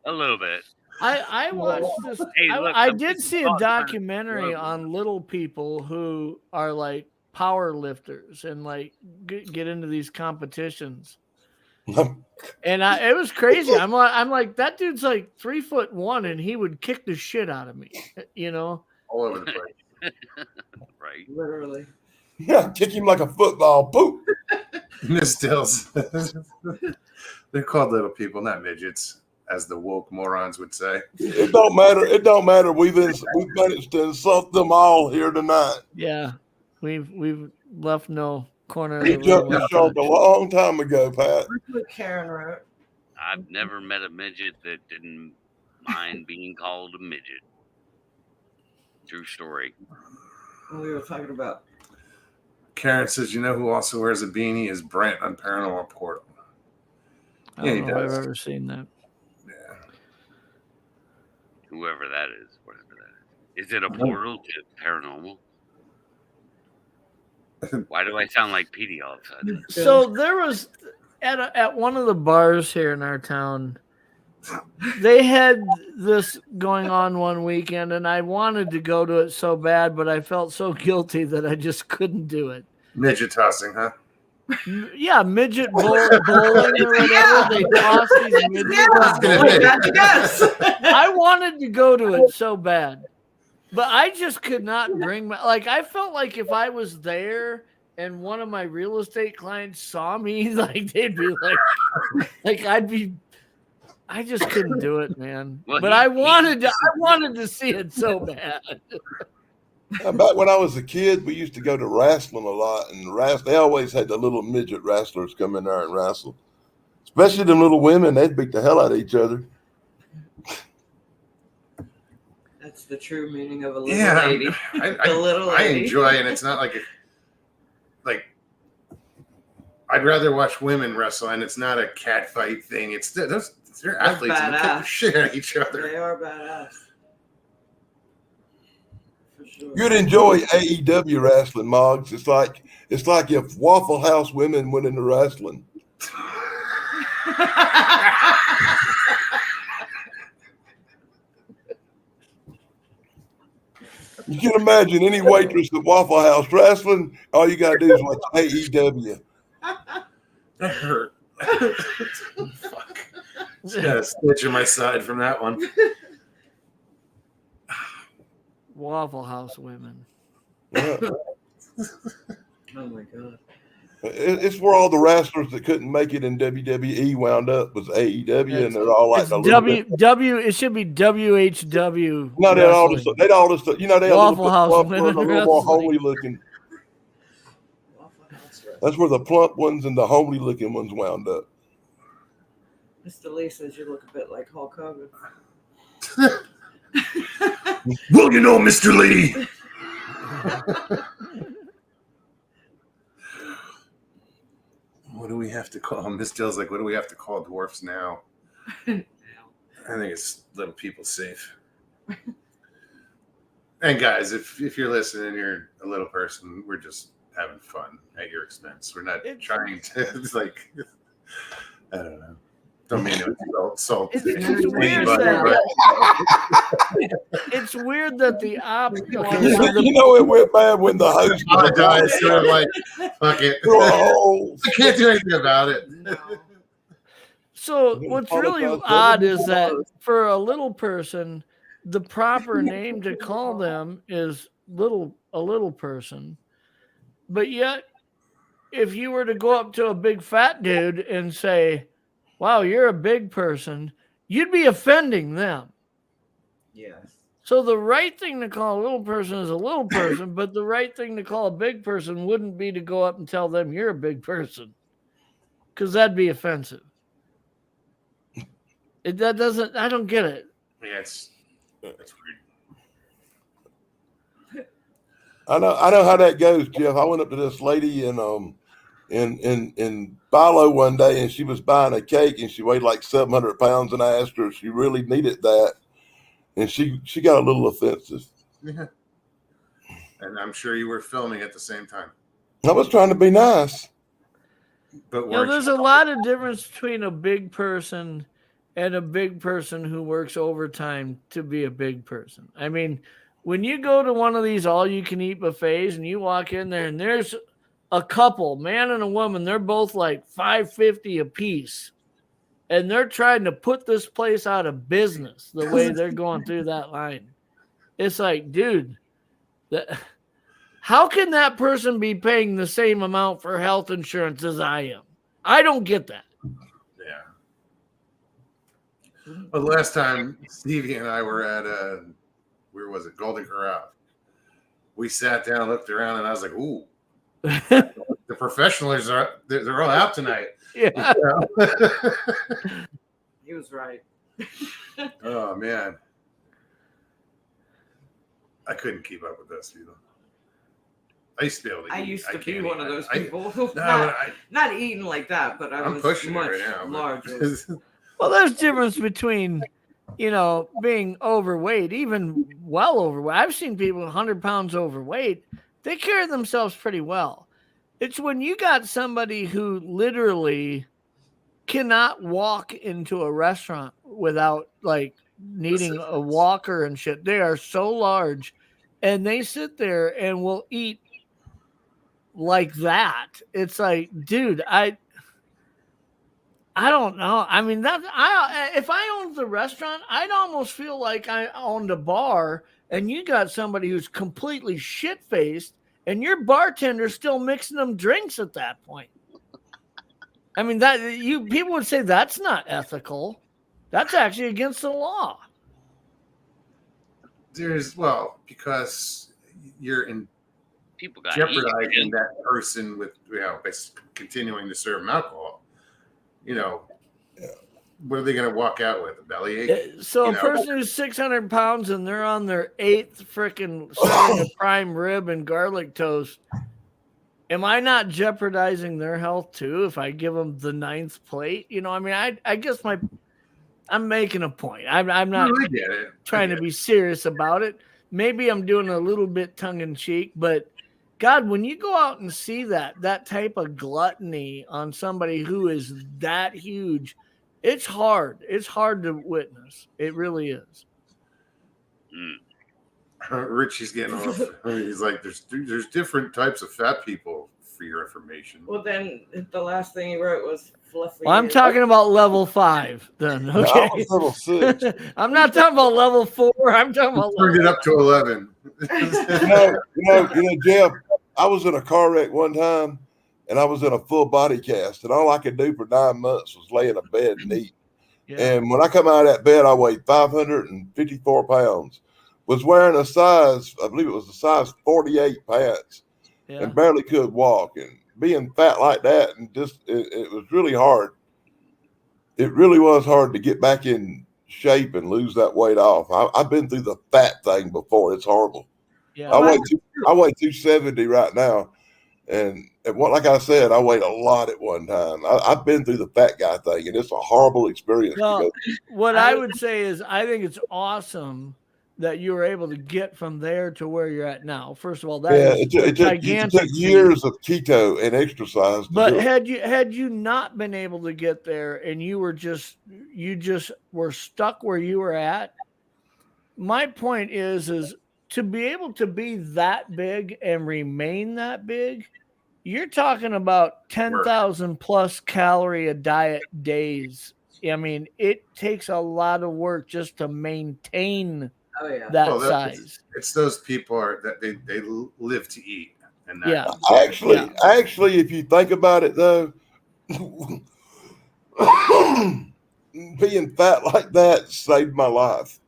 A little bit. I watched this. Hey, look, I the did Wizard see a of Oz kinda documentary struggled. on little people who are like power lifters and like get into these competitions. And it was crazy. I'm like, that dude's like 3'1" and he would kick the shit out of me, you know? All over the place. Right. Literally. Yeah, kick him like a football. Poop. Miss Stills. They're called little people, not midgets, as the woke morons would say. It don't matter. It don't matter. We've managed to insult them all here tonight. Yeah. We've left no corner of We the jumped room the shark a untouched. long time ago, Pat. Look what Karen wrote. I've never met a midget that didn't mind being called a midget. True story. When we were talking about. Karen says, you know who also wears a beanie is Brent on Paranormal Portal. I Yeah, don't he know if does. I've ever seen that. Yeah. Whoever that is, whatever that is. Is it a portal to paranormal? Why do I sound like Petey all of a sudden? So there was at one of the bars here in our town, they had this going on one weekend, and I wanted to go to it so bad, but I felt so guilty that I just couldn't do it. Midget tossing, huh? Yeah, midget bowling or whatever. They toss these midgets. Yes. I wanted to go to it so bad, but I just could not bring my, like, I felt like if I was there and one of my real estate clients saw me, like they'd be like I just couldn't do it, man. Well, but I wanted to see it so bad. Back when I was a kid, we used to go to wrestling a lot, and they always had the little midget wrestlers come in there and wrestle. Especially them little women, they'd beat the hell out of each other. That's the true meaning of a little lady. I enjoy it. It's not like I'd rather watch women wrestle, and it's not a cat fight thing. It's they're athletes and they kick the shit out of each other. They are badass. For sure. You'd enjoy AEW wrestling, Moggs. It's like if Waffle House women went into wrestling. You can imagine any waitress at Waffle House wrestling. All you gotta do is watch AEW. That hurt. Fuck. Just got a stitch in my side from that one. Waffle House women. Yeah. Oh my god. It's where all the wrestlers that couldn't make it in WWE wound up was AEW, and they're all like It's It should be WHW. No, they'd all just they Waffle House a women little more wrestling. homely looking. That's where the plump ones and the homely looking ones wound up. Mr. Lee says you look a bit like Hulk Hogan. Well, you know, Mr. Lee. What do we have to call Miss Dill's like, what do we have to call dwarfs now? I think it's little people safe. And guys, if you're listening and you're a little person, we're just having fun at your expense. We're not trying to like I don't know. Don't mean to insult It's anybody, weird but it's weird that the You know it went bad when the host apologize. So I'm like, fuck it. I can't do anything about it. No. So what's really odd is that for a little person, the proper name to call them is a little person. But yet, if you were to go up to a big fat dude and say, wow, you're a big person, you'd be offending them. Yes. So the right thing to call a little person is a little person, but the right thing to call a big person wouldn't be to go up and tell them you're a big person, because that'd be offensive. I don't get it. Yeah, it's weird. I know how that goes, Jeff. I went up to this lady in Bilo one day, and she was buying a cake, and she weighed like 700 pounds, and I asked her if she really needed that, and she got a little offensive. Yeah. And I'm sure you were filming at the same time. I was trying to be nice. But There's a lot of difference between a big person and a big person who works overtime to be a big person. I mean, when you go to one of these all-you-can-eat buffets and you walk in there and there's a couple, man and a woman, they're both like $5.50 a piece, and they're trying to put this place out of business the way they're going through that line. It's like, dude, how can that person be paying the same amount for health insurance as I am? I don't get that. Yeah. Well, the last time Stevie and I were at where was it? Golden Corral. We sat down, looked around, and I was like, "Ooh, the professionals they're all out tonight." Yeah. He was right. Oh man, I couldn't keep up with those people. I used to be able to. I eat. used to I be can't one eat. of those I- people. No, not eating like that, but I'm was pushing it much right now. larger. Well, there's difference between, being overweight, even well overweight. I've seen people 100 pounds overweight. They carry themselves pretty well. It's when you got somebody who literally cannot walk into a restaurant without like needing a walker and shit. They are so large and they sit there and will eat like that. It's like, dude, I don't know. I mean, if I owned the restaurant, I'd almost feel like I owned a bar, and you got somebody who's completely shit faced, and your bartender's still mixing them drinks at that point. I mean, people would say that's not ethical. That's actually against the law. Because you're in People got jeopardizing that person with by continuing to serve them alcohol. What are they going to walk out with? A bellyache? So a person who's 600 pounds and they're on their 8th freaking serving of prime rib and garlic toast, am I not jeopardizing their health too if I give them the 9th plate? I mean, I guess I'm making a point. I'm not trying to be serious about it. Maybe I'm doing a little bit tongue in cheek, but God, when you go out and see that type of gluttony on somebody who is that huge, it's hard. It's hard to witness. It really is. Richie's getting off. He's like, there's different types of fat people, for your information. Well, then the last thing he wrote was fluffy. Well, I'm talking about level 5 then. Okay. I was level 6. I'm not talking about level 4. I'm talking about turned it up to 11. Jeff, I was in a car wreck one time, and I was in a full body cast, and all I could do for 9 months was lay in a bed and eat. Yeah. And when I come out of that bed, I weighed 554 pounds. Was wearing a size, I believe it was a size 48 pants, and barely could walk. And being fat like that, and just it was really hard. It really was hard to get back in shape and lose that weight off. I've been through the fat thing before. It's horrible. Yeah. I weigh 270 right now, and like I said, I weighed a lot at one time. I've been through the fat guy thing, and it's a horrible experience. Well, what I would say is I think it's awesome that you were able to get from there to where you're at now. First of all, it took years of keto and exercise. But had you not been able to get there and you just were stuck where you were at, my point is to be able to be that big and remain that big, you're talking about 10,000 plus calorie a diet days. I mean, it takes a lot of work just to maintain that size. It's those people that they live to eat. And actually, if you think about it though, being fat like that saved my life.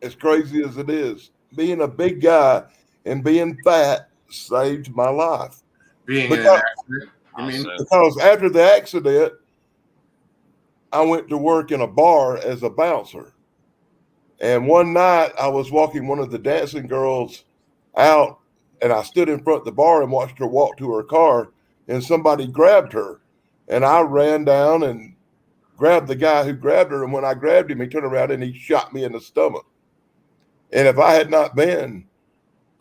As crazy as it is, being a big guy and being fat saved my life. In an accident, you mean? Because after the accident, I went to work in a bar as a bouncer. And one night I was walking one of the dancing girls out, and I stood in front of the bar and watched her walk to her car, and somebody grabbed her. And I ran down and grabbed the guy who grabbed her. And when I grabbed him, he turned around and he shot me in the stomach. And if I had not been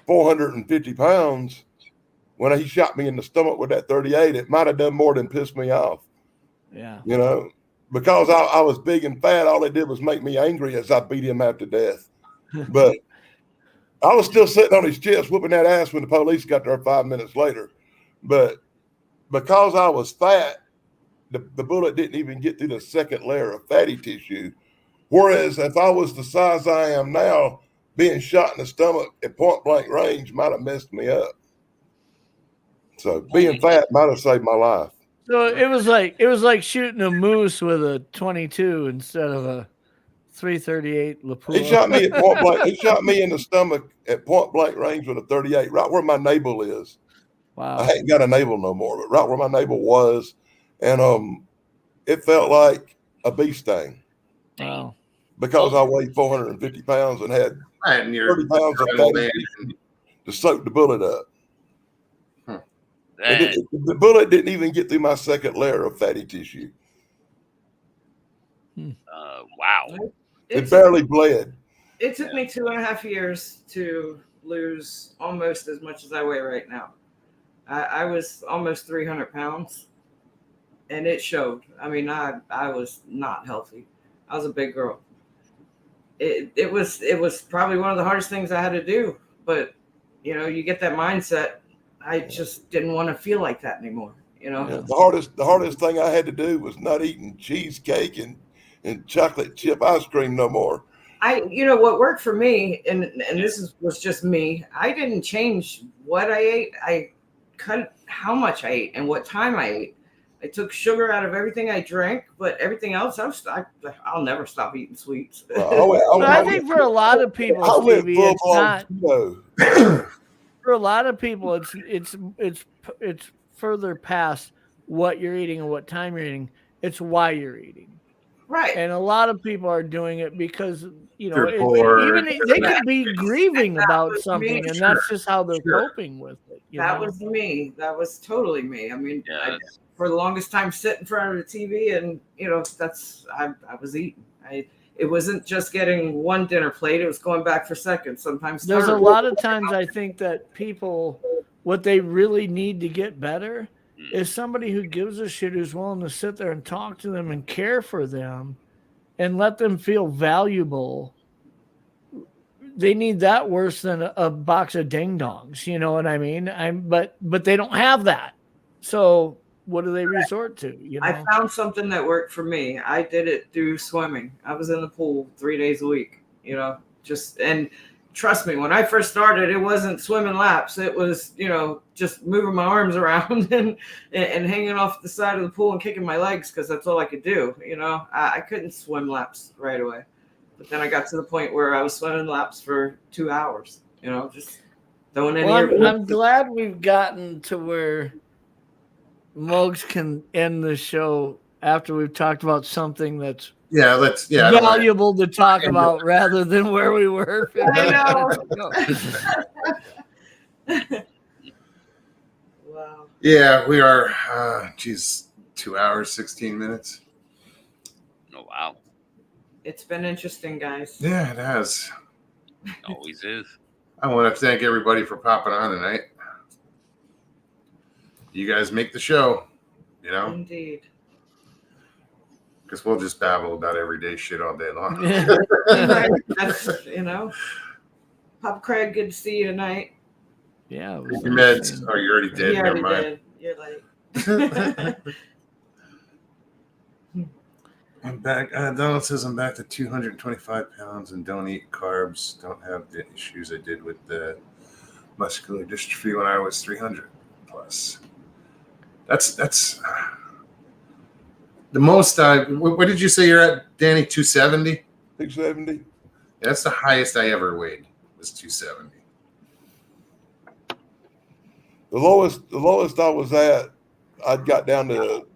450 pounds, when he shot me in the stomach with that 38, it might have done more than piss me off. Yeah. because I was big and fat, all it did was make me angry as I beat him half to death. But I was still sitting on his chest, whooping that ass when the police got there 5 minutes later. But because I was fat, the bullet didn't even get through the second layer of fatty tissue. Whereas if I was the size I am now, being shot in the stomach at point blank range might have messed me up. So being fat might have saved my life. So it was like shooting a moose with a 22 instead of a 338 Lapua. He shot me at point blank. He shot me in the stomach at point blank range with a 38, right where my navel is. Wow. I ain't got a navel no more, but right where my navel was, and it felt like a bee sting. Wow. Because I weighed 450 pounds and had 30 pounds of fatty to soak the bullet up. The bullet didn't even get through my second layer of fatty tissue. Wow. It barely bled. It took me 2.5 years to lose almost as much as I weigh right now. I was almost 300 pounds, and it showed. I mean, I was not healthy. I was a big girl. It was probably one of the hardest things I had to do, but you get that mindset. I just didn't want to feel like that anymore. Yeah, the hardest thing I had to do was not eating cheesecake and chocolate chip ice cream no more. What worked for me, and this was just me. I didn't change what I ate. I cut how much I ate and what time I ate. I took sugar out of everything I drank, but everything else, I'll never stop eating sweets. I think for a lot of people, Stevie, it's not. For a lot of people, it's further past what you're eating and what time you're eating. It's why you're eating. Right. And a lot of people are doing it because, they could be grieving about something, and that's just how they're coping with it. That was me. That was totally me. I mean, for the longest time, sit in front of the TV, and I was eating. It wasn't just getting one dinner plate; it was going back for seconds. Sometimes there's a lot of times I think that people, what they really need to get better is somebody who gives a shit, who's willing to sit there and talk to them and care for them and let them feel valuable. They need that worse than a box of ding dongs. You know what I mean? But they don't have that. So what do they resort to? I found something that worked for me. I did it through swimming. I was in the pool 3 days a week, and trust me, when I first started, it wasn't swimming laps. It was, just moving my arms around and hanging off the side of the pool and kicking my legs because that's all I could do. I couldn't swim laps right away. But then I got to the point where I was swimming laps for 2 hours, just throwing in here. I'm glad we've gotten to where Mugs can end the show after we've talked about something that's valuable to talk about rather than where we were. I know. Wow. Yeah, we are. 2 hours, 16 minutes. Oh, wow. It's been interesting, guys. Yeah, it has. Always is. I want to thank everybody for popping on tonight. You guys make the show, Indeed. Because we'll just babble about everyday shit all day long. That's, Pop Craig, good to see you tonight. Yeah. Your meds. Oh, you already did. Never mind. You're late. I'm back. Donald says I'm back to 225 pounds and don't eat carbs. Don't have the issues I did with the muscular dystrophy when I was 300 plus. That's the most. What did you say you're at, Danny? 270. 270. That's the highest I ever weighed. Was 270. The lowest I was at, I'd got down to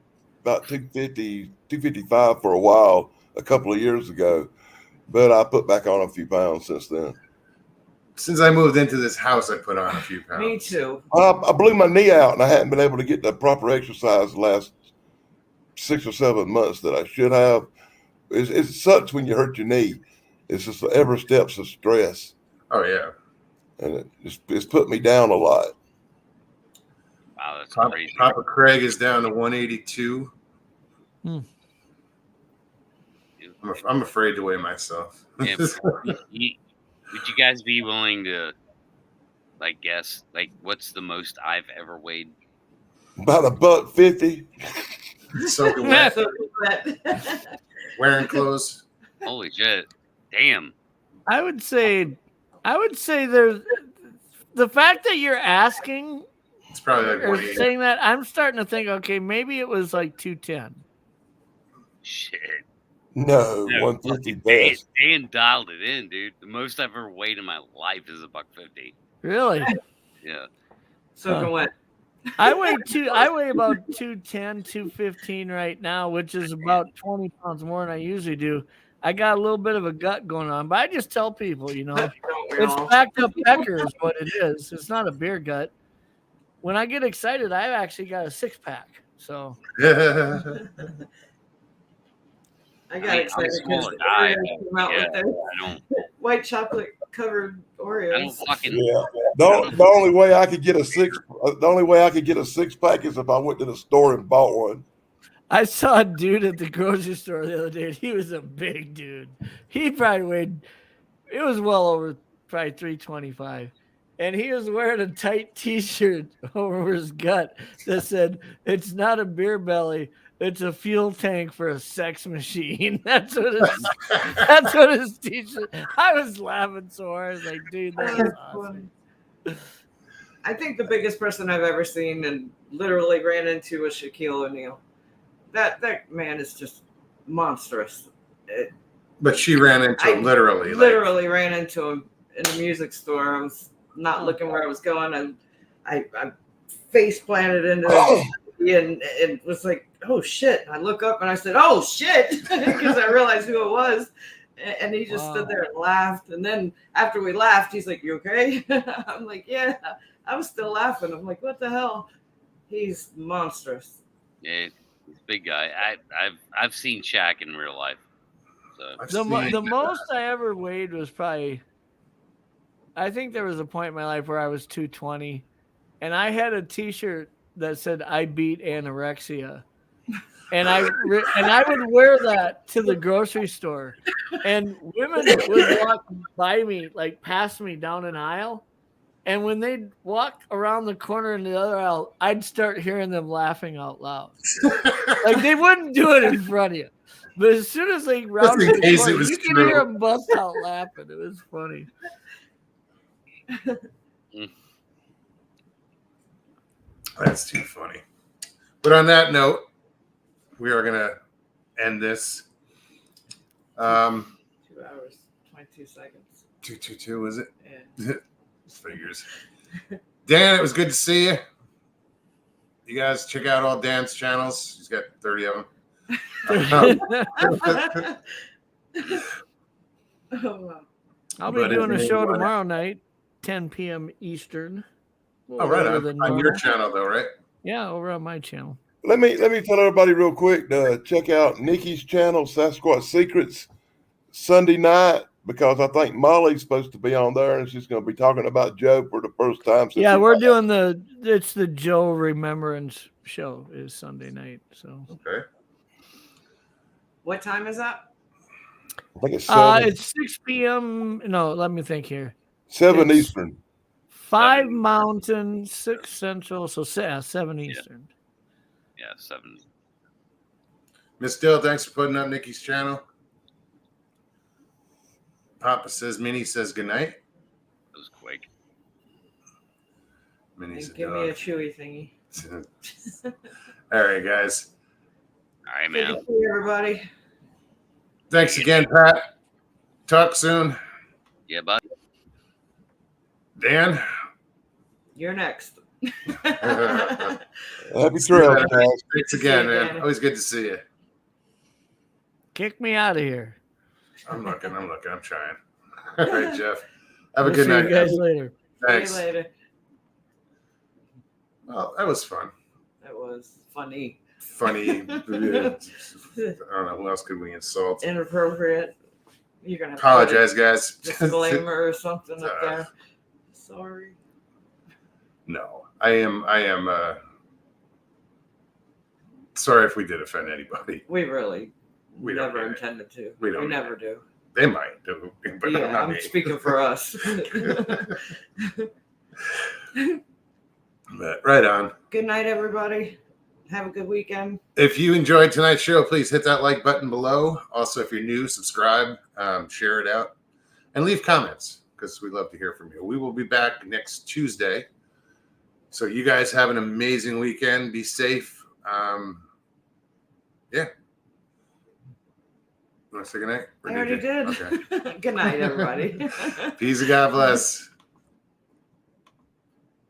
about 250, 255 for a while a couple of years ago, but I put back on a few pounds since then. Since I moved into this house, I put on a few pounds. Me too. I blew my knee out, and I hadn't been able to get the proper exercise the last 6 or 7 months that I should have. It sucks when you hurt your knee. It's just every step's of stress. Oh, yeah. And it's put me down a lot. Wow, that's crazy. Papa Craig is down to 182. I'm afraid to weigh myself. Yeah, would you guys be willing to, like, guess, like, what's the most I've ever weighed? About $1.50. Soaking wet, So that- wearing clothes. Holy shit! Damn. I would say there's the fact that you're asking It's probably like or 180. saying that. I'm starting to think, okay, maybe it was like 210. Shit. No, No, 150 Dan, best. Dan dialed it in, dude. The most I've ever weighed in my life is $1.50. Really? Yeah. Soaking wet. I weigh about 210, 215 right now, which is about 20 pounds more than I usually do. I got a little bit of a gut going on, but I just tell people, you know, Don't we it's all? backed up pecker is what it is. It's not a beer gut. When I get excited, I've actually got a 6-pack. So I got I mean, excited I'm small because guy, Oreos came out yeah, with their I don't white chocolate covered I Oreos. don't fucking Yeah. The only way I could get a 6-pack is if I went to the store and bought one. I saw a dude at the grocery store the other day. He was a big dude. He probably weighed, it was well over probably 325. And he was wearing a tight t-shirt over his gut that said, "It's not a beer belly, it's a fuel tank for a sex machine." That's what his t-shirt. I was laughing so hard. I was like, dude, that's That's awesome. funny. I think the biggest person I've ever seen and literally ran into was Shaquille O'Neal. That man is just monstrous. But she ran into him literally. Literally ran into him in a music store. I was not looking where I was going, and I face planted into it and was like, "Oh shit!" I look up and I said, "Oh shit," because I realized who it was. And he just stood there and laughed. And then after we laughed, he's like, "You okay?" I'm like, "Yeah." I was still laughing. I'm like, "What the hell?" He's monstrous. Yeah, he's a big guy. I've seen Shaq in real life. So The most I ever weighed was probably, I think there was a point in my life where I was 220, and I had a T-shirt that said "I beat anorexia," and I would wear that to the grocery store, and women would walk by me, like past me down an aisle, and when they'd walk around the corner in the other aisle, I'd start hearing them laughing out loud. Like they wouldn't do it in front of you, but as soon as they rounded the corner, you could hear them bust out laughing. It was funny. That's too funny. But on that note, we are gonna end this. 2 hours, 22 seconds. 222 was it? Yeah. Figures. Dan, it was good to see you. You guys check out all Dan's channels. He's got 30 of them. Oh, wow. I'll be doing a show tomorrow night, 10 p.m. Eastern. Oh, right on your channel, though, right? Yeah, over on my channel. Let me tell everybody real quick to check out Nikki's channel, Sasquatch Secrets, Sunday night, because I think Molly's supposed to be on there and she's going to be talking about Joe for the first time. Yeah, we're doing it's the Joe Remembrance show is Sunday night. So okay. What time is that? I think it's 7. It's 6 p.m. No, let me think here. 7 Eastern. 5 Mountain, 6 Central, so 7 Eastern. Yeah, 7. Miss Dill, thanks for putting up Nikki's channel. Papa says, Minnie says goodnight. That was quick. Minnie's Give me a chewy thingy. All right, guys. All right, Good man. to see everybody. Thanks again, Pat. Talk soon. Yeah, bud. Dan. You're next. Happy trails, guys. Thanks again, man. Always good to see you. Kick me out of here. I'm looking. I'm trying. All right, Jeff. Have a good See night. you guys later. Thanks. See you later. Well, that was fun. That was funny. Funny. I don't know. Who else could we insult? Inappropriate. You're going to Apologize, guys. disclaimer or something up there. Sorry. No, I am sorry if we did offend anybody. We really We don't never need it. intended to. We don't need never do. They might do, but Yeah, not I'm me. speaking for us. But right on. Good night, everybody. Have a good weekend. If you enjoyed tonight's show, please hit that like button below. Also, if you're new, subscribe, share it out, and leave comments because we love to hear from you. We will be back next Tuesday. So you guys have an amazing weekend. Be safe. Yeah. You want to say good night? I already did. Okay. Good night, everybody. Peace and God bless.